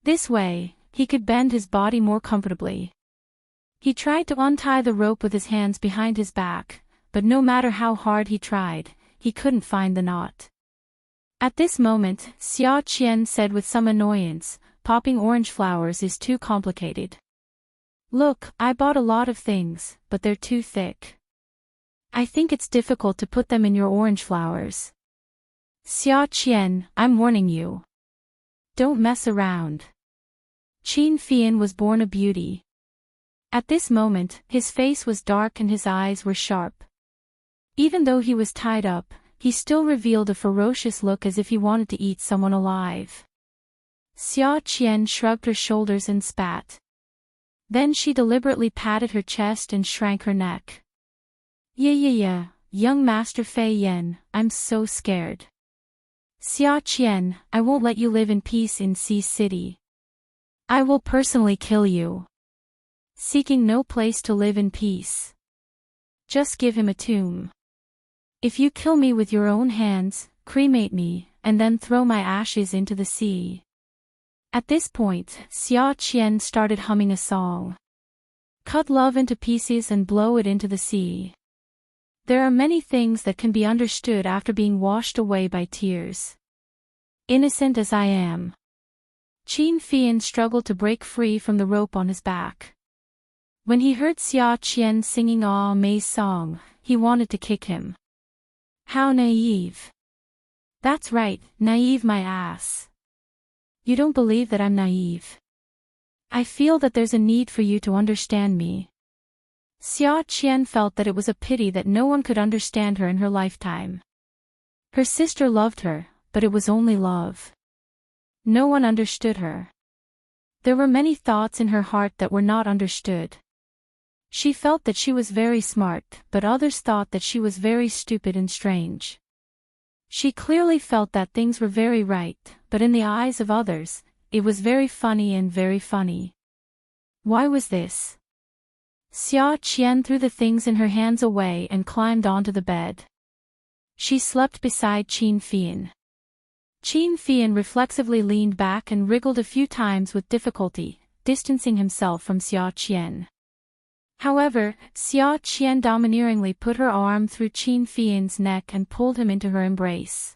This way, he could bend his body more comfortably. He tried to untie the rope with his hands behind his back, but no matter how hard he tried, he couldn't find the knot. At this moment, Xia Qian said with some annoyance, popping orange flowers is too complicated. Look, I bought a lot of things, but they're too thick. I think it's difficult to put them in your orange flowers. Xia Qian, I'm warning you. Don't mess around. Qin Fian was born a beauty. At this moment, his face was dark and his eyes were sharp. Even though he was tied up, he still revealed a ferocious look as if he wanted to eat someone alive. Xia Qian shrugged her shoulders and spat. Then she deliberately patted her chest and shrank her neck. Yeah, young Master Fei Yan, I'm so scared. Xia Qian, I won't let you live in peace in Sea City. I will personally kill you. Seeking no place to live in peace. Just give him a tomb. If you kill me with your own hands, cremate me, and then throw my ashes into the sea. At this point, Xia Qian started humming a song. Cut love into pieces and blow it into the sea. There are many things that can be understood after being washed away by tears. Innocent as I am. Qin Fian struggled to break free from the rope on his back. When he heard Xia Qian singing Ah Mei's song, he wanted to kick him. How naive. That's right, naive my ass. You don't believe that I'm naive. I feel that there's a need for you to understand me. Xia Qian felt that it was a pity that no one could understand her in her lifetime. Her sister loved her, but it was only love. No one understood her. There were many thoughts in her heart that were not understood. She felt that she was very smart, but others thought that she was very stupid and strange. She clearly felt that things were very right, but in the eyes of others, it was very funny and very funny. Why was this? Xia Qian threw the things in her hands away and climbed onto the bed. She slept beside Qin Fian. Qin Fian reflexively leaned back and wriggled a few times with difficulty, distancing himself from Xia Qian. However, Xia Qian domineeringly put her arm through Qin Fian's neck and pulled him into her embrace.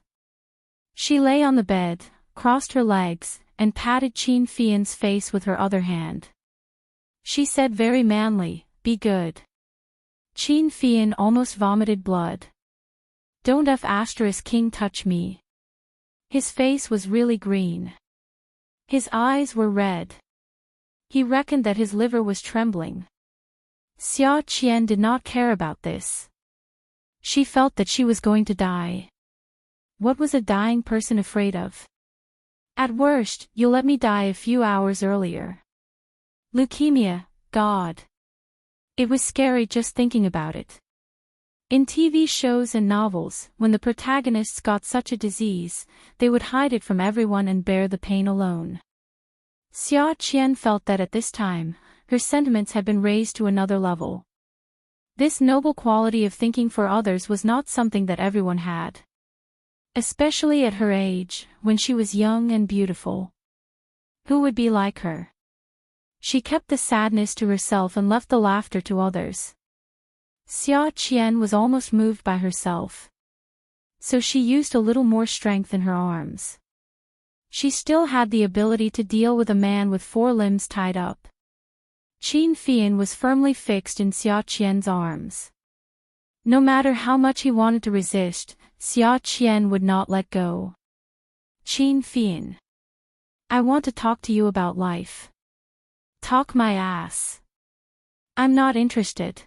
She lay on the bed, crossed her legs, and patted Qin Fian's face with her other hand. She said very manly, "Be good." Qin Fian almost vomited blood. Don't King touch me. His face was really green. His eyes were red. He reckoned that his liver was trembling. Xia Qian did not care about this. She felt that she was going to die. What was a dying person afraid of? At worst, you'll let me die a few hours earlier. Leukemia, God. It was scary just thinking about it. In TV shows and novels, when the protagonists got such a disease, they would hide it from everyone and bear the pain alone. Xia Qian felt that at this time, her sentiments had been raised to another level. This noble quality of thinking for others was not something that everyone had. Especially at her age, when she was young and beautiful. Who would be like her? She kept the sadness to herself and left the laughter to others. Xia Qian was almost moved by herself. So she used a little more strength in her arms. She still had the ability to deal with a man with 4 limbs tied up. Qin Fian was firmly fixed in Xia Qian's arms. No matter how much he wanted to resist, Xia Qian would not let go. Qin Fian. I want to talk to you about life. Talk my ass. I'm not interested.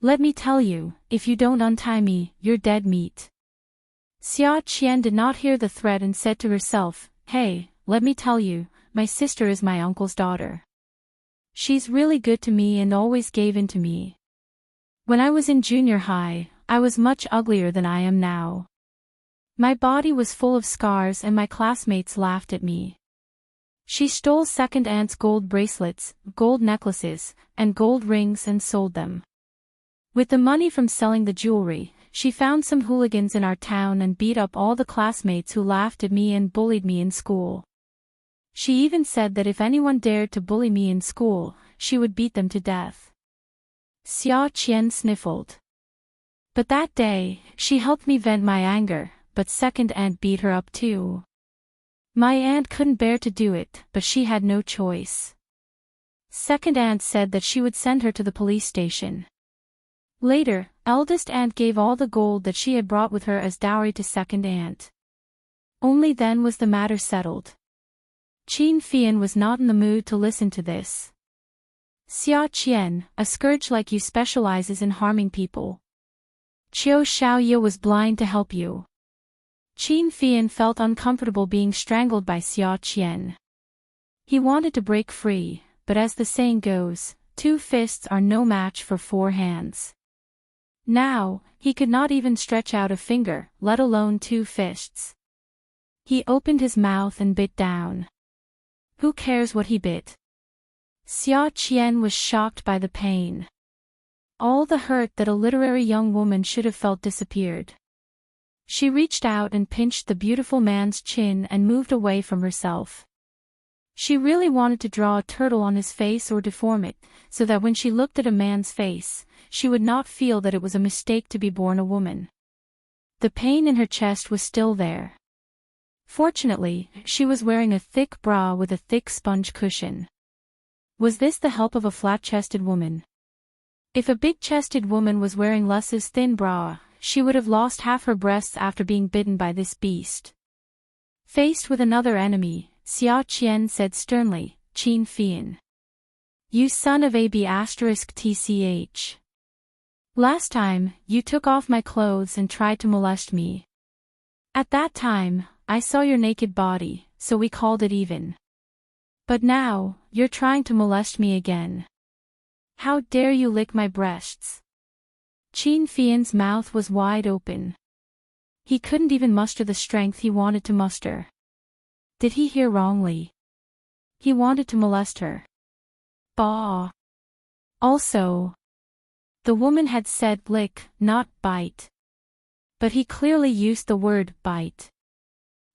Let me tell you, if you don't untie me, you're dead meat. Xia Qian did not hear the threat and said to herself, hey, let me tell you, my sister is my uncle's daughter. She's really good to me and always gave in to me. When I was in junior high, I was much uglier than I am now. My body was full of scars and my classmates laughed at me. She stole second aunt's gold bracelets, gold necklaces, and gold rings and sold them. With the money from selling the jewelry, she found some hooligans in our town and beat up all the classmates who laughed at me and bullied me in school. She even said that if anyone dared to bully me in school, she would beat them to death. Xia Qian sniffled. But that day, she helped me vent my anger, but second aunt beat her up too. My aunt couldn't bear to do it, but she had no choice. Second aunt said that she would send her to the police station. Later, eldest aunt gave all the gold that she had brought with her as dowry to second aunt. Only then was the matter settled. Qin Fian was not in the mood to listen to this. Xia Qian, a scourge like you specializes in harming people. Qiu Xiaoye was blind to help you. Qin Fian felt uncomfortable being strangled by Xia Qian. He wanted to break free, but as the saying goes, 2 fists are no match for 4 hands. Now, he could not even stretch out a finger, let alone 2 fists. He opened his mouth and bit down. Who cares what he bit? Xia Qian was shocked by the pain. All the hurt that a literary young woman should have felt disappeared. She reached out and pinched the beautiful man's chin and moved away from herself. She really wanted to draw a turtle on his face or deform it, so that when she looked at a man's face, she would not feel that it was a mistake to be born a woman. The pain in her chest was still there. Fortunately, she was wearing a thick bra with a thick sponge cushion. Was this the help of a flat-chested woman? If a big-chested woman was wearing Luss's thin bra, she would have lost half her breasts after being bitten by this beast. Faced with another enemy, Xia Qian said sternly, Qin Fian. You son of a b*tch. Last time, you took off my clothes and tried to molest me. At that time, I saw your naked body, so we called it even. But now, you're trying to molest me again. How dare you lick my breasts? Qin Fian's mouth was wide open. He couldn't even muster the strength he wanted to muster. Did he hear wrongly? He wanted to molest her. Bah! Also, the woman had said lick, not bite. But he clearly used the word bite.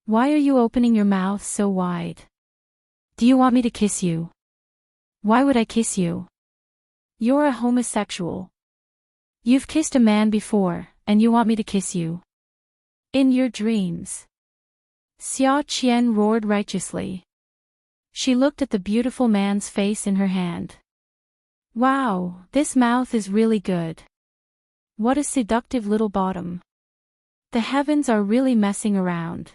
Why are you opening your mouth so wide? Do you want me to kiss you? Why would I kiss you? You're a homosexual. You've kissed a man before, and you want me to kiss you? In your dreams. Xia Qian roared righteously. She looked at the beautiful man's face in her hand. Wow, this mouth is really good. What a seductive little bottom. The heavens are really messing around.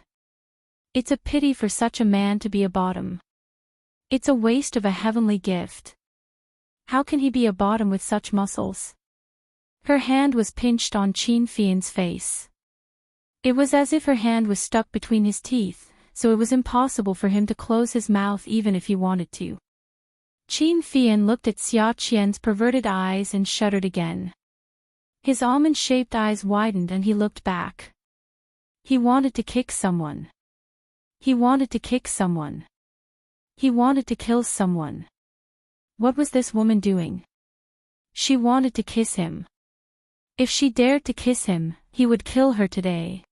It's a pity for such a man to be a bottom. It's a waste of a heavenly gift. How can he be a bottom with such muscles? Her hand was pinched on Qin Fian's face. It was as if her hand was stuck between his teeth, so it was impossible for him to close his mouth even if he wanted to. Qin Fian looked at Xia Qian's perverted eyes and shuddered again. His almond-shaped eyes widened and he looked back. He wanted to kick someone. He wanted to kick someone. He wanted to kill someone. What was this woman doing? She wanted to kiss him. If she dared to kiss him, he would kill her today.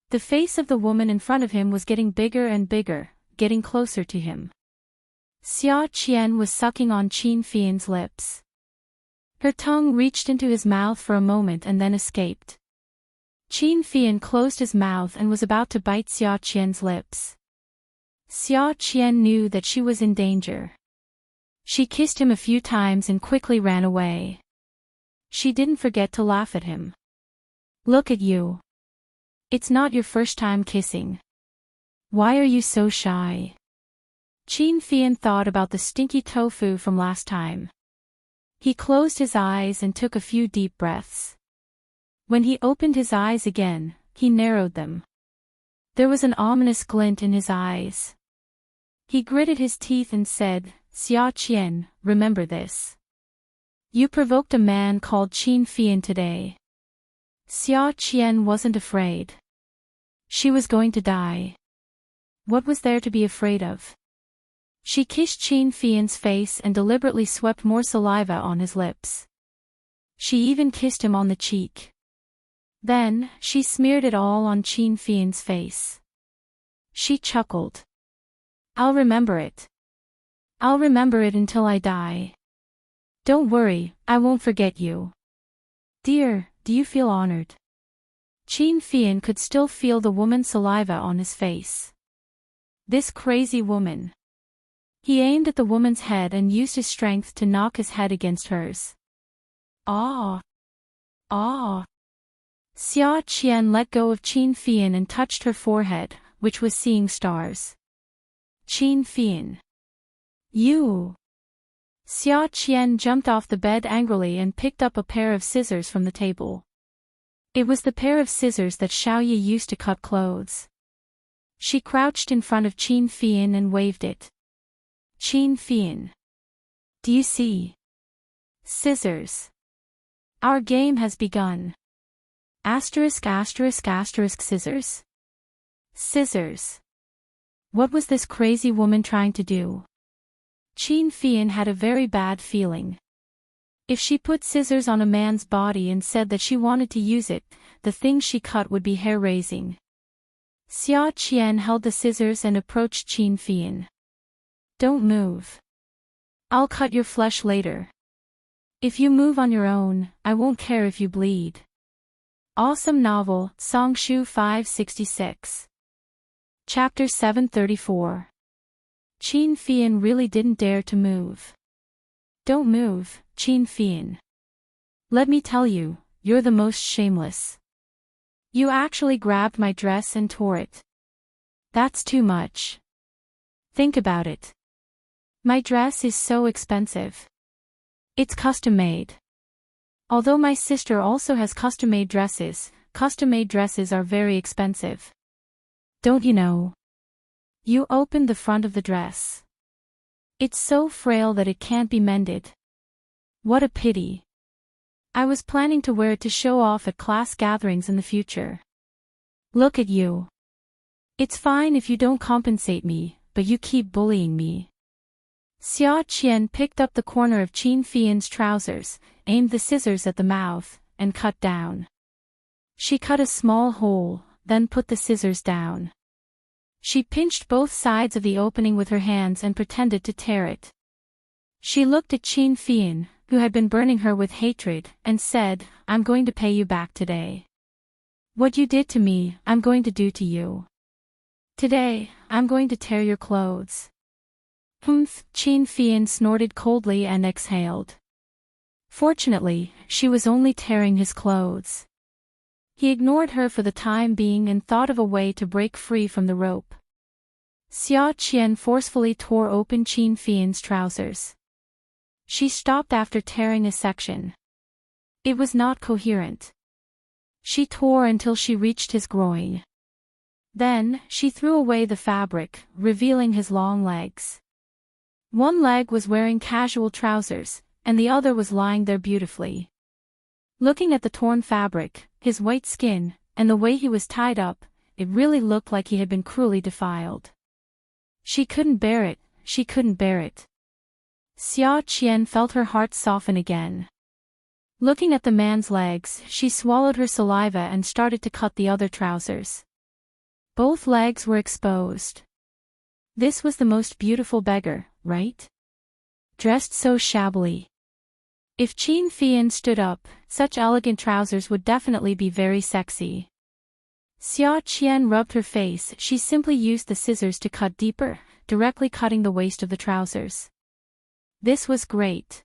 The face of the woman in front of him was getting bigger and bigger, getting closer to him. Xia Qian was sucking on Qin Fian's lips. Her tongue reached into his mouth for a moment and then escaped. Qin Fian closed his mouth and was about to bite Xia Qian's lips. Xia Qian knew that she was in danger. She kissed him a few times and quickly ran away. She didn't forget to laugh at him. Look at you. It's not your first time kissing. Why are you so shy? Qin Fian thought about the stinky tofu from last time. He closed his eyes and took a few deep breaths. When he opened his eyes again, he narrowed them. There was an ominous glint in his eyes. He gritted his teeth and said, Xia Qian, remember this. You provoked a man called Qin Fian today. Xia Qian wasn't afraid. She was going to die. What was there to be afraid of? She kissed Qin Fian's face and deliberately swept more saliva on his lips. She even kissed him on the cheek. Then, she smeared it all on Qin Fian's face. She chuckled. I'll remember it. I'll remember it until I die. Don't worry, I won't forget you. Dear, do you feel honored? Qin Fian could still feel the woman's saliva on his face. This crazy woman. He aimed at the woman's head and used his strength to knock his head against hers. Ah! Ah! Xia Qian let go of Qin Fian and touched her forehead, which was seeing stars. Qin Fian. You! Xia Qian jumped off the bed angrily and picked up a pair of scissors from the table. It was the pair of scissors that Xiaoyi used to cut clothes. She crouched in front of Qin Fian and waved it. Qin Fian. Do you see? Scissors. Our game has begun. Asterisk asterisk asterisk scissors. Scissors. What was this crazy woman trying to do? Qin Fian had a very bad feeling. If she put scissors on a man's body and said that she wanted to use it, the thing she cut would be hair-raising. Xia Qian held the scissors and approached Qin Fian. Don't move. I'll cut your flesh later. If you move on your own, I won't care if you bleed. Awesome novel, Songshu 566. Chapter 734. Qin Fian really didn't dare to move. Don't move, Qin Fian. Let me tell you, you're the most shameless. You actually grabbed my dress and tore it. That's too much. Think about it. My dress is so expensive. It's custom-made. Although my sister also has custom-made dresses are very expensive. Don't you know? You opened the front of the dress. It's so frail that it can't be mended. What a pity. I was planning to wear it to show off at class gatherings in the future. Look at you. It's fine if you don't compensate me, but you keep bullying me. Xia Qian picked up the corner of Qin Fian's trousers, aimed the scissors at the mouth, and cut down. She cut a small hole, then put the scissors down. She pinched both sides of the opening with her hands and pretended to tear it. She looked at Qin Fian, who had been burning her with hatred, and said, I'm going to pay you back today. What you did to me, I'm going to do to you. Today, I'm going to tear your clothes. Humph, Qin Fian snorted coldly and exhaled. Fortunately, she was only tearing his clothes. He ignored her for the time being and thought of a way to break free from the rope. Xia Qian forcefully tore open Qin Fian's trousers. She stopped after tearing a section. It was not coherent. She tore until she reached his groin. Then, she threw away the fabric, revealing his long legs. One leg was wearing casual trousers, and the other was lying there beautifully. Looking at the torn fabric, his white skin, and the way he was tied up, it really looked like he had been cruelly defiled. She couldn't bear it, she couldn't bear it. Xia Qian felt her heart soften again. Looking at the man's legs, she swallowed her saliva and started to cut the other trousers. Both legs were exposed. This was the most beautiful beggar, right? Dressed so shabbily. If Qin Fian stood up, such elegant trousers would definitely be very sexy. Xia Qian rubbed her face. She simply used the scissors to cut deeper, directly cutting the waist of the trousers. This was great.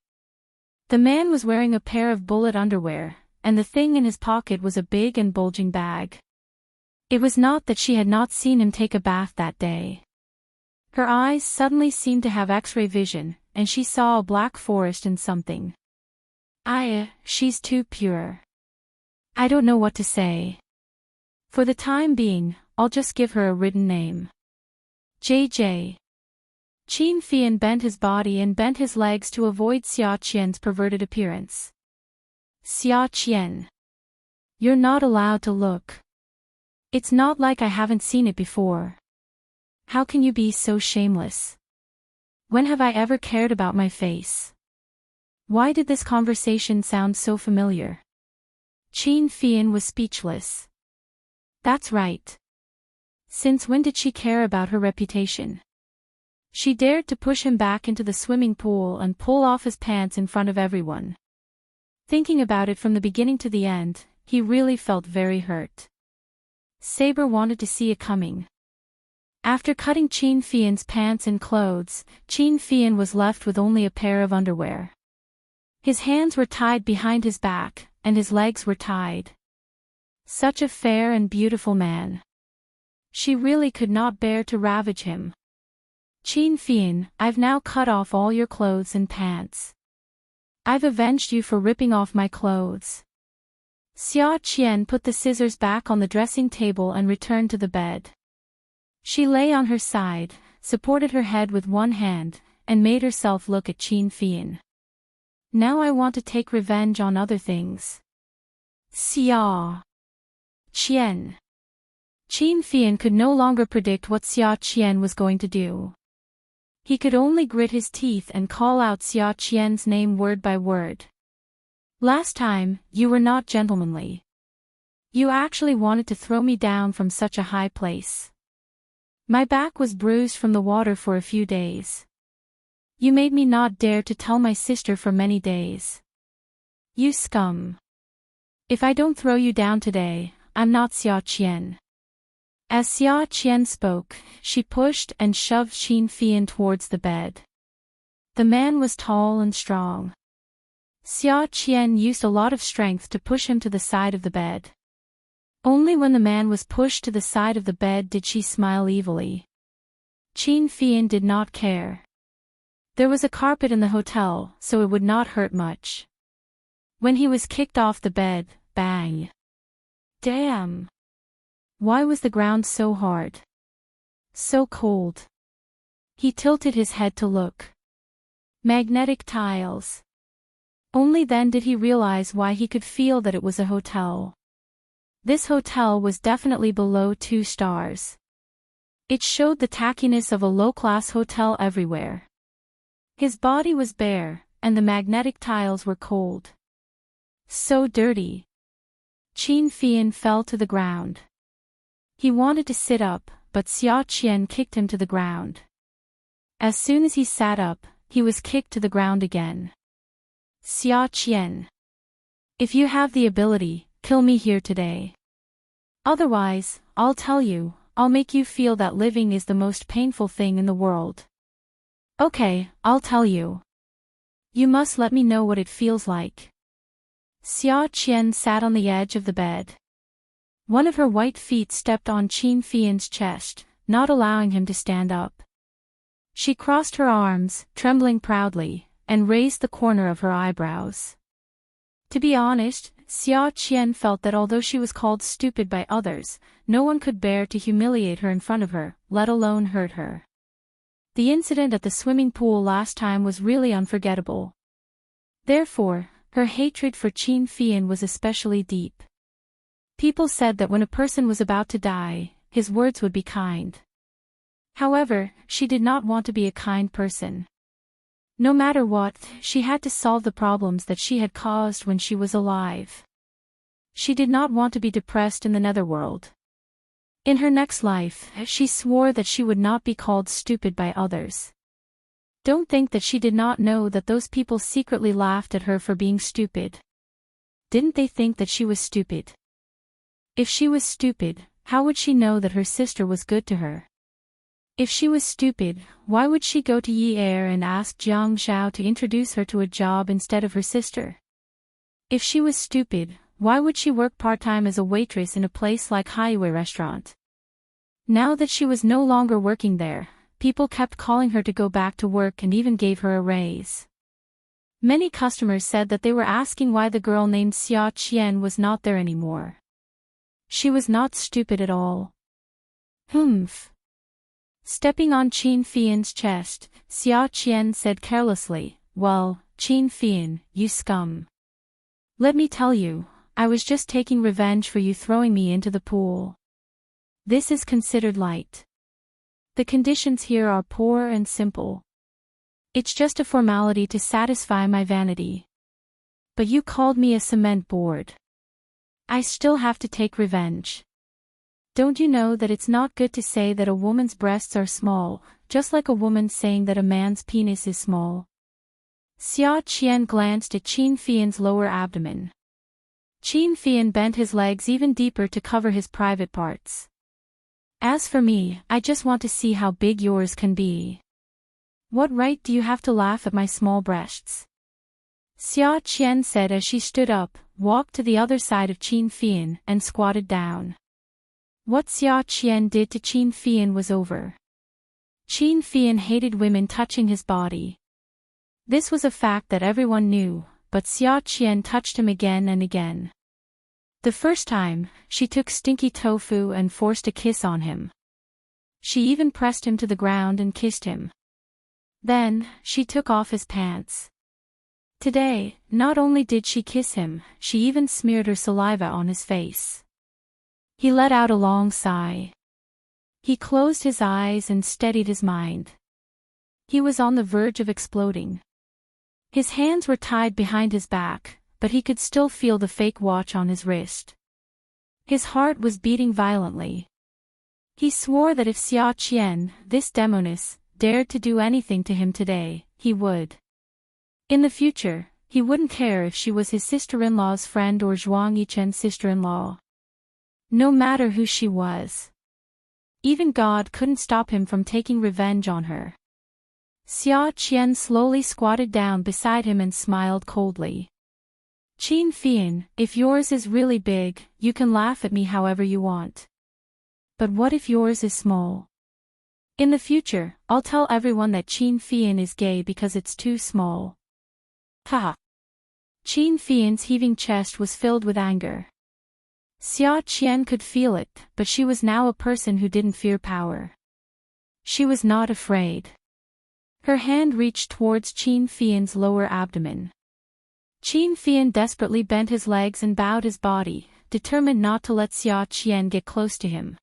The man was wearing a pair of bullet underwear, and the thing in his pocket was a big and bulging bag. It was not that she had not seen him take a bath that day. Her eyes suddenly seemed to have X-ray vision, and she saw a black forest and something. She's too pure. I don't know what to say. For the time being, I'll just give her a written name. JJ. Qin Fian bent his body and bent his legs to avoid Xia Qian's perverted appearance. Xia Qian. You're not allowed to look. It's not like I haven't seen it before. How can you be so shameless? When have I ever cared about my face? Why did this conversation sound so familiar? Qin Fian was speechless. That's right. Since when did she care about her reputation? She dared to push him back into the swimming pool and pull off his pants in front of everyone. Thinking about it from the beginning to the end, he really felt very hurt. Saber wanted to see it coming. After cutting Qin Fian's pants and clothes, Qin Fian was left with only a pair of underwear. His hands were tied behind his back, and his legs were tied. Such a fair and beautiful man. She really could not bear to ravage him. Qin Fian, I've now cut off all your clothes and pants. I've avenged you for ripping off my clothes. Xia Qian put the scissors back on the dressing table and returned to the bed. She lay on her side, supported her head with one hand, and made herself look at Qin Fian. Now I want to take revenge on other things. Xia Qian. Qin Fian could no longer predict what Xia Qian was going to do. He could only grit his teeth and call out Xia Qian's name word by word. Last time, you were not gentlemanly. You actually wanted to throw me down from such a high place. My back was bruised from the water for a few days. You made me not dare to tell my sister for many days. You scum. If I don't throw you down today, I'm not Xia Qian. As Xia Qian spoke, she pushed and shoved Qin Fian towards the bed. The man was tall and strong. Xia Qian used a lot of strength to push him to the side of the bed. Only when the man was pushed to the side of the bed did she smile evilly. Qin Fian did not care. There was a carpet in the hotel, so it would not hurt much. When he was kicked off the bed, bang. Damn. Why was the ground so hard? So cold. He tilted his head to look. Magnetic tiles. Only then did he realize why he could feel that it was a hotel. This hotel was definitely below 2 stars. It showed the tackiness of a low-class hotel everywhere. His body was bare, and the magnetic tiles were cold. So dirty. Qin Fian fell to the ground. He wanted to sit up, but Xia Qian kicked him to the ground. As soon as he sat up, he was kicked to the ground again. Xia Qian. If you have the ability, kill me here today. Otherwise, I'll tell you, I'll make you feel that living is the most painful thing in the world. Okay, I'll tell you. You must let me know what it feels like. Xia Qian sat on the edge of the bed. One of her white feet stepped on Qin Fian's chest, not allowing him to stand up. She crossed her arms, trembling proudly, and raised the corner of her eyebrows. To be honest, Xia Qian felt that although she was called stupid by others, no one could bear to humiliate her in front of her, let alone hurt her. The incident at the swimming pool last time was really unforgettable. Therefore, her hatred for Qin Fian was especially deep. People said that when a person was about to die, his words would be kind. However, she did not want to be a kind person. No matter what, she had to solve the problems that she had caused when she was alive. She did not want to be depressed in the netherworld. In her next life, she swore that she would not be called stupid by others. Don't think that she did not know that those people secretly laughed at her for being stupid. Didn't they think that she was stupid? If she was stupid, how would she know that her sister was good to her? If she was stupid, why would she go to Yi Er and ask Jiang Xiao to introduce her to a job instead of her sister? If she was stupid, why would she work part-time as a waitress in a place like Highway Restaurant? Now that she was no longer working there, people kept calling her to go back to work and even gave her a raise. Many customers said that they were asking why the girl named Xia Qian was not there anymore. She was not stupid at all. Humph. Stepping on Qin Fian's chest, Xia Qian said carelessly, "Well, Qin Fian, you scum. Let me tell you, I was just taking revenge for you throwing me into the pool. This is considered light. The conditions here are poor and simple. It's just a formality to satisfy my vanity. But you called me a cement board. I still have to take revenge. Don't you know that it's not good to say that a woman's breasts are small, just like a woman saying that a man's penis is small?" Xia Qian glanced at Qin Fian's lower abdomen. Qin Fian bent his legs even deeper to cover his private parts. "As for me, I just want to see how big yours can be. What right do you have to laugh at my small breasts?" Xia Qian said as she stood up, walked to the other side of Qin Fian, and squatted down. What Xia Qian did to Qin Fian was over. Qin Fian hated women touching his body. This was a fact that everyone knew, but Xia Qian touched him again and again. The first time, she took stinky tofu and forced a kiss on him. She even pressed him to the ground and kissed him. Then, she took off his pants. Today, not only did she kiss him, she even smeared her saliva on his face. He let out a long sigh. He closed his eyes and steadied his mind. He was on the verge of exploding. His hands were tied behind his back, but he could still feel the fake watch on his wrist. His heart was beating violently. He swore that if Xia Qian, this demoness, dared to do anything to him today, he would. In the future, he wouldn't care if she was his sister-in-law's friend or Zhuang Yichen's sister-in-law. No matter who she was. Even God couldn't stop him from taking revenge on her. Xia Qian slowly squatted down beside him and smiled coldly. "Qin Fian, if yours is really big, you can laugh at me however you want. But what if yours is small? In the future, I'll tell everyone that Qin Fian is gay because it's too small." Ha! Qin Fian's heaving chest was filled with anger. Xia Qian could feel it, but she was now a person who didn't fear power. She was not afraid. Her hand reached towards Qin Fian's lower abdomen. Qin Fian desperately bent his legs and bowed his body, determined not to let Xia Qian get close to him.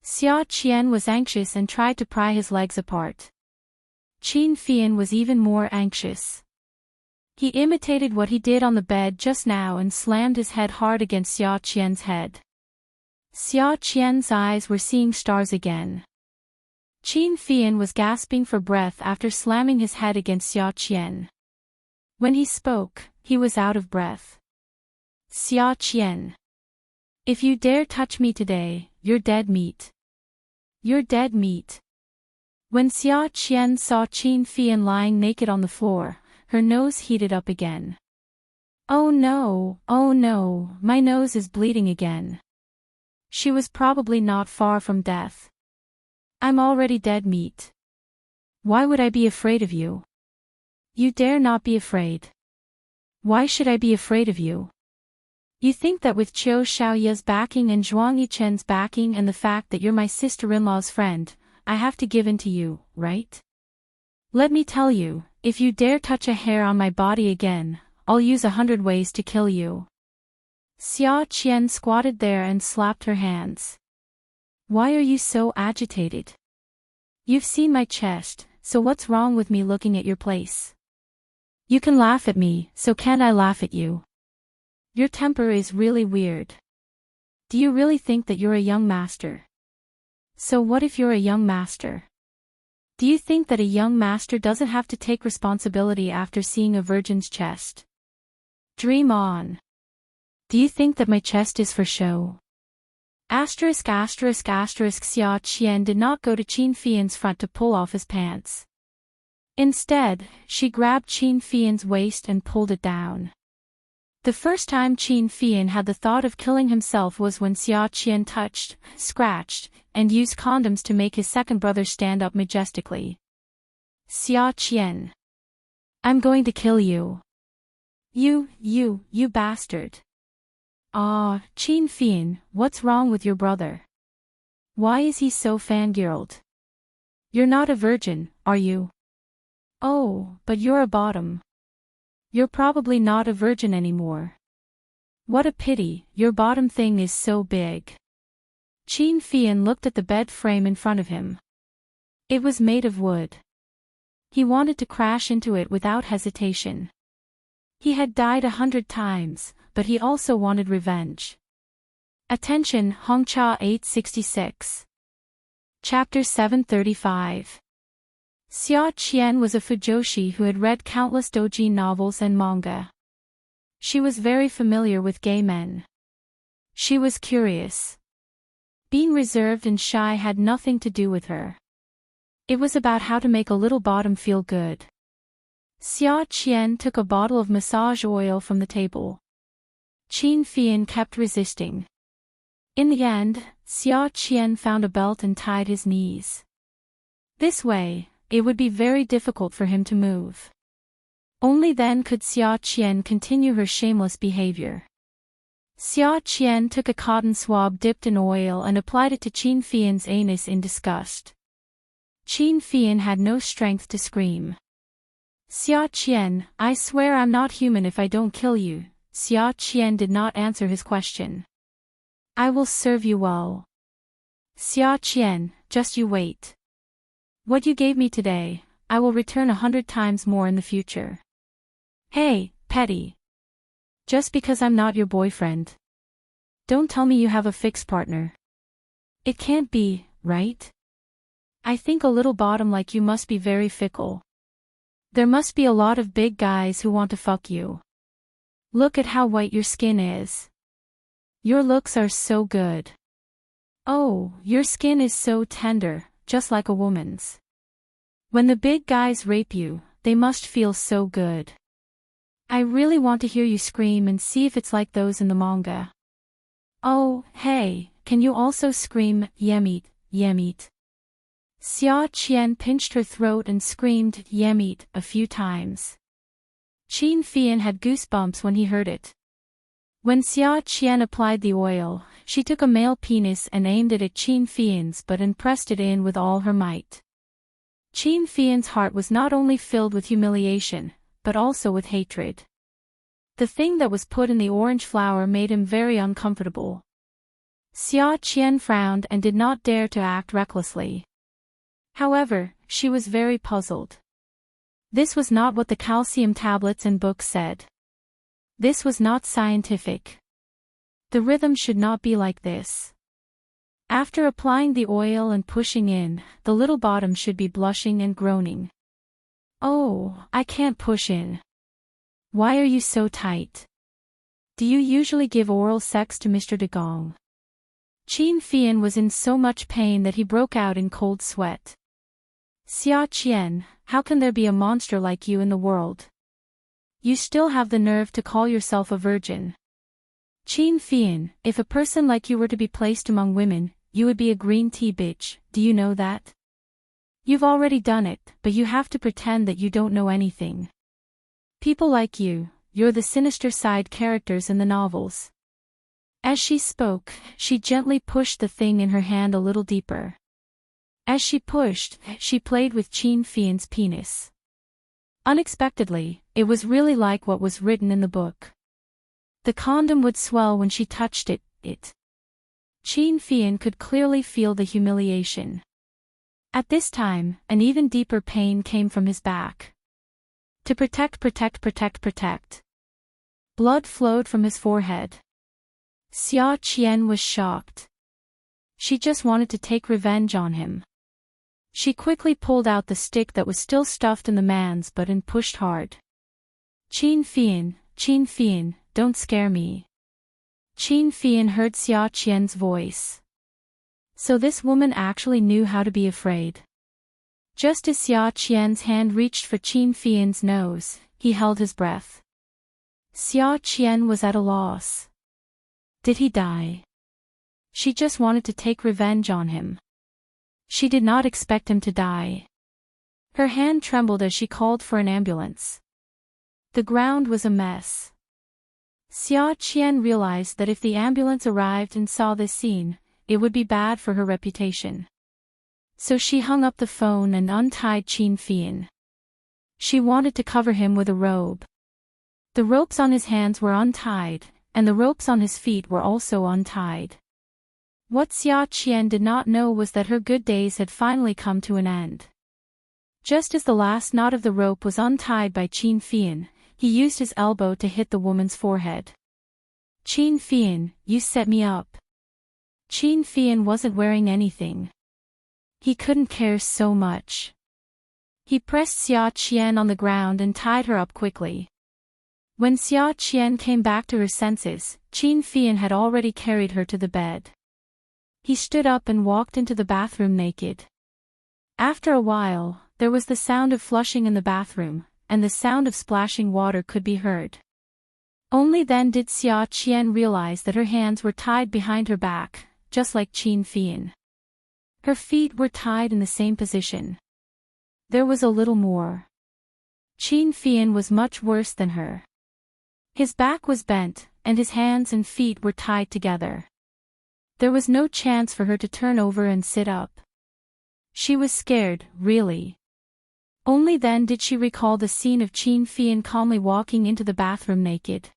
Xia Qian was anxious and tried to pry his legs apart. Qin Fian was even more anxious. He imitated what he did on the bed just now and slammed his head hard against Xia Qian's head. Xia Qian's eyes were seeing stars again. Qin Fian was gasping for breath after slamming his head against Xia Qian. When he spoke, he was out of breath. "Xia Qian. If you dare touch me today, you're dead meat. You're dead meat." When Xia Qian saw Qin Fian lying naked on the floor, her nose heated up again. Oh no, my nose is bleeding again." She was probably not far from death. "I'm already dead meat. Why would I be afraid of you?" You dare not be afraid. Why should I be afraid of you? You think that with Qiu Xiaoya's backing and Zhuang Yichen's backing and the fact that you're my sister-in-law's friend, I have to give in to you, right? Let me tell you, if you dare touch a hair on my body again, I'll use 100 ways to kill you. Xia Qian squatted there and slapped her hands. Why are you so agitated? You've seen my chest, so what's wrong with me looking at your place? You can laugh at me, so can't I laugh at you? Your temper is really weird. Do you really think that you're a young master? So what if you're a young master? Do you think that a young master doesn't have to take responsibility after seeing a virgin's chest? Dream on. Do you think that my chest is for show? Asterisk asterisk asterisk Xia Qian did not go to Qin Fian's front to pull off his pants. Instead, she grabbed Qin Fian's waist and pulled it down. The first time Qin Fian had the thought of killing himself was when Xia Qian touched, scratched, and used condoms to make his second brother stand up majestically. Xia Qian. I'm going to kill you. You bastard. Ah, Qin Fian, what's wrong with your brother? Why is he so fangirled? You're not a virgin, are you? Oh, but you're a bottom. You're probably not a virgin anymore. What a pity, your bottom thing is so big. Qin Fian looked at the bed frame in front of him. It was made of wood. He wanted to crash into it without hesitation. He had died 100 times, but he also wanted revenge. Attention, Hongcha 866. Chapter 735. Xia Qian was a fujoshi who had read countless doujin novels and manga. She was very familiar with gay men. She was curious. Being reserved and shy had nothing to do with her. It was about how to make a little bottom feel good. Xia Qian took a bottle of massage oil from the table. Qin Fian kept resisting. In the end, Xia Qian found a belt and tied his knees. This way, it would be very difficult for him to move. Only then could Xia Qian continue her shameless behavior. Xia Qian took a cotton swab dipped in oil and applied it to Qin Fian's anus in disgust. Qin Fian had no strength to scream. Xia Qian, I swear I'm not human if I don't kill you. Xia Qian did not answer his question. I will serve you well. Xia Qian, just you wait. What you gave me today, I will return 100 times more in the future. Hey, petty. Just because I'm not your boyfriend. Don't tell me you have a fixed partner. It can't be, right? I think a little bottom like you must be very fickle. There must be a lot of big guys who want to fuck you. Look at how white your skin is. Your looks are so good. Oh, your skin is so tender, just like a woman's. When the big guys rape you, they must feel so good. I really want to hear you scream and see if it's like those in the manga. Oh, hey, can you also scream, yemit, yemit? Xia Qian pinched her throat and screamed, yemit, a few times. Qin Fian had goosebumps when he heard it. When Xia Qian applied the oil, she took a male penis and aimed it at Qin Fian's butt and pressed it in with all her might. Qin Fian's heart was not only filled with humiliation, but also with hatred. The thing that was put in the orange flower made him very uncomfortable. Xia Qian frowned and did not dare to act recklessly. However, she was very puzzled. This was not what the calcium tablets and books said. This was not scientific. The rhythm should not be like this. After applying the oil and pushing in, the little bottom should be blushing and groaning. Oh, I can't push in. Why are you so tight? Do you usually give oral sex to Mr. De Gong? Qin Fian was in so much pain that he broke out in cold sweat. Xia Qian, how can there be a monster like you in the world? You still have the nerve to call yourself a virgin. Qin Fian, if a person like you were to be placed among women, you would be a green tea bitch, do you know that? You've already done it, but you have to pretend that you don't know anything. People like you're the sinister side characters in the novels." As she spoke, she gently pushed the thing in her hand a little deeper. As she pushed, she played with Qin Fian's penis. Unexpectedly, it was really like what was written in the book. The condom would swell when she touched it. Qin Fian could clearly feel the humiliation. At this time, an even deeper pain came from his back. To protect. Blood flowed from his forehead. Xia Qian was shocked. She just wanted to take revenge on him. She quickly pulled out the stick that was still stuffed in the man's butt and pushed hard. Qin Fian, don't scare me." Qin Fian heard Xia Qian's voice. So this woman actually knew how to be afraid. Just as Xia Qian's hand reached for Qin Fian's nose, he held his breath. Xia Qian was at a loss. Did he die? She just wanted to take revenge on him. She did not expect him to die. Her hand trembled as she called for an ambulance. The ground was a mess. Xia Qian realized that if the ambulance arrived and saw this scene, it would be bad for her reputation. So she hung up the phone and untied Qin Fian. She wanted to cover him with a robe. The ropes on his hands were untied, and the ropes on his feet were also untied. What Xia Qian did not know was that her good days had finally come to an end. Just as the last knot of the rope was untied by Qin Fian, he used his elbow to hit the woman's forehead. "Qin Fian, you set me up." Qin Fian wasn't wearing anything. He couldn't care so much. He pressed Xia Qian on the ground and tied her up quickly. When Xia Qian came back to her senses, Qin Fian had already carried her to the bed. He stood up and walked into the bathroom naked. After a while, there was the sound of flushing in the bathroom, and the sound of splashing water could be heard. Only then did Xia Qian realize that her hands were tied behind her back, just like Qin Fian. Her feet were tied in the same position. There was a little more. Qin Fian was much worse than her. His back was bent, and his hands and feet were tied together. There was no chance for her to turn over and sit up. She was scared, really. Only then did she recall the scene of Qin Fian calmly walking into the bathroom naked.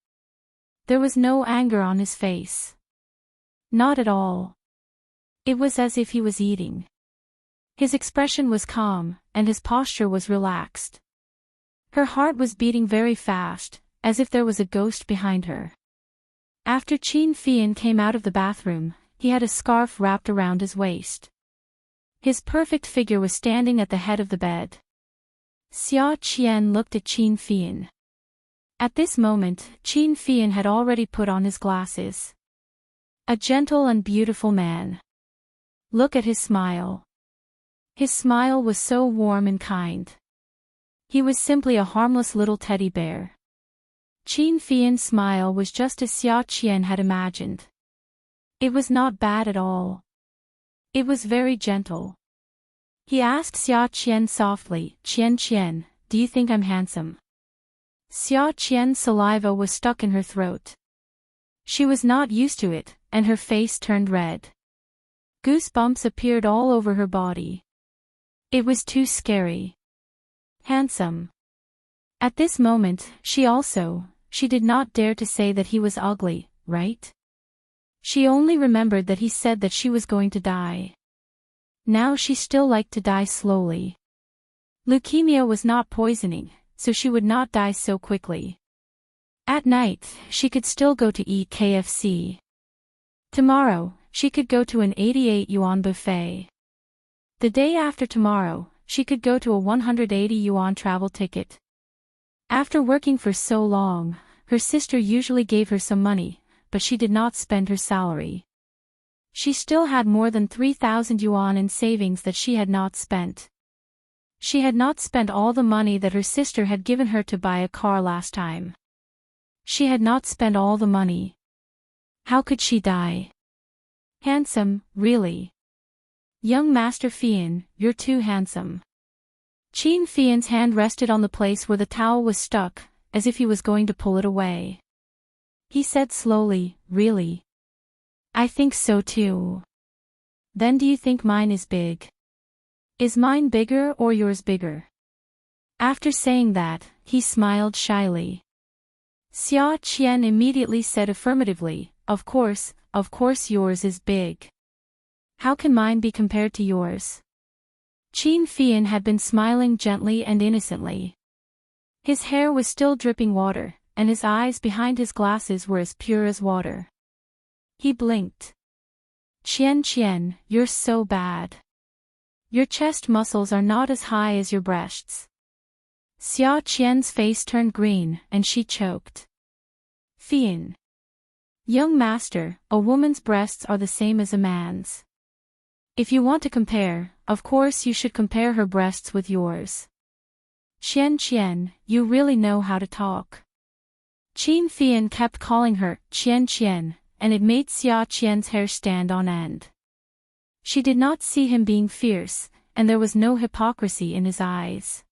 There was no anger on his face. Not at all. It was as if he was eating. His expression was calm, and his posture was relaxed. Her heart was beating very fast, as if there was a ghost behind her. After Qin Fian came out of the bathroom, he had a scarf wrapped around his waist. His perfect figure was standing at the head of the bed. Xia Qian looked at Qin Fian. At this moment, Qin Fian had already put on his glasses. A gentle and beautiful man. Look at his smile. His smile was so warm and kind. He was simply a harmless little teddy bear. Qin Fian's smile was just as Xia Qian had imagined. It was not bad at all. It was very gentle. He asked Xia Qian softly, Qian, do you think I'm handsome?" Xia Qian's saliva was stuck in her throat. She was not used to it, and her face turned red. Goosebumps appeared all over her body. It was too scary. Handsome. At this moment, she did not dare to say that he was ugly, right? She only remembered that he said that she was going to die. Now she still liked to die slowly. Leukemia was not poisoning, so she would not die so quickly. At night, she could still go to eat KFC. Tomorrow, she could go to an 88 yuan buffet. The day after tomorrow, she could go to a 180 yuan travel ticket. After working for so long, her sister usually gave her some money, but she did not spend her salary. She still had more than 3,000 yuan in savings that she had not spent. She had not spent all the money that her sister had given her to buy a car last time. She had not spent all the money. How could she die? Handsome, really. Young Master Fian, you're too handsome. Qin Fian's hand rested on the place where the towel was stuck, as if he was going to pull it away. He said slowly, "Really? I think so too." "Then do you think mine is big? Is mine bigger or yours bigger?" After saying that, he smiled shyly. Xia Qian immediately said affirmatively, of course yours is big. How can mine be compared to yours?" Qin Fian had been smiling gently and innocently. His hair was still dripping water, and his eyes behind his glasses were as pure as water. He blinked. Qian, you're so bad. Your chest muscles are not as high as your breasts." Xia Qian's face turned green, and she choked. "Fian. Young master, a woman's breasts are the same as a man's. If you want to compare, of course you should compare her breasts with yours." "Qian, you really know how to talk." Qin Fian kept calling her Qian, and it made Xia Qian's hair stand on end. She did not see him being fierce, and there was no hypocrisy in his eyes.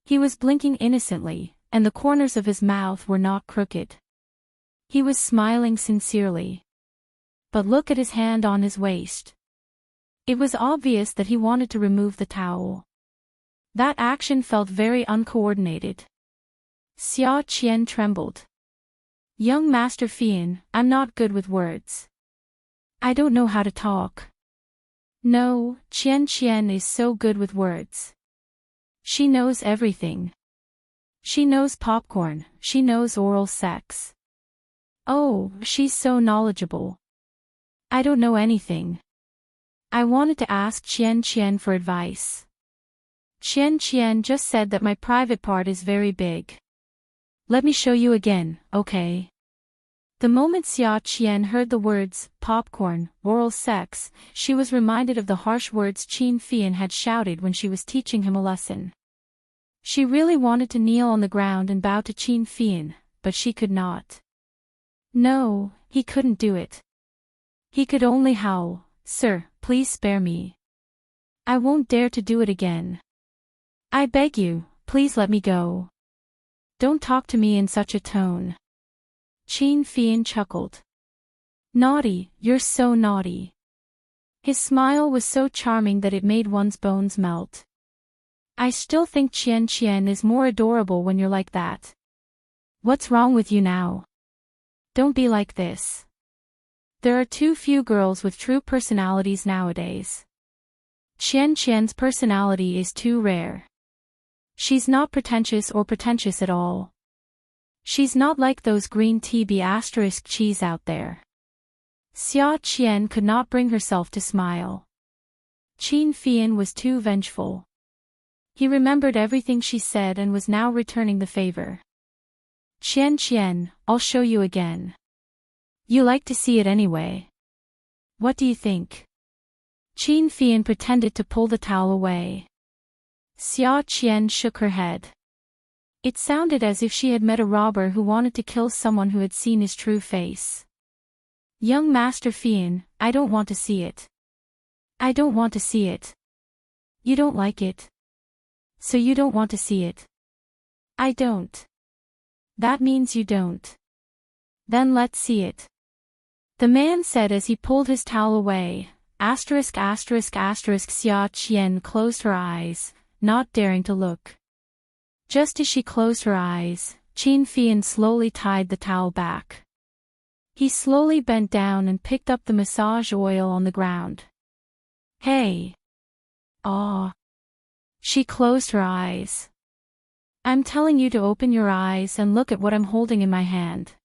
He was blinking innocently, and the corners of his mouth were not crooked. He was smiling sincerely. But look at his hand on his waist. It was obvious that he wanted to remove the towel. That action felt very uncoordinated. Xia Qian trembled. "Young Master Fian, I'm not good with words. I don't know how to talk." "No, Qian is so good with words. She knows everything. She knows popcorn, she knows oral sex. Oh, she's so knowledgeable. I don't know anything. I wanted to ask Qian for advice. Qian just said that my private part is very big. Let me show you again, okay?" The moment Xia Qian heard the words, popcorn, oral sex, she was reminded of the harsh words Qin Fian had shouted when she was teaching him a lesson. She really wanted to kneel on the ground and bow to Qin Fian, but she could not. No, he couldn't do it. He could only howl, "Sir, please spare me. I won't dare to do it again. I beg you, please let me go. Don't talk to me in such a tone." Qin Fian chuckled. "Naughty, you're so naughty." His smile was so charming that it made one's bones melt. "I still think Qian is more adorable when you're like that. What's wrong with you now? Don't be like this. There are too few girls with true personalities nowadays. Qian's personality is too rare. She's not pretentious or pretentious at all. She's not like those green tea asterisk cheese out there." Xia Qian could not bring herself to smile. Qin Fian was too vengeful. He remembered everything she said and was now returning the favor. Qian, I'll show you again. You like to see it anyway. What do you think?" Qin Fian pretended to pull the towel away. Xia Qian shook her head. It sounded as if she had met a robber who wanted to kill someone who had seen his true face. "Young Master Fian, I don't want to see it. I don't want to see it." "You don't like it? So you don't want to see it?" "I don't." "That means you don't. Then let's see it." The man said as he pulled his towel away. Xia Qian closed her eyes, not daring to look. Just as she closed her eyes, Qin Fian slowly tied the towel back. He slowly bent down and picked up the massage oil on the ground. "Hey! Aw!" She closed her eyes. "I'm telling you to open your eyes and look at what I'm holding in my hand.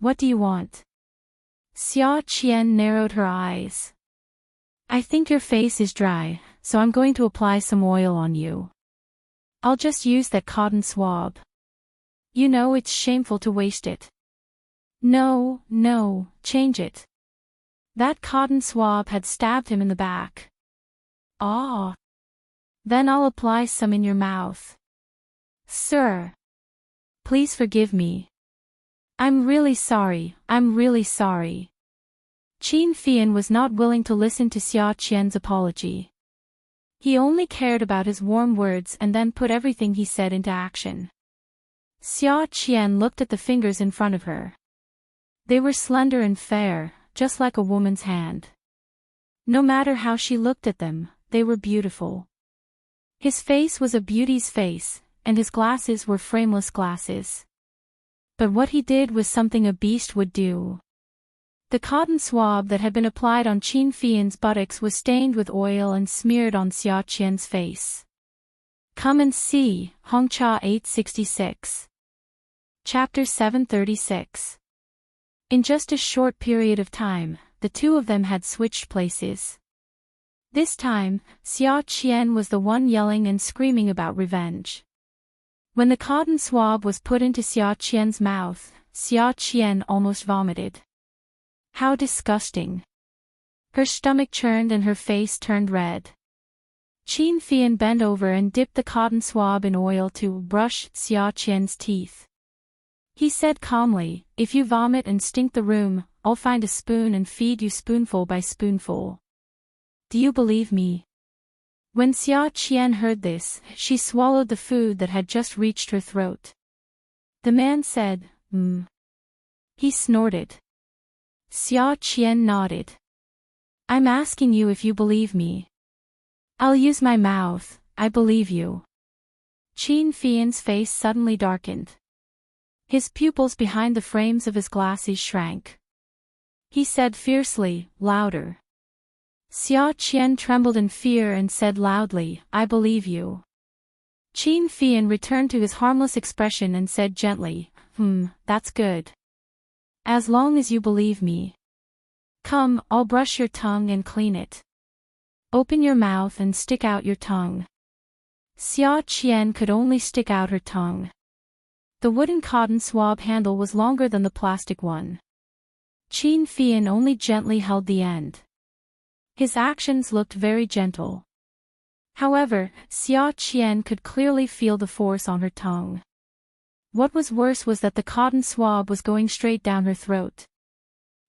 What do you want?" Xia Qian narrowed her eyes. "I think your face is dry, so I'm going to apply some oil on you. I'll just use that cotton swab. You know it's shameful to waste it." No, change it." That cotton swab had stabbed him in the back. "Ah. Then I'll apply some in your mouth." "Sir. Please forgive me. I'm really sorry. Qin Fian was not willing to listen to Xia Qian's apology. He only cared about his warm words and then put everything he said into action. Xia Qian looked at the fingers in front of her. They were slender and fair, just like a woman's hand. No matter how she looked at them, they were beautiful. His face was a beauty's face, and his glasses were frameless glasses. But what he did was something a beast would do. The cotton swab that had been applied on Qin Fian's buttocks was stained with oil and smeared on Xia Qian's face. Come and see, Hongcha 866. Chapter 736. In just a short period of time, the two of them had switched places. This time, Xia Qian was the one yelling and screaming about revenge. When the cotton swab was put into Xia Qian's mouth, Xia Qian almost vomited. How disgusting. Her stomach churned and her face turned red. Qin Fian bent over and dipped the cotton swab in oil to brush Xia Qian's teeth. He said calmly, "If you vomit and stink the room, I'll find a spoon and feed you spoonful by spoonful. Do you believe me?" When Xia Qian heard this, she swallowed the food that had just reached her throat. The man said, He snorted. Xia Qian nodded. "I'm asking you if you believe me." "I'll use my mouth, I believe you." Qin Fian's face suddenly darkened. His pupils behind the frames of his glasses shrank. He said fiercely, louder. Xia Qian trembled in fear and said loudly, "I believe you." Qin Fian returned to his harmless expression and said gently, That's good. As long as you believe me. Come, I'll brush your tongue and clean it. Open your mouth and stick out your tongue. Xia Qian could only stick out her tongue. The wooden cotton swab handle was longer than the plastic one. Qin Fian only gently held the end. His actions looked very gentle. However, Xia Qian could clearly feel the force on her tongue. What was worse was that the cotton swab was going straight down her throat.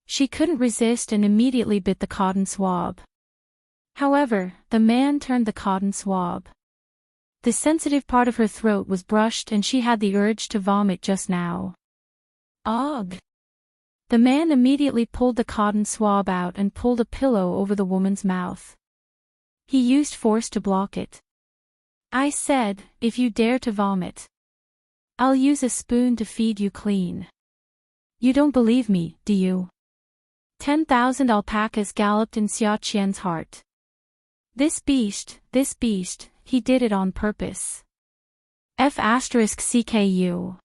She couldn't resist and immediately bit the cotton swab. However, the man turned the cotton swab. The sensitive part of her throat was brushed and she had the urge to vomit just now. Ugh! The man immediately pulled the cotton swab out and pulled a pillow over the woman's mouth. He used force to block it. "I said, if you dare to vomit, I'll use a spoon to feed you clean. You don't believe me, do you?" 10,000 alpacas galloped in Xia Qian's heart. This beast, he did it on purpose. F***CKU.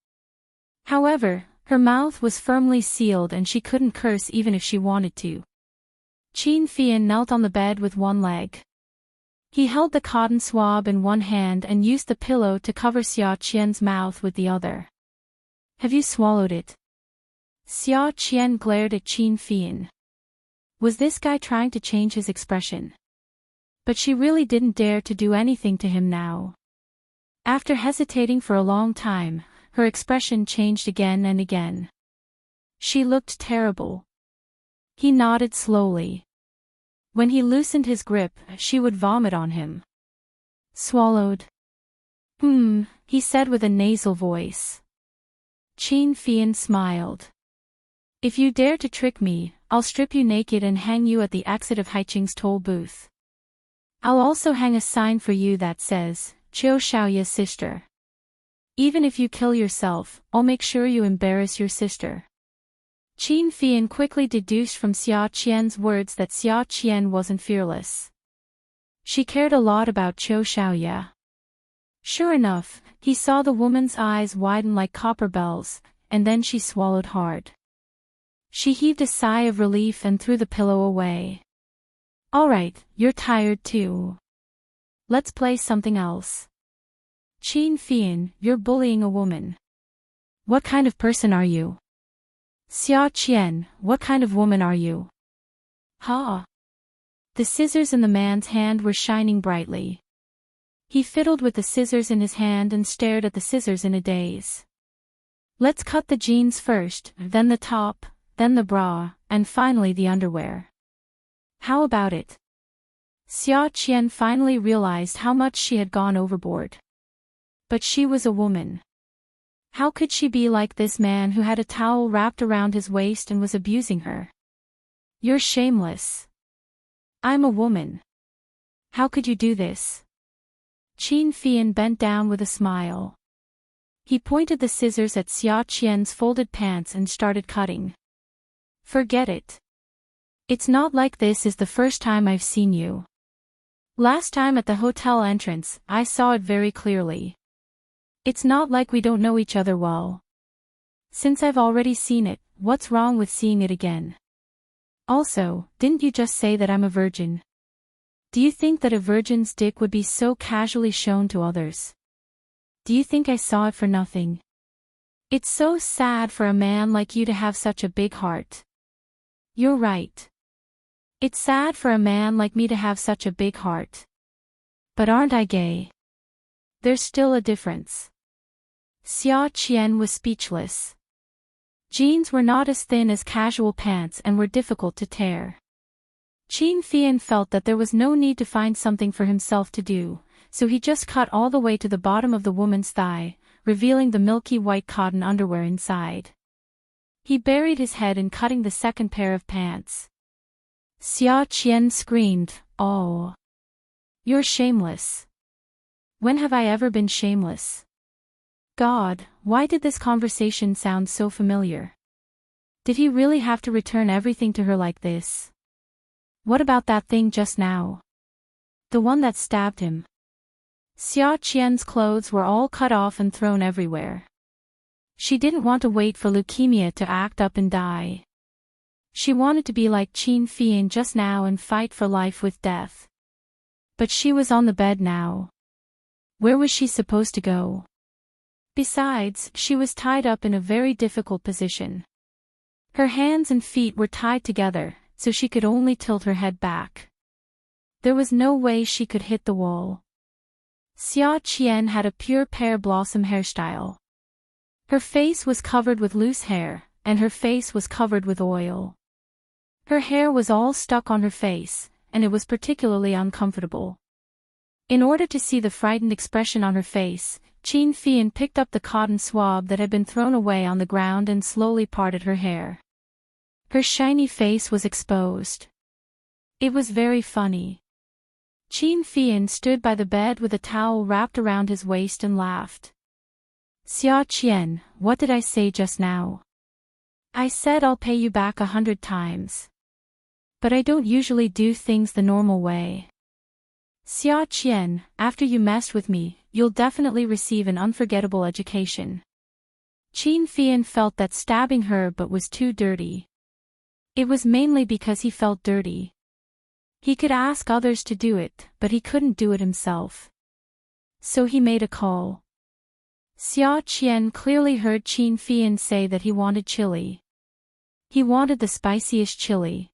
However, her mouth was firmly sealed and she couldn't curse even if she wanted to. Qin Fian knelt on the bed with one leg. He held the cotton swab in one hand and used the pillow to cover Xia Qian's mouth with the other. "Have you swallowed it?" Xia Qian glared at Qin Fian. Was this guy trying to change his expression? But she really didn't dare to do anything to him now. After hesitating for a long time, her expression changed again and again. She looked terrible. He nodded slowly. When he loosened his grip, she would vomit on him. "Swallowed?" He said with a nasal voice. Qin Fian smiled. "If you dare to trick me, I'll strip you naked and hang you at the exit of Haiqing's toll booth. I'll also hang a sign for you that says, Qiu Xiaoya's sister. Even if you kill yourself, I'll make sure you embarrass your sister." Qin Fian quickly deduced from Xia Qian's words that Xia Qian wasn't fearless. She cared a lot about Qiu Xiaoya. Sure enough, he saw the woman's eyes widen like copper bells, and then she swallowed hard. She heaved a sigh of relief and threw the pillow away. "All right, you're tired too. Let's play something else." "Qin Fian, you're bullying a woman. What kind of person are you?" "Xia Qian, what kind of woman are you?" "Ha!" The scissors in the man's hand were shining brightly. He fiddled with the scissors in his hand and stared at the scissors in a daze. "Let's cut the jeans first, then the top, then the bra, and finally the underwear. How about it?" Xia Qian finally realized how much she had gone overboard. But she was a woman. How could she be like this man who had a towel wrapped around his waist and was abusing her? You're shameless. I'm a woman. How could you do this? Qin Fian bent down with a smile. He pointed the scissors at Xia Qian's folded pants and started cutting. Forget it. It's not like this is the first time I've seen you. Last time at the hotel entrance, I saw it very clearly. It's not like we don't know each other well. Since I've already seen it, what's wrong with seeing it again? Also, didn't you just say that I'm a virgin? Do you think that a virgin's dick would be so casually shown to others? Do you think I saw it for nothing? It's so sad for a man like you to have such a big heart. You're right. It's sad for a man like me to have such a big heart. But aren't I gay? There's still a difference. Xia Qian was speechless. Jeans were not as thin as casual pants and were difficult to tear. Qin Fian felt that there was no need to find something for himself to do, so he just cut all the way to the bottom of the woman's thigh, revealing the milky white cotton underwear inside. He buried his head in cutting the second pair of pants. Xia Qian screamed, "Oh! You're shameless. When have I ever been shameless?" God, why did this conversation sound so familiar? Did he really have to return everything to her like this? What about that thing just now? The one that stabbed him. Xia Qian's clothes were all cut off and thrown everywhere. She didn't want to wait for leukemia to act up and die. She wanted to be like Qin Fian just now and fight for life with death. But she was on the bed now. Where was she supposed to go? Besides, she was tied up in a very difficult position. Her hands and feet were tied together, so she could only tilt her head back. There was no way she could hit the wall. Xia Qian had a pure pear blossom hairstyle. Her face was covered with loose hair, and her face was covered with oil. Her hair was all stuck on her face, and it was particularly uncomfortable. In order to see the frightened expression on her face, Qin Fian picked up the cotton swab that had been thrown away on the ground and slowly parted her hair. Her shiny face was exposed. It was very funny. Qin Fian stood by the bed with a towel wrapped around his waist and laughed. Xia Qian, what did I say just now? I said I'll pay you back 100 times. But I don't usually do things the normal way. Xia Qian, after you messed with me, you'll definitely receive an unforgettable education. Qin Fian felt that stabbing her but was too dirty. It was mainly because he felt dirty. He could ask others to do it, but he couldn't do it himself. So he made a call. Xia Qian clearly heard Qin Fian say that he wanted chili. He wanted the spiciest chili.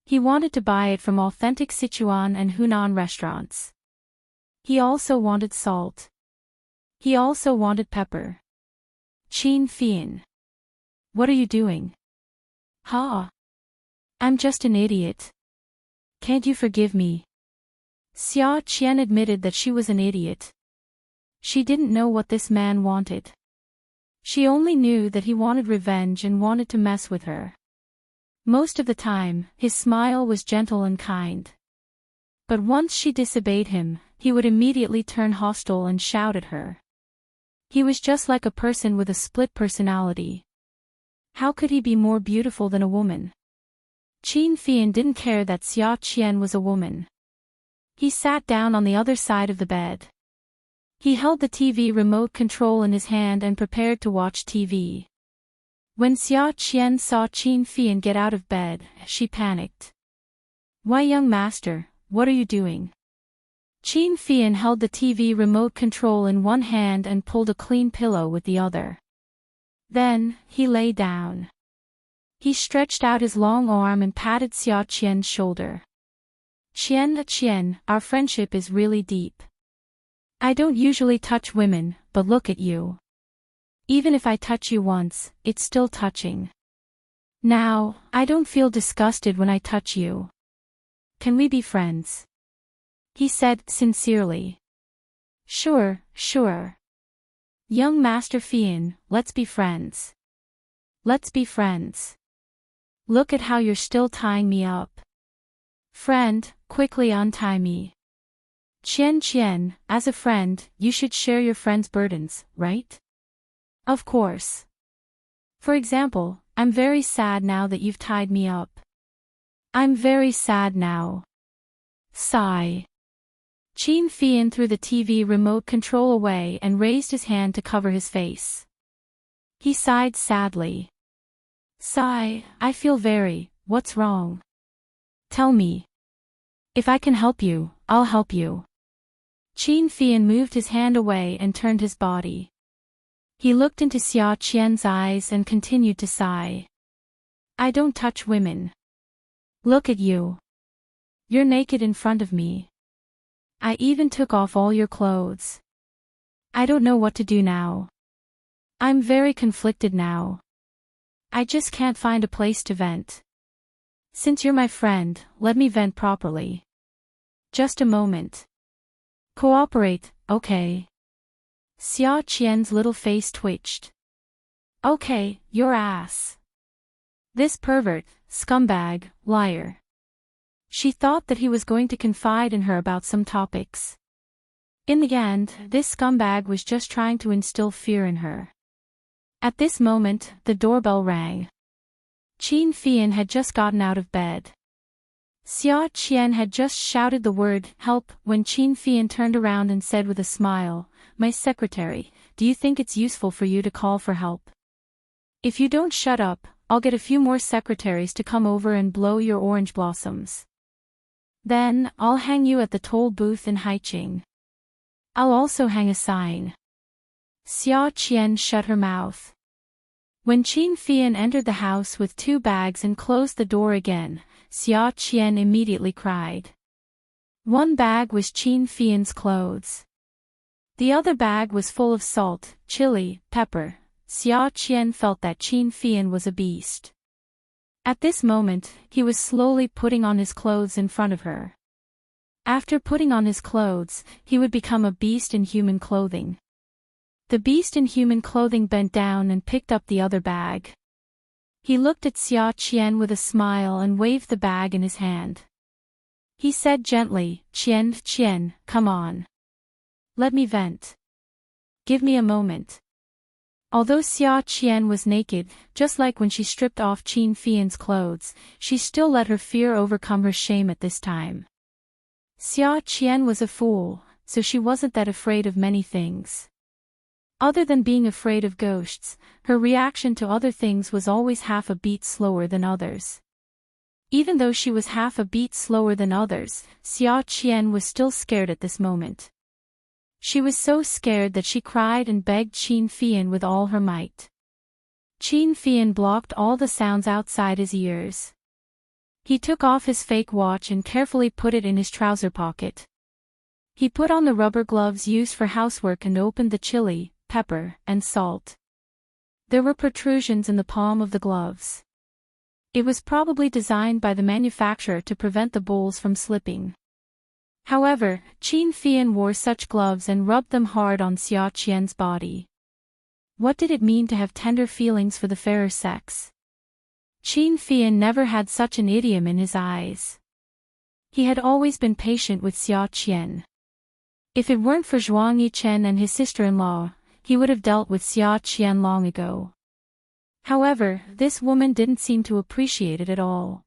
He wanted to buy it from authentic Sichuan and Hunan restaurants. He also wanted salt. He also wanted pepper. Qin Fian. What are you doing? Ha! I'm just an idiot. Can't you forgive me? Xia Qian admitted that she was an idiot. She didn't know what this man wanted. She only knew that he wanted revenge and wanted to mess with her. Most of the time, his smile was gentle and kind. But once she disobeyed him, he would immediately turn hostile and shout at her. He was just like a person with a split personality. How could he be more beautiful than a woman? Qin Fian didn't care that Xia Qian was a woman. He sat down on the other side of the bed. He held the TV remote control in his hand and prepared to watch TV. When Xia Qian saw Qin Fian get out of bed, she panicked. Why, young master, what are you doing? Qin Fian held the TV remote control in one hand and pulled a clean pillow with the other. Then, he lay down. He stretched out his long arm and patted Xia Qian's shoulder. Qian, our friendship is really deep. I don't usually touch women, but look at you. Even if I touch you once, it's still touching. Now, I don't feel disgusted when I touch you. Can we be friends? He said, sincerely. Sure. Young Master Fian, let's be friends. Let's be friends. Look at how you're still tying me up. Friend, quickly untie me. Qian, as a friend, you should share your friend's burdens, right? Of course. For example, I'm very sad now that you've tied me up. I'm very sad now. Sigh. Qin Fian threw the TV remote control away and raised his hand to cover his face. He sighed sadly. Sigh, I feel what's wrong? Tell me. If I can help you, I'll help you. Qin Fian moved his hand away and turned his body. He looked into Xia Qian's eyes and continued to sigh. I don't touch women. Look at you. You're naked in front of me. I even took off all your clothes. I don't know what to do now. I'm very conflicted now. I just can't find a place to vent. Since you're my friend, let me vent properly. Just a moment. Cooperate, okay? Xia Qian's little face twitched. Okay, your ass. This pervert, scumbag, liar. She thought that he was going to confide in her about some topics. In the end, this scumbag was just trying to instill fear in her. At this moment, the doorbell rang. Qin Fian had just gotten out of bed. Xia Qian had just shouted the word, help, when Qin Fian turned around and said with a smile, my secretary, do you think it's useful for you to call for help? If you don't shut up, I'll get a few more secretaries to come over and blow your orange blossoms. Then, I'll hang you at the toll booth in Haiqing. I'll also hang a sign. Xia Qian shut her mouth. When Qin Fian entered the house with 2 bags and closed the door again, Xia Qian immediately cried. One bag was Qin Fian's clothes. The other bag was full of salt, chili, pepper. Xia Qian felt that Qin Fian was a beast. At this moment, he was slowly putting on his clothes in front of her. After putting on his clothes, he would become a beast in human clothing. The beast in human clothing bent down and picked up the other bag. He looked at Xia Qian with a smile and waved the bag in his hand. He said gently, Qian, come on. Let me vent. Give me a moment. Although Xia Qian was naked, just like when she stripped off Qin Fian's clothes, she still let her fear overcome her shame at this time. Xia Qian was a fool, so she wasn't that afraid of many things. Other than being afraid of ghosts, her reaction to other things was always half a beat slower than others. Even though she was half a beat slower than others, Xia Qian was still scared at this moment. She was so scared that she cried and begged Qin Fian with all her might. Qin Fian blocked all the sounds outside his ears. He took off his fake watch and carefully put it in his trouser pocket. He put on the rubber gloves used for housework and opened the chili, pepper, and salt. There were protrusions in the palm of the gloves. It was probably designed by the manufacturer to prevent the bowls from slipping. However, Qin Fian wore such gloves and rubbed them hard on Xia Qian's body. What did it mean to have tender feelings for the fairer sex? Qin Fian never had such an idiom in his eyes. He had always been patient with Xia Qian. If it weren't for Zhuang Yichen and his sister-in-law, he would have dealt with Xia Qian long ago. However, this woman didn't seem to appreciate it at all.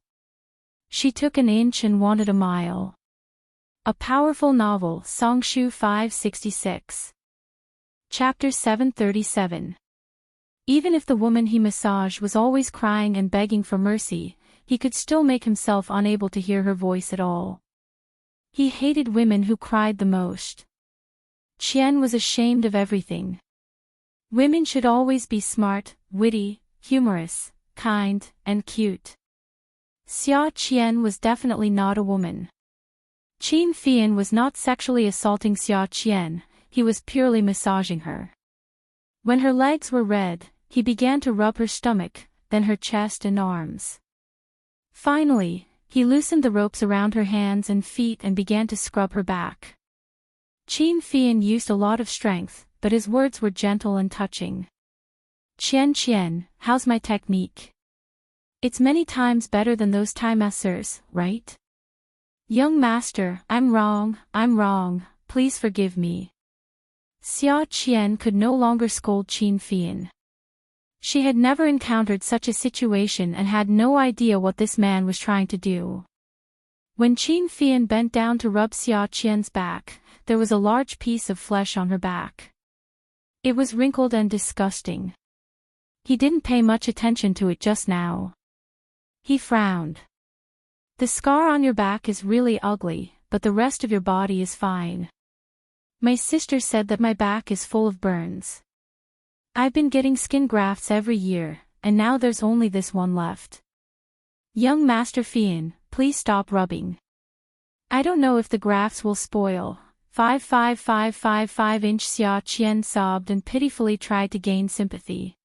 She took an inch and wanted a mile. A powerful novel, Songshu 566. Chapter 737. Even if the woman he massaged was always crying and begging for mercy, he could still make himself unable to hear her voice at all. He hated women who cried the most. Qian was ashamed of everything. Women should always be smart, witty, humorous, kind, and cute. Xia Qian was definitely not a woman. Qin Fian was not sexually assaulting Xia Qian, he was purely massaging her. When her legs were red, he began to rub her stomach, then her chest and arms. Finally, he loosened the ropes around her hands and feet and began to scrub her back. Qin Fian used a lot of strength, but his words were gentle and touching. Qian, how's my technique? It's many times better than those Thai masters, right? Young master, I'm wrong, please forgive me. Xia Qian could no longer scold Qin Fian. She had never encountered such a situation and had no idea what this man was trying to do. When Qin Fian bent down to rub Xia Qian's back, there was a large piece of flesh on her back. It was wrinkled and disgusting. He didn't pay much attention to it just now. He frowned. The scar on your back is really ugly, but the rest of your body is fine. My sister said that my back is full of burns. I've been getting skin grafts every year, and now there's only this one left. Young Master Fian, please stop rubbing. I don't know if the grafts will spoil. 55555 Xia Qian sobbed and pitifully tried to gain sympathy.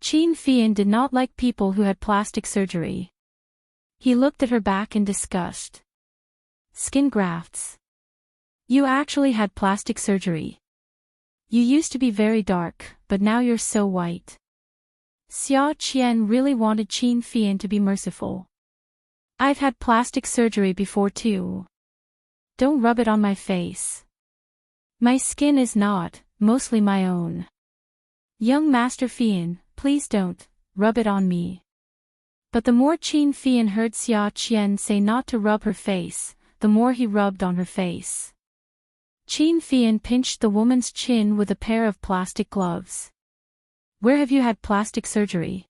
Qin Fian did not like people who had plastic surgery. He looked at her back in disgust. Skin grafts. You actually had plastic surgery. You used to be very dark, but now you're so white. Xia Qian really wanted Qin Fian to be merciful. I've had plastic surgery before too. Don't rub it on my face. My skin is not, mostly my own. Young Master Fian, please don't, rub it on me. But the more Qin Fian heard Xia Qian say not to rub her face, the more he rubbed on her face. Qin Fian pinched the woman's chin with a pair of plastic gloves. Where have you had plastic surgery?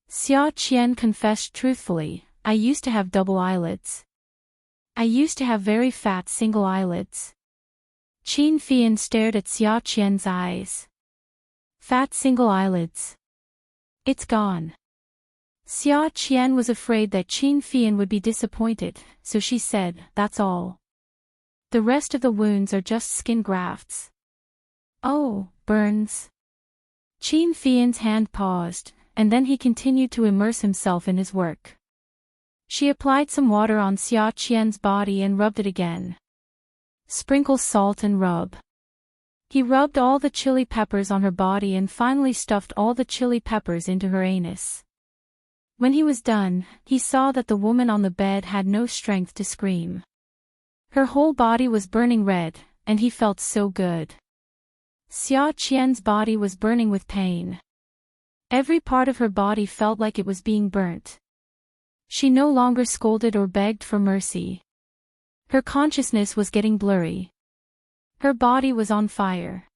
Xia Qian confessed truthfully, I used to have double eyelids. I used to have very fat single eyelids. Qin Fian stared at Xia Qian's eyes. Fat single eyelids. It's gone. Xia Qian was afraid that Qin Fian would be disappointed, so she said, that's all. The rest of the wounds are just skin grafts. Oh, burns. Qin Fian's hand paused, and then he continued to immerse himself in his work. She applied some water on Xia Qian's body and rubbed it again. Sprinkle salt and rub. He rubbed all the chili peppers on her body and finally stuffed all the chili peppers into her anus. When he was done, he saw that the woman on the bed had no strength to scream. Her whole body was burning red, and he felt so good. Xia Qian's body was burning with pain. Every part of her body felt like it was being burnt. She no longer scolded or begged for mercy. Her consciousness was getting blurry. Her body was on fire.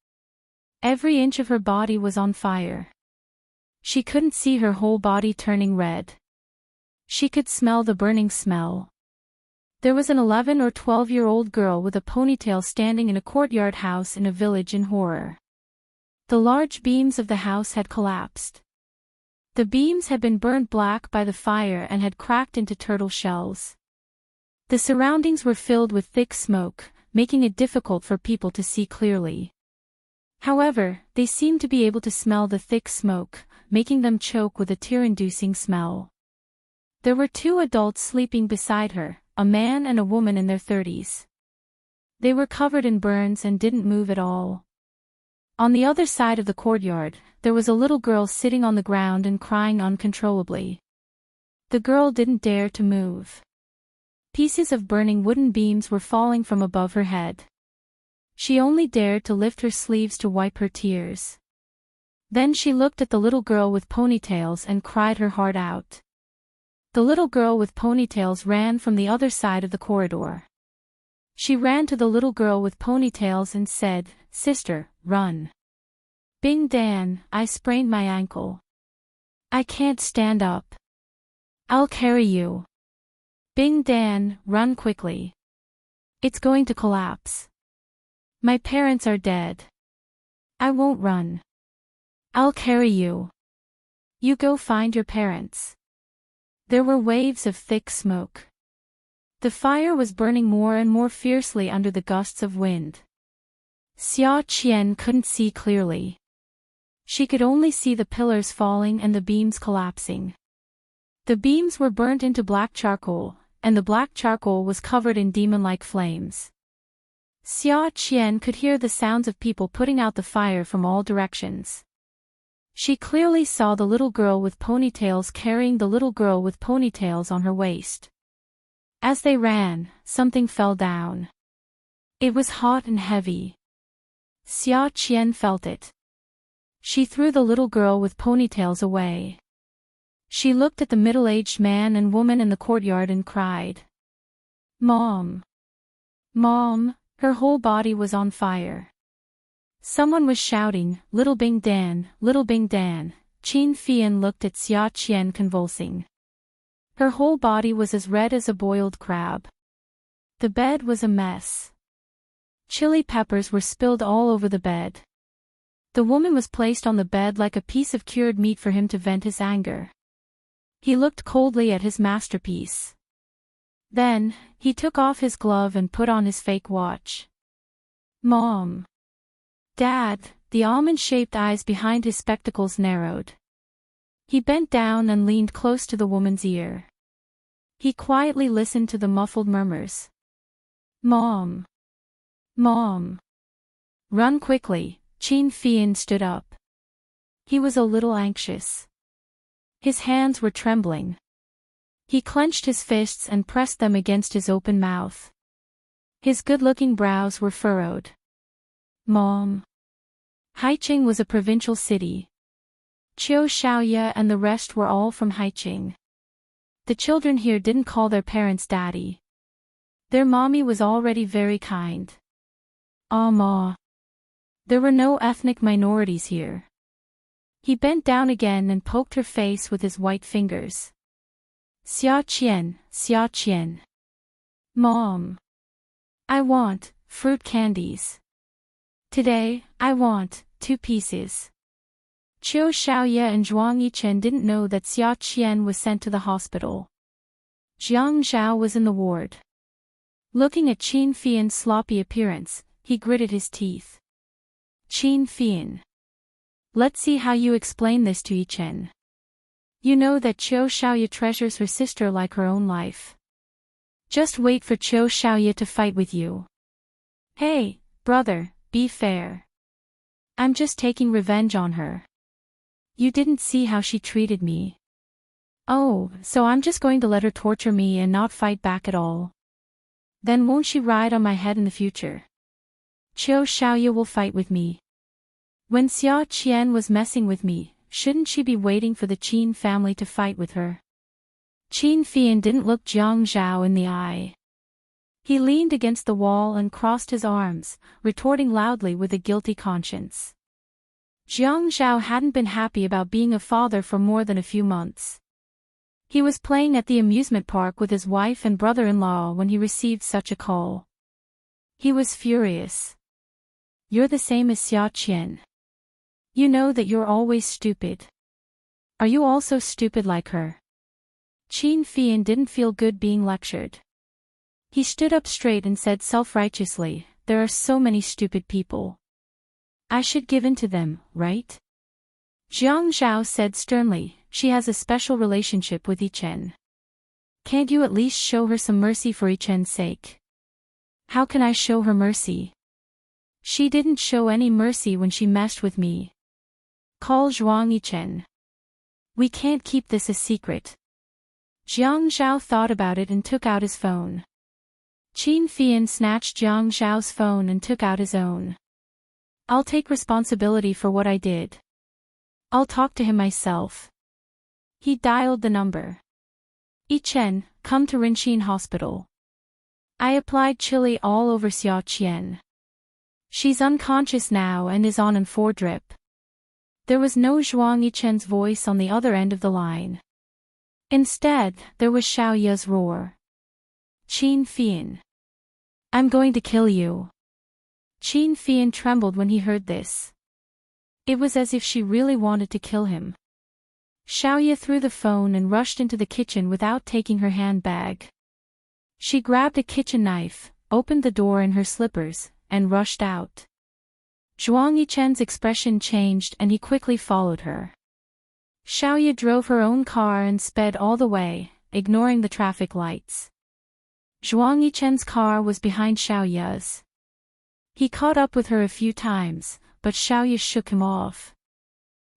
Every inch of her body was on fire. She couldn't see her whole body turning red. She could smell the burning smell. There was an 11 or 12-year-old girl with a ponytail standing in a courtyard house in a village in horror. The large beams of the house had collapsed. The beams had been burned black by the fire and had cracked into turtle shells. The surroundings were filled with thick smoke, making it difficult for people to see clearly. However, they seemed to be able to smell the thick smoke, making them choke with a tear-inducing smell. There were two adults sleeping beside her, a man and a woman in their 30s. They were covered in burns and didn't move at all. On the other side of the courtyard, there was a little girl sitting on the ground and crying uncontrollably. The girl didn't dare to move. Pieces of burning wooden beams were falling from above her head. She only dared to lift her sleeves to wipe her tears. Then she looked at the little girl with ponytails and cried her heart out. The little girl with ponytails ran from the other side of the corridor. She ran to the little girl with ponytails and said, "Sister, run. Bing Dan, I sprained my ankle. I can't stand up. I'll carry you. Bing Dan, run quickly. It's going to collapse. My parents are dead. I won't run. I'll carry you. You go find your parents." There were waves of thick smoke. The fire was burning more and more fiercely under the gusts of wind. Xia Qian couldn't see clearly. She could only see the pillars falling and the beams collapsing. The beams were burnt into black charcoal, and the black charcoal was covered in demon-like flames. Xia Qian could hear the sounds of people putting out the fire from all directions. She clearly saw the little girl with ponytails carrying the little girl with ponytails on her waist. As they ran, something fell down. It was hot and heavy. Xia Qian felt it. She threw the little girl with ponytails away. She looked at the middle-aged man and woman in the courtyard and cried. "Mom! Mom!" Her whole body was on fire. Someone was shouting, "Little Bing Dan, Little Bing Dan." Qin Fian looked at Xia Qian convulsing. Her whole body was as red as a boiled crab. The bed was a mess. Chili peppers were spilled all over the bed. The woman was placed on the bed like a piece of cured meat for him to vent his anger. He looked coldly at his masterpiece. Then, he took off his glove and put on his fake watch. "Mom! Dad!" The almond-shaped eyes behind his spectacles narrowed. He bent down and leaned close to the woman's ear. He quietly listened to the muffled murmurs. "Mom! Mom! Run quickly!" Qin Fian stood up. He was a little anxious. His hands were trembling. He clenched his fists and pressed them against his open mouth. His good-looking brows were furrowed. "Mom!" Haiqing was a provincial city. Qiu Xiaoye and the rest were all from Haiqing. The children here didn't call their parents daddy. Their mommy was already very kind. "Ah, Ma." There were no ethnic minorities here. He bent down again and poked her face with his white fingers. "Xia Qian, Xia Qian." "Mom. I want fruit candies. Today, I want 2 pieces." Qiu Xiaoye and Zhuang Yichen didn't know that Xia Qian was sent to the hospital. Jiang Zhao was in the ward. Looking at Qin Fian's sloppy appearance, he gritted his teeth. "Qin Fian. Let's see how you explain this to Yichen. You know that Qiu Xiaoye treasures her sister like her own life. Just wait for Qiu Xiaoye to fight with you. Hey, brother, be fair. I'm just taking revenge on her. You didn't see how she treated me. Oh, so I'm just going to let her torture me and not fight back at all. Then won't she ride on my head in the future? Qiu Xiaoye will fight with me. When Xia Qian was messing with me, shouldn't she be waiting for the Qin family to fight with her?" Qin Fian didn't look Jiang Zhao in the eye. He leaned against the wall and crossed his arms, retorting loudly with a guilty conscience. Jiang Zhao hadn't been happy about being a father for more than a few months. He was playing at the amusement park with his wife and brother-in-law when he received such a call. He was furious. "You're the same as Xia Qian. You know that you're always stupid. Are you also stupid like her?" Qin Fian didn't feel good being lectured. He stood up straight and said self-righteously, "There are so many stupid people. I should give in to them, right?" Jiang Zhao said sternly, "She has a special relationship with Yichen. Can't you at least show her some mercy for Yichen's sake?" "How can I show her mercy? She didn't show any mercy when she messed with me. Call Zhuang Yichen. We can't keep this a secret." Jiang Zhao thought about it and took out his phone. Qin Fian snatched Jiang Zhao's phone and took out his own. "I'll take responsibility for what I did. I'll talk to him myself." He dialed the number. "Yichen, come to Rinxin Hospital. I applied chili all over Xia Qian. She's unconscious now and is on an 4 drip." There was no Zhuang Yichen's voice on the other end of the line. Instead, there was Xiaoye's roar. "Qin Fian. I'm going to kill you." Qin Fian trembled when he heard this. It was as if she really wanted to kill him. Xiaoye threw the phone and rushed into the kitchen without taking her handbag. She grabbed a kitchen knife, opened the door in her slippers, and rushed out. Zhuang Yichen's expression changed and he quickly followed her. Xiaoye drove her own car and sped all the way, ignoring the traffic lights. Zhuang Yichen's car was behind Xiaoye's. He caught up with her a few times, but Xiaoya shook him off.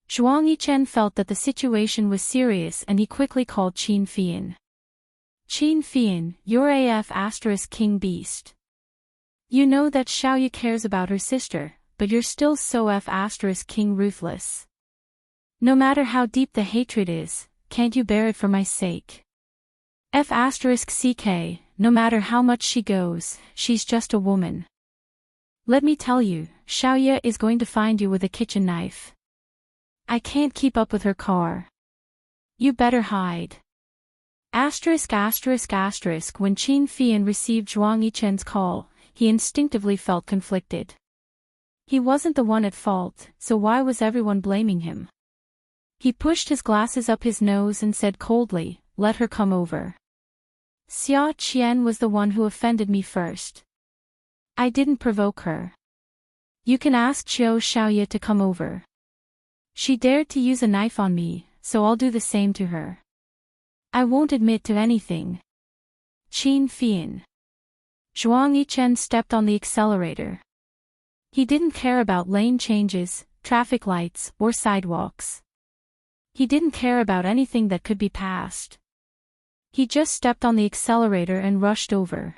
Zhuang Yichen felt that the situation was serious and he quickly called Qin Fian. Qin Fian, you're AF * king beast. You know that Xiaoya cares about her sister, but you're still so F * king ruthless. No matter how deep the hatred is, can't you bear it for my sake? F * ck, no matter how much she goes, she's just a woman. Let me tell you, Xiaoya is going to find you with a kitchen knife. I can't keep up with her car. You better hide. *****. When Qin Fian received Zhuang Yichen's call, he instinctively felt conflicted. He wasn't the one at fault, so why was everyone blaming him? He pushed his glasses up his nose and said coldly, "Let her come over. Xia Qian was the one who offended me first. I didn't provoke her. You can ask Qiu Xiaoya to come over. She dared to use a knife on me, so I'll do the same to her. I won't admit to anything." Qin Fian. Zhuang Yichen stepped on the accelerator. He didn't care about lane changes, traffic lights, or sidewalks. He didn't care about anything that could be passed. He just stepped on the accelerator and rushed over.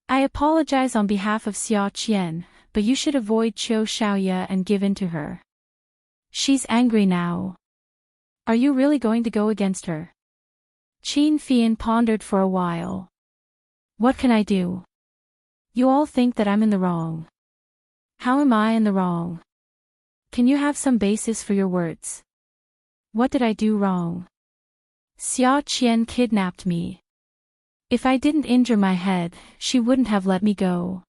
"I apologize on behalf of Xia Qian, but you should avoid Qiu Xiaoya and give in to her. She's angry now. Are you really going to go against her?" Qin Fian pondered for a while. "What can I do? You all think that I'm in the wrong. How am I in the wrong? Can you have some basis for your words? What did I do wrong? Xia Qian kidnapped me. If I didn't injure my head, she wouldn't have let me go.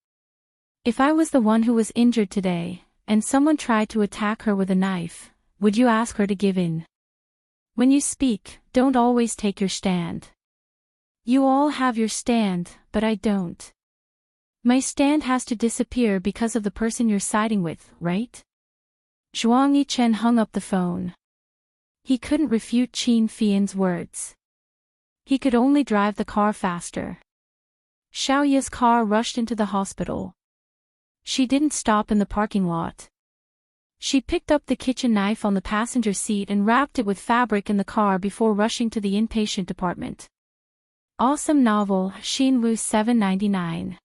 If I was the one who was injured today, and someone tried to attack her with a knife, would you ask her to give in? When you speak, don't always take your stand. You all have your stand, but I don't. My stand has to disappear because of the person you're siding with, right?" Zhuang Yichen hung up the phone. He couldn't refute Qin Fian's words. He could only drive the car faster. Xiaoya's car rushed into the hospital. She didn't stop in the parking lot. She picked up the kitchen knife on the passenger seat and wrapped it with fabric in the car before rushing to the inpatient department. Awesome novel, Xinwu 799.